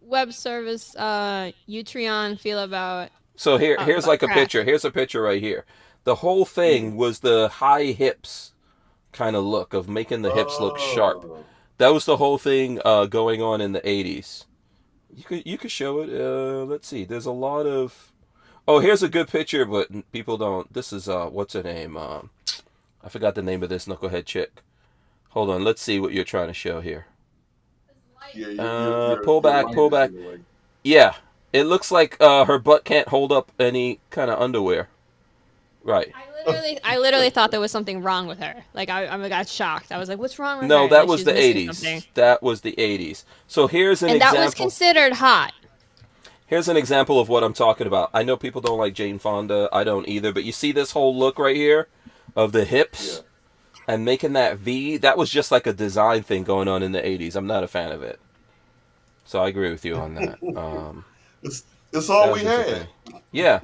web service Utreon feel about So here's like a crack? picture. Here's a picture right here. The whole thing was the high hips kind of look of making the hips look sharp. Oh. That was the whole thing going on in the '80s. You could show it. Let's see. There's a lot of. Oh, here's a good picture, but people don't. This is what's her name? I forgot the name of this knucklehead chick. Hold on. Let's see what you're trying to show here. Yeah, Pull back, light pull is back. in the way. Yeah, it looks like her butt can't hold up any kind of underwear. Right. I literally thought there was something wrong with her. Like I got shocked. I was like, "What's wrong with her?" No, that Like was she's the missing something. '80s. That was the '80s. So here's an And that was example. considered hot. Here's an example of what I'm talking about. I know people don't like Jane Fonda. I don't either. But you see this whole look right here of the hips? and making that V, that was just like a design thing going on in the 80s. I'm not a fan of it. So I agree with you on that. It's all That we was just a had. thing. Yeah,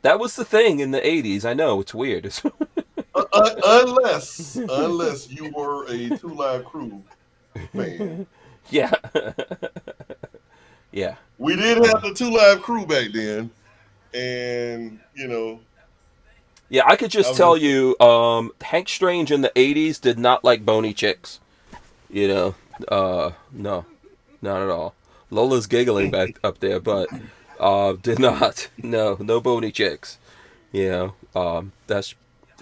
that was the thing in the 80s. I know, it's weird. Unless you were a Two Live Crew fan. Yeah. Yeah. We did have the Two Live Crew back then, and Yeah, I could I just was tell just you, Hank Strange in the 80s did not like bony chicks. You know, no, not at all. Lola's giggling back up there, but did not. No, no bony chicks. You know, that's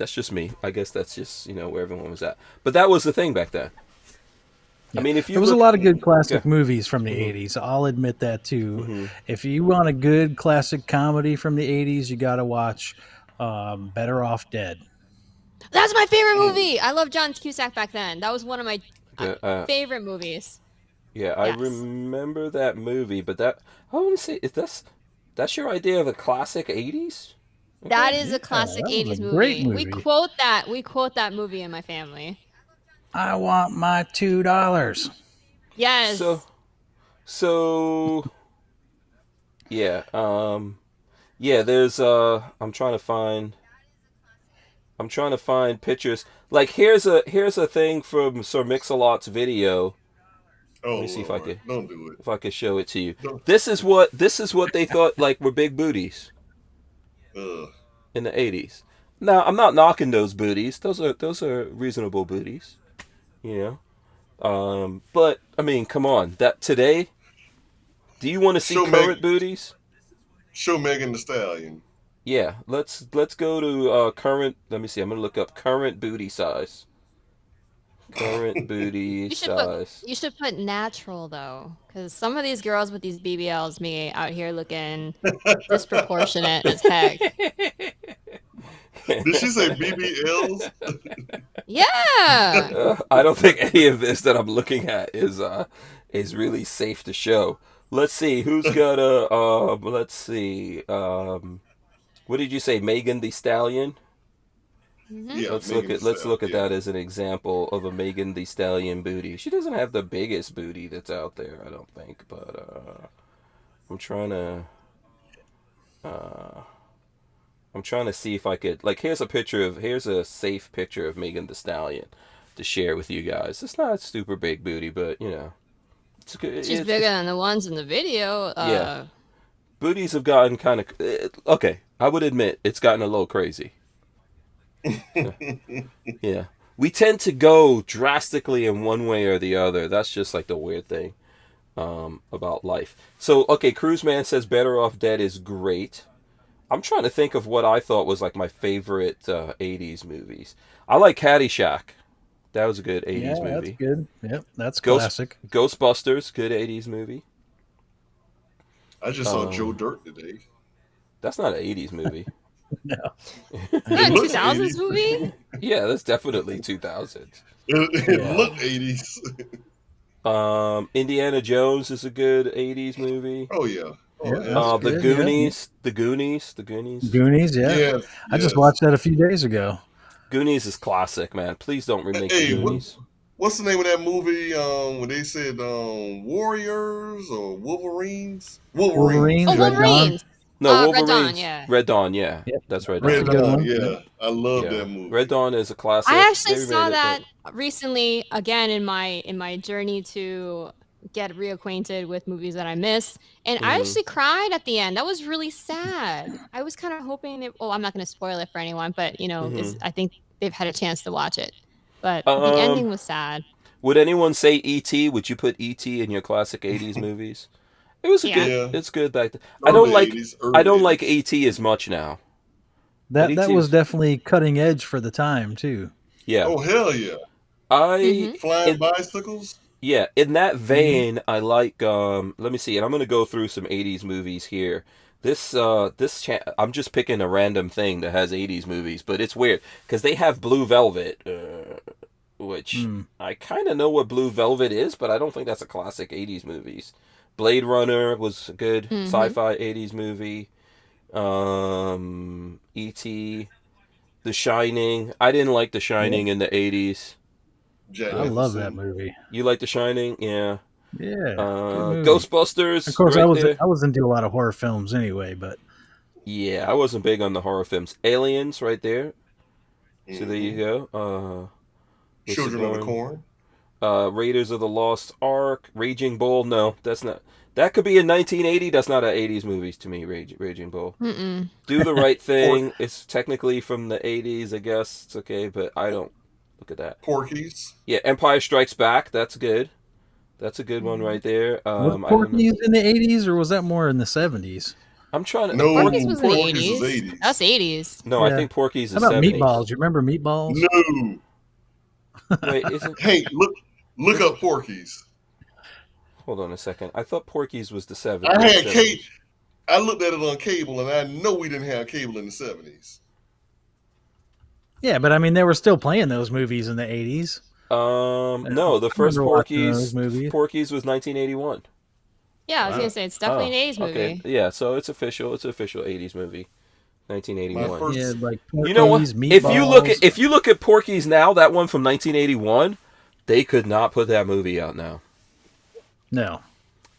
just me. I guess that's just where everyone was at. But that was the thing back then. I Yeah. mean, if you There was a look, lot of good yeah, classic movies from the hmm 80s. I'll admit that too. hmm If you want a good classic comedy from the 80s, you got to watch Better Off Dead. That's my favorite mm, movie. I love John Cusack back then. That was one of my uh, the favorite movies. yeah, I Yes. remember that movie. But that I want to say is that's your idea of a classic 80s? Okay. That is Yeah, a classic that was a 80s great movie. We movie. quote that. We quote that movie in my family. I want my $2. So Yes. so yeah, yeah. There's I'm trying to find pictures. Like here's a thing from Sir Mix-a-Lot's video. oh Let me see Lord, don't do it. if I could show it to you. Don't. This is what they thought like were big booties Uh, in the 80s. Now, I'm not knocking those booties. Those are reasonable booties, you know. But I mean, come on. That today, do you want to see show current Meg, booties? show Megan the Stallion. Yeah, let's go to current. Let me see. I'm gonna look up current booty size. Current booty You should put size. you should put natural though, because some of these girls with these BBLs me out here looking disproportionate as heck. Did she say BBLs? Yeah. I don't think any of this that I'm looking at is really safe to show. Let's see who's got a let's see what did you say, Megan the Stallion? Hmm. Yeah, Let's look Megan the at let's Stallion. look at Yeah. that as an example of a Megan the Stallion booty. She doesn't have the biggest booty that's out there, I don't think, but I'm trying to uh I'm trying to see if I could like here's a safe picture of Megan the Stallion to share with you guys. It's not a super big booty, but it's good. She's bigger than the ones in the video. Yeah, booties have gotten kind of okay. I would admit it's gotten a little crazy. Yeah, we tend to go drastically in one way or the other. That's just like the weird thing about life. So okay, Cruise Man says Better Off Dead is great. I'm trying to think of what I thought was like my favorite 80s movies. I like Caddyshack. That was a good Yeah, 80s that's movie. good. Yep, that's Ghost classic. Ghostbusters, good 80s movie. I just saw Joe Um, Dirt today. that's not an 80s movie. No. It not a looks 2000s 80s. movie. Yeah, that's definitely 2000s. It Yeah. looked 80s. Indiana Jones is a good 80s movie. Oh yeah. Oh, Yeah, that's absolutely. The good. Yeah. Goonies, the Goonies, the Goonies. Goonies, yeah. Yes, I just yes. watched that a few days ago. Goonies is classic, man. Please don't remake the Hey, Goonies. what's the name of that movie? When they said Warriors or Wolverines? Wolverines. Oh, Wolverines, Red Dawn. Wolverines. No, Red Dawn. Wolverines. Yeah. Red Dawn, yeah. Yep, That's Red that's Dawn. a Red good Dawn. one. Yep. Yeah, I love Yeah. that movie. Red Dawn is a classic. I actually They saw remade it, that recently again in my journey to get reacquainted with movies that I missed, and I Mhm. actually cried at the end. That was really sad. I was kind of hoping it. Oh, I'm not going to spoil it for anyone, but Mhm. I think they've had a chance to watch it. But the Um, ending was sad. would anyone say E.T.? Would you put E.T. in your classic 80s movies? It was a Yeah. good. Yeah, It's good back then. early 80s. I Early don't like 80s. E.T. as much now. But That E.T. was was definitely cutting edge for the time too. yeah. Oh hell yeah! I Hmm. Flying in bicycles. Yeah, in that Mhm. vein, I like let me see, and I'm gonna go through some 80s movies here. I'm just picking a random thing that has 80s movies, but it's weird because they have Blue Velvet, which Mm. I kind of know what Blue Velvet is, but I don't think that's a classic 80s movies. Blade Runner was a good Hmm. sci-fi 80s movie. E.T. The Shining. I didn't like The Shining in the 80s. Jack I love that Nicholson. movie. You like The Shining? Yeah. Yeah, good movie. Ghostbusters. Of course, right I there. wasn't into a lot of horror films anyway, but Yeah, I wasn't big on the horror films. Aliens, right there. So there you Mhm. go. What's it Children of the going? Corn. Raiders of the Lost Ark, Raging Bull. No, that's not. That could be in 1980. That's not an 80s movie to me. Raging Bull. Mm-mm. Do the Right Por- Thing. It's technically from the 80s, I guess. It's okay, but I don't look at that. Porky's. Yeah, Empire Strikes Back. That's good. That's a good one right there. was I don't know. Porky's in the 80s or was that more in the 70s? I'm trying to. No, Porky's was in the Porky's is 80s. 80s. That's 80s. No, I Yeah. think Porky's How is about 70s. Meatballs? You remember Meatballs? No. Wait, isn't? Hey, look up Porky's. Hold on a second. I thought Porky's was the 70s. I had cable. I looked at it on cable, and I know we didn't have cable in the 70s. Yeah, but I mean, they were still playing those movies in the 80s. No, the I first remember watching Porky's those movies. was 1981. Yeah, I was Wow. gonna say it's definitely an 80s movie. Okay, yeah, so it's official. It's an official 80s movie, My 1981. first- Yeah, like You know what? Porky's, Meatballs. If you look at Porky's now, that one from 1981, they could not put that movie out now. No,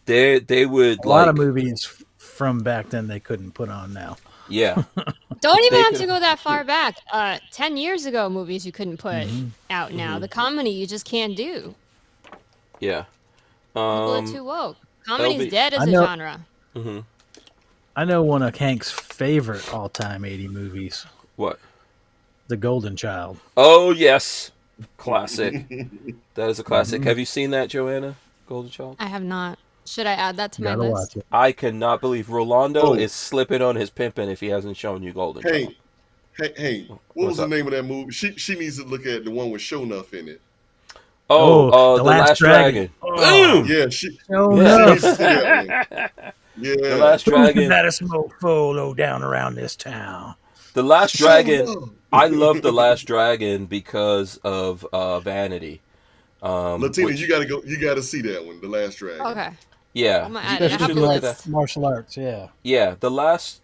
They would a like lot of movies from back then they couldn't put on now. yeah. Don't even They have could- to go that far back. 10 years ago, movies you couldn't put out now. The comedy you just can't do. Yeah. People are too woke. Comedy's LB dead as I a know- genre. hmm I know one of Hank's favorite all-time 80 movies, What? The Golden Child. Oh yes, classic. That is a classic. Have you seen that, Joanna? Golden Child. I have not. Should I add that to my Gotta list? watch it. I cannot believe Rolando Oh. is slipping on his pimping if he hasn't shown you Golden Child. Hey, what What's was the up? name of that movie? She needs to look at the one with Shonuff in it. The Last Dragon. Boom! Yeah, she Oh Yeah. no! needs to see that one. Yeah, The Last Dragon. That mofo low down around this town. The Last Dragon. Shonuff. I love The Last Dragon because of Vanity. Latina, which- you gotta see that one, The Last Dragon. Okay. Yeah, I'm gonna you add it. I should have the look at list. that. Martial arts, yeah. Yeah, the Last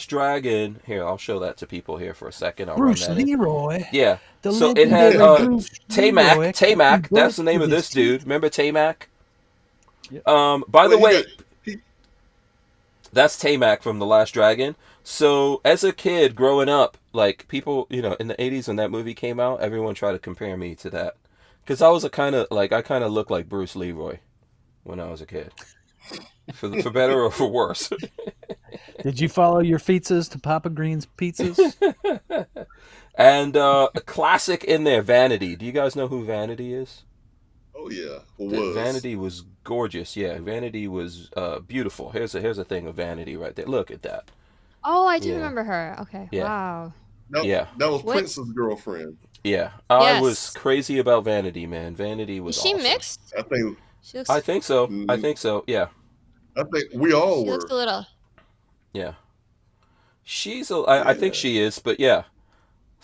Dragon. Here, I'll show that to people here for a second. I'll Bruce run that in. Leroy. Yeah. The So it had legendary Bruce Tamac. Leroy. Tamac. He That's the broke name of his this dude. teeth. Remember Tamac? Yep. By the Well, way, he that's Tamac from The Last Dragon. So as a kid growing up, like people, in the 80s when that movie came out, everyone tried to compare me to that. Because I was I kind of looked like Bruce Leroy when I was a kid. For better or for worse. Did you follow your pizzas to Papa Green's Pizzas? And a classic in there, Vanity. Do you guys know who Vanity is? Oh yeah, was. Vanity was gorgeous. Yeah, Vanity was beautiful. Here's a thing of Vanity right there. Look at that. Oh, I do Yeah. remember her. Okay. Yeah. Wow. Yeah. That was What? Prince's girlfriend. Yeah, I Yes. was crazy about Vanity, man. Vanity was Is she awesome. mixed? I think She looks. I think so. I think so. Yeah, we all she were. looks a little. yeah. I think she is, but yeah.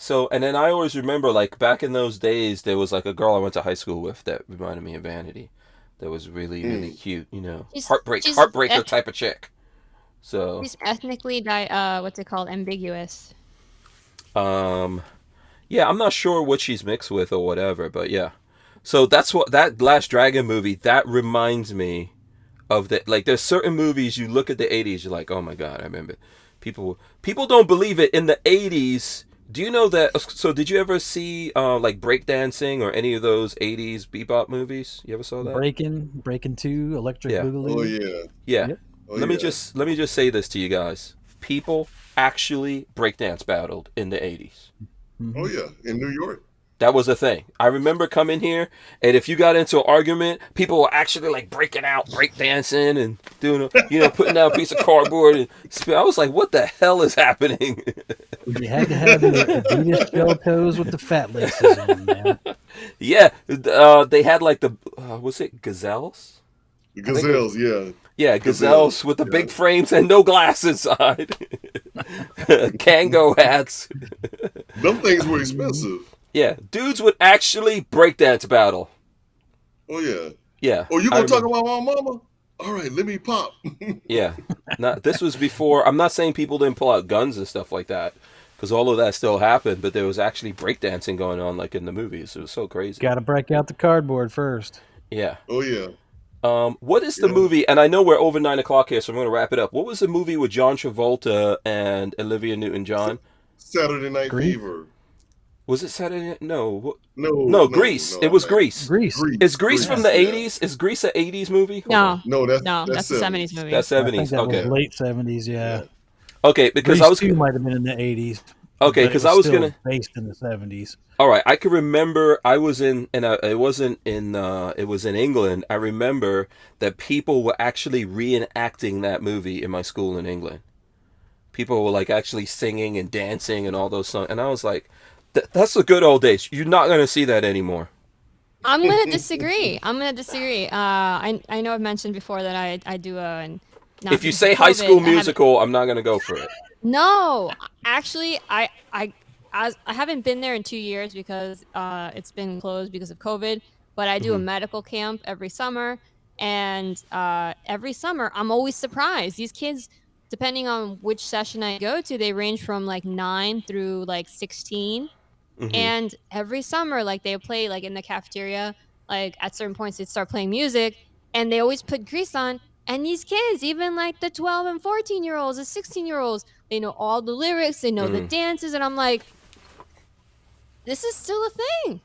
So, and then I always remember, like, back in those days, there was, like, a girl I went to high school with that reminded me of Vanity. That was really, really cute, She's- heartbreaker she's- type of chick. So, She's ethnically what's it called? Ambiguous. yeah, I'm not sure what she's mixed with or whatever, but yeah. So that's what, that Last Dragon movie, that reminds me of the, like, there's certain movies you look at the 80s, you're like, oh my God, I remember. People don't believe it. In the 80s, do you know that, so did you ever see, like, breakdancing or any of those 80s bebop movies? You ever saw that? Breaking 2, Electric Yeah. Boogaloo. Oh yeah. Yeah. Yep. Oh, let me yeah. just say this to you guys. People actually breakdance battled in the 80s. Oh yeah. In New York. That was a thing. I remember coming here, and if you got into an argument, people were actually like breaking out, breakdancing, and doing, putting down a piece of cardboard. And I was like, "What the hell is happening?" You had to have your Adidas shell toes with the fat laces on, man. Yeah, they had like the was it gazelles? The Gazelles, yeah. Yeah, gazelles with the big frames and no glass inside. Kango hats. Them things were expensive. Yeah, dudes would actually breakdance battle. Oh yeah. Yeah. Oh, you I gonna talk remember- about my mama? All right, let me pop. Yeah. This was before. I'm not saying people didn't pull out guns and stuff like that, because all of that still happened, but there was actually breakdancing going on like in the movies. It was so crazy. Got to break out the cardboard first. Yeah. Oh yeah. What is the Yeah. movie? And I know we're over 9 o'clock here, so I'm going to wrap it up. What was the movie with John Travolta and Olivia Newton-John? Saturday Night Grease? Fever. Was it Saturday? No. No, Grease. no, It was I'm Grease. Grease. Is Grease from the yeah. 80s? Is Grease an 80s movie? Hold on. No, No, that's the 70s movie. That's I think 70s. that Okay. was late 70s, yeah. Okay, because Grease I was 2 might have been in the 80s. okay, but it because I was still gonna. based in the 70s. All right, I can remember I was in, and it wasn't in. It was in England. I remember that people were actually reenacting that movie in my school in England. People were like actually singing and dancing and all those songs, and I was like, "That's the good old days. You're not gonna see that anymore." I'm gonna disagree. I know I've mentioned before that I do not If you because say of High COVID, School I haven't- Musical, I'm not gonna go for it. No, actually, I haven't been there in 2 years because it's been closed because of COVID. But I do a medical camp every summer, and every summer I'm always surprised. These kids, depending on which session I go to, they range from like 9 through like 16. Hmm. And every summer, like they play like in the cafeteria, like at certain points they start playing music, and they always put Grease on. And these kids, even like the 12 and 14-year-olds, the 16-year-olds, they know all the lyrics, they know the dances, and I'm like, this is still a thing.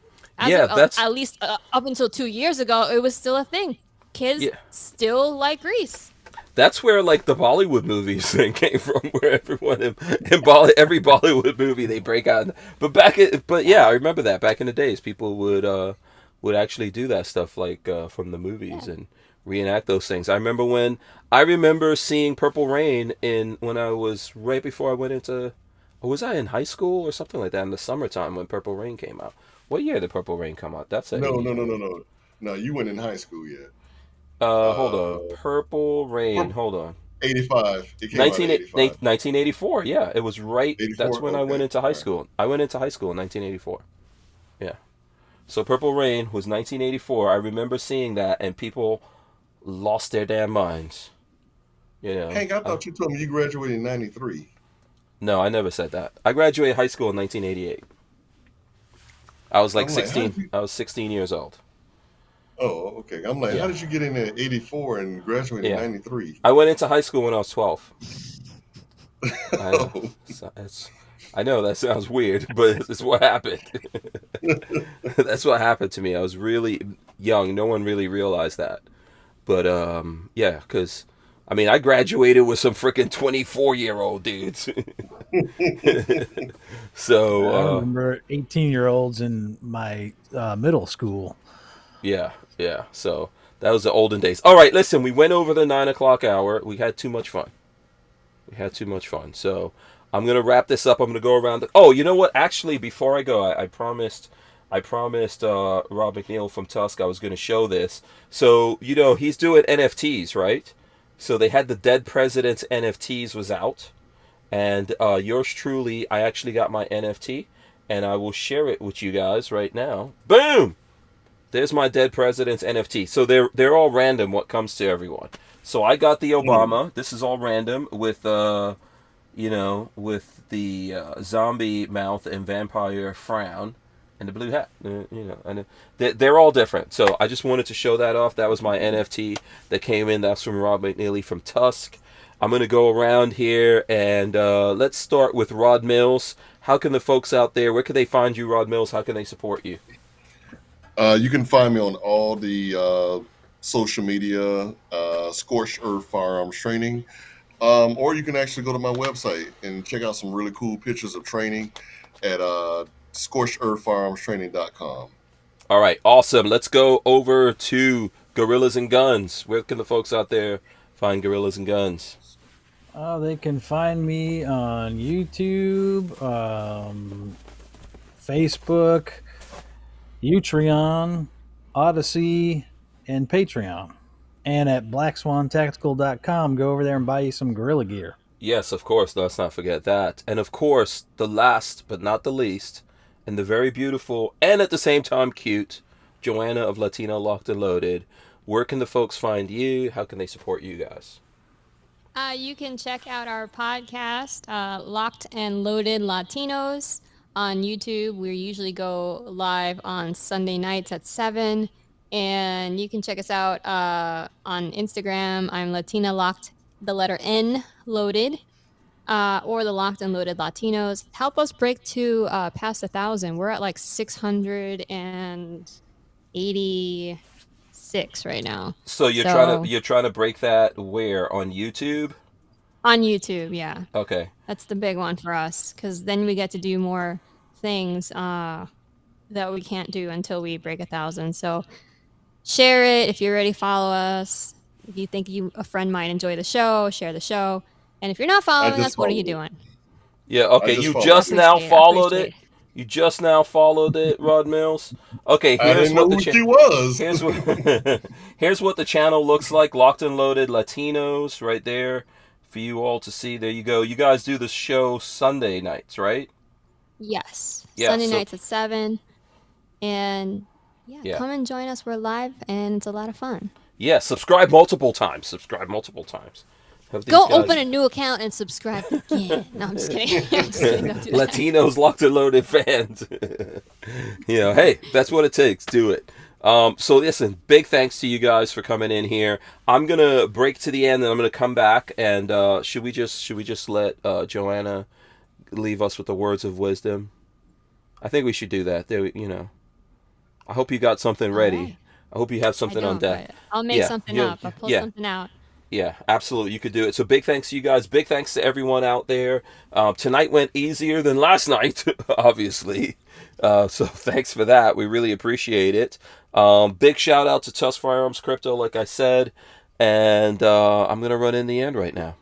Yeah, that's At least up until 2 years ago, it was still a thing. Kids yeah. still like Grease. That's where like the Bollywood movies thing came from, where everyone every Bollywood movie they break out. But yeah, I remember that back in the days, people would actually do that stuff like from the movies and reenact those things. I remember seeing Purple Rain when I was right before I went into, or was I in high school or something like that in the summertime when Purple Rain came out. What year did Purple Rain come out? That's a No, 80s no, no, movie. no, no. No, you weren't in high school yet. Hold on, Purple Rain. Hold on. 85. It came out in 85. 1984, yeah. It was right. That's 84? when I went Okay. into high All right. school. I went into high school in 1984. Yeah. So Purple Rain was 1984. I remember seeing that, and people lost their damn minds. You know. Hank, I thought you told me you graduated in 93. No, I never said that. I graduated high school in 1988. I was like I'm like, how 16. did you? I was 16 years old. Oh, okay. I'm like, Yeah. how did you get in at 84 and graduate in Yeah. 93? I went into high school when I was 12. I know. Oh. I know that sounds weird, but it's what happened. That's what happened to me. I was really young. No one really realized that. But yeah, because I mean, I graduated with some freaking 24-year-old dudes. So I remember 18-year-olds in my middle school. yeah. So that was the olden days. All right, listen, we went over the 9 o'clock hour. We had too much fun. So I'm gonna wrap this up. I'm gonna go around. Oh, you know what? Actually, before I go, I promised Rob McNeil from TUSC I was gonna show this. So he's doing NFTs, right? So they had the Dead President's NFTs was out, and yours truly, I actually got my NFT, and I will share it with you guys right now. Boom! There's my Dead President's NFT. So they're all random. What comes to everyone. So I got the Obama. This is all random with with the zombie mouth and vampire frown and the blue hat. And they're all different. So I just wanted to show that off. That was my NFT that came in. That's from Rob McNeely from TUSC. I'm going to go around here and let's start with Rod Mills. How can the folks out there, where can they find you, Rod Mills? How can they support you? You can find me on all the social media, Scorched Earth Firearms Training, or you can actually go to my website and check out some really cool pictures of training at scorchedearthfirearmstraining.com. All right, awesome. Let's go over to Gorillas and Guns. Where can the folks out there find Gorillas and Guns? They can find me on YouTube, Facebook, Utreon, Odyssey, and Patreon. And at blackswantactical.com, go over there and buy you some gorilla gear. Yes, of course. Let's not forget that. And of course, the last but not the least, and the very beautiful and at the same time cute, Joanna of Latina Locked and Loaded. Where can the folks find you? How can they support you guys? You can check out our podcast, Locked and Loaded Latinos, on YouTube. We usually go live on Sunday nights at 7. And you can check us out on Instagram. I'm Latina Locked, the letter N, Loaded, or the Locked and Loaded Latinos. Help us break to past 1,000. We're at like 686 right now. So you're trying to break that where on YouTube? On YouTube, yeah. Okay. That's the big one for us, because then we get to do more things that we can't do until we break 1,000. So share it if you're ready. Follow us. If you think a friend might enjoy the show, share the show. And if you're not following us, what are you doing? Yeah. Okay. You just now followed it. You just now followed it, Rod Mills. Okay. Here's what was. Here's what the channel looks like. Locked and Loaded Latinos, right there. For you all to see. There you go. You guys do the show Sunday nights, right? Yes. Yeah, Sunday nights at 7. And come and join us. We're live and it's a lot of fun. Yeah, subscribe multiple times. Go open a new account and subscribe again. No, I'm just kidding. Latinos Locked and Loaded fans. Hey, that's what it takes. Do it. So listen, big thanks to you guys for coming in here. I'm gonna break to the end, and I'm gonna come back. And should we just let Joanna leave us with the words of wisdom? I think we should do that. I hope you got something ready. Right. I hope you have something on deck. I'll make something up. I'll pull something out. Yeah, absolutely. You could do it. So big thanks to you guys. Big thanks to everyone out there. Tonight went easier than last night, obviously. So thanks for that. We really appreciate it. Big shout out to TUSC Arms Crypto, like I said. And I'm going to run in the end right now.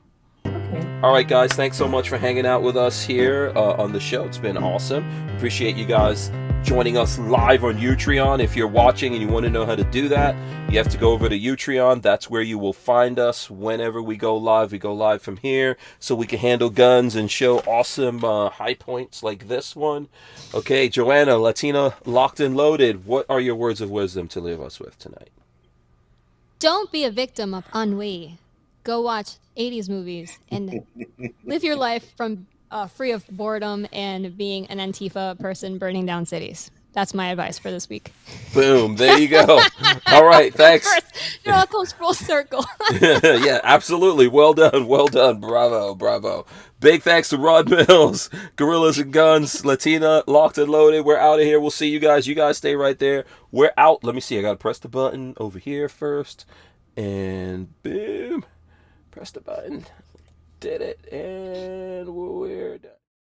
Okay. All right, guys. Thanks so much for hanging out with us here on the show. It's been awesome. Appreciate you guys joining us live on Utreon. If you're watching and you want to know how to do that, you have to go over to Utreon. That's where you will find us whenever we go live. We go live from here so we can handle guns and show awesome high points like this one. Okay, Joanna, Latina Locked and Loaded, what are your words of wisdom to leave us with tonight? Don't be a victim of ennui. Go watch 80s movies and live your life from free of boredom and being an Antifa person burning down cities. That's my advice for this week. Boom. There you go. All right. Thanks. It all comes full circle. Yeah, absolutely. Well done. Well done. Bravo. Bravo. Big thanks to Rod Mills, Gorillas and Guns, Latina, Locked and Loaded. We're out of here. We'll see you guys. You guys stay right there. We're out. Let me see. I got to press the button over here first. And boom. Press the button. Did it. And we're done.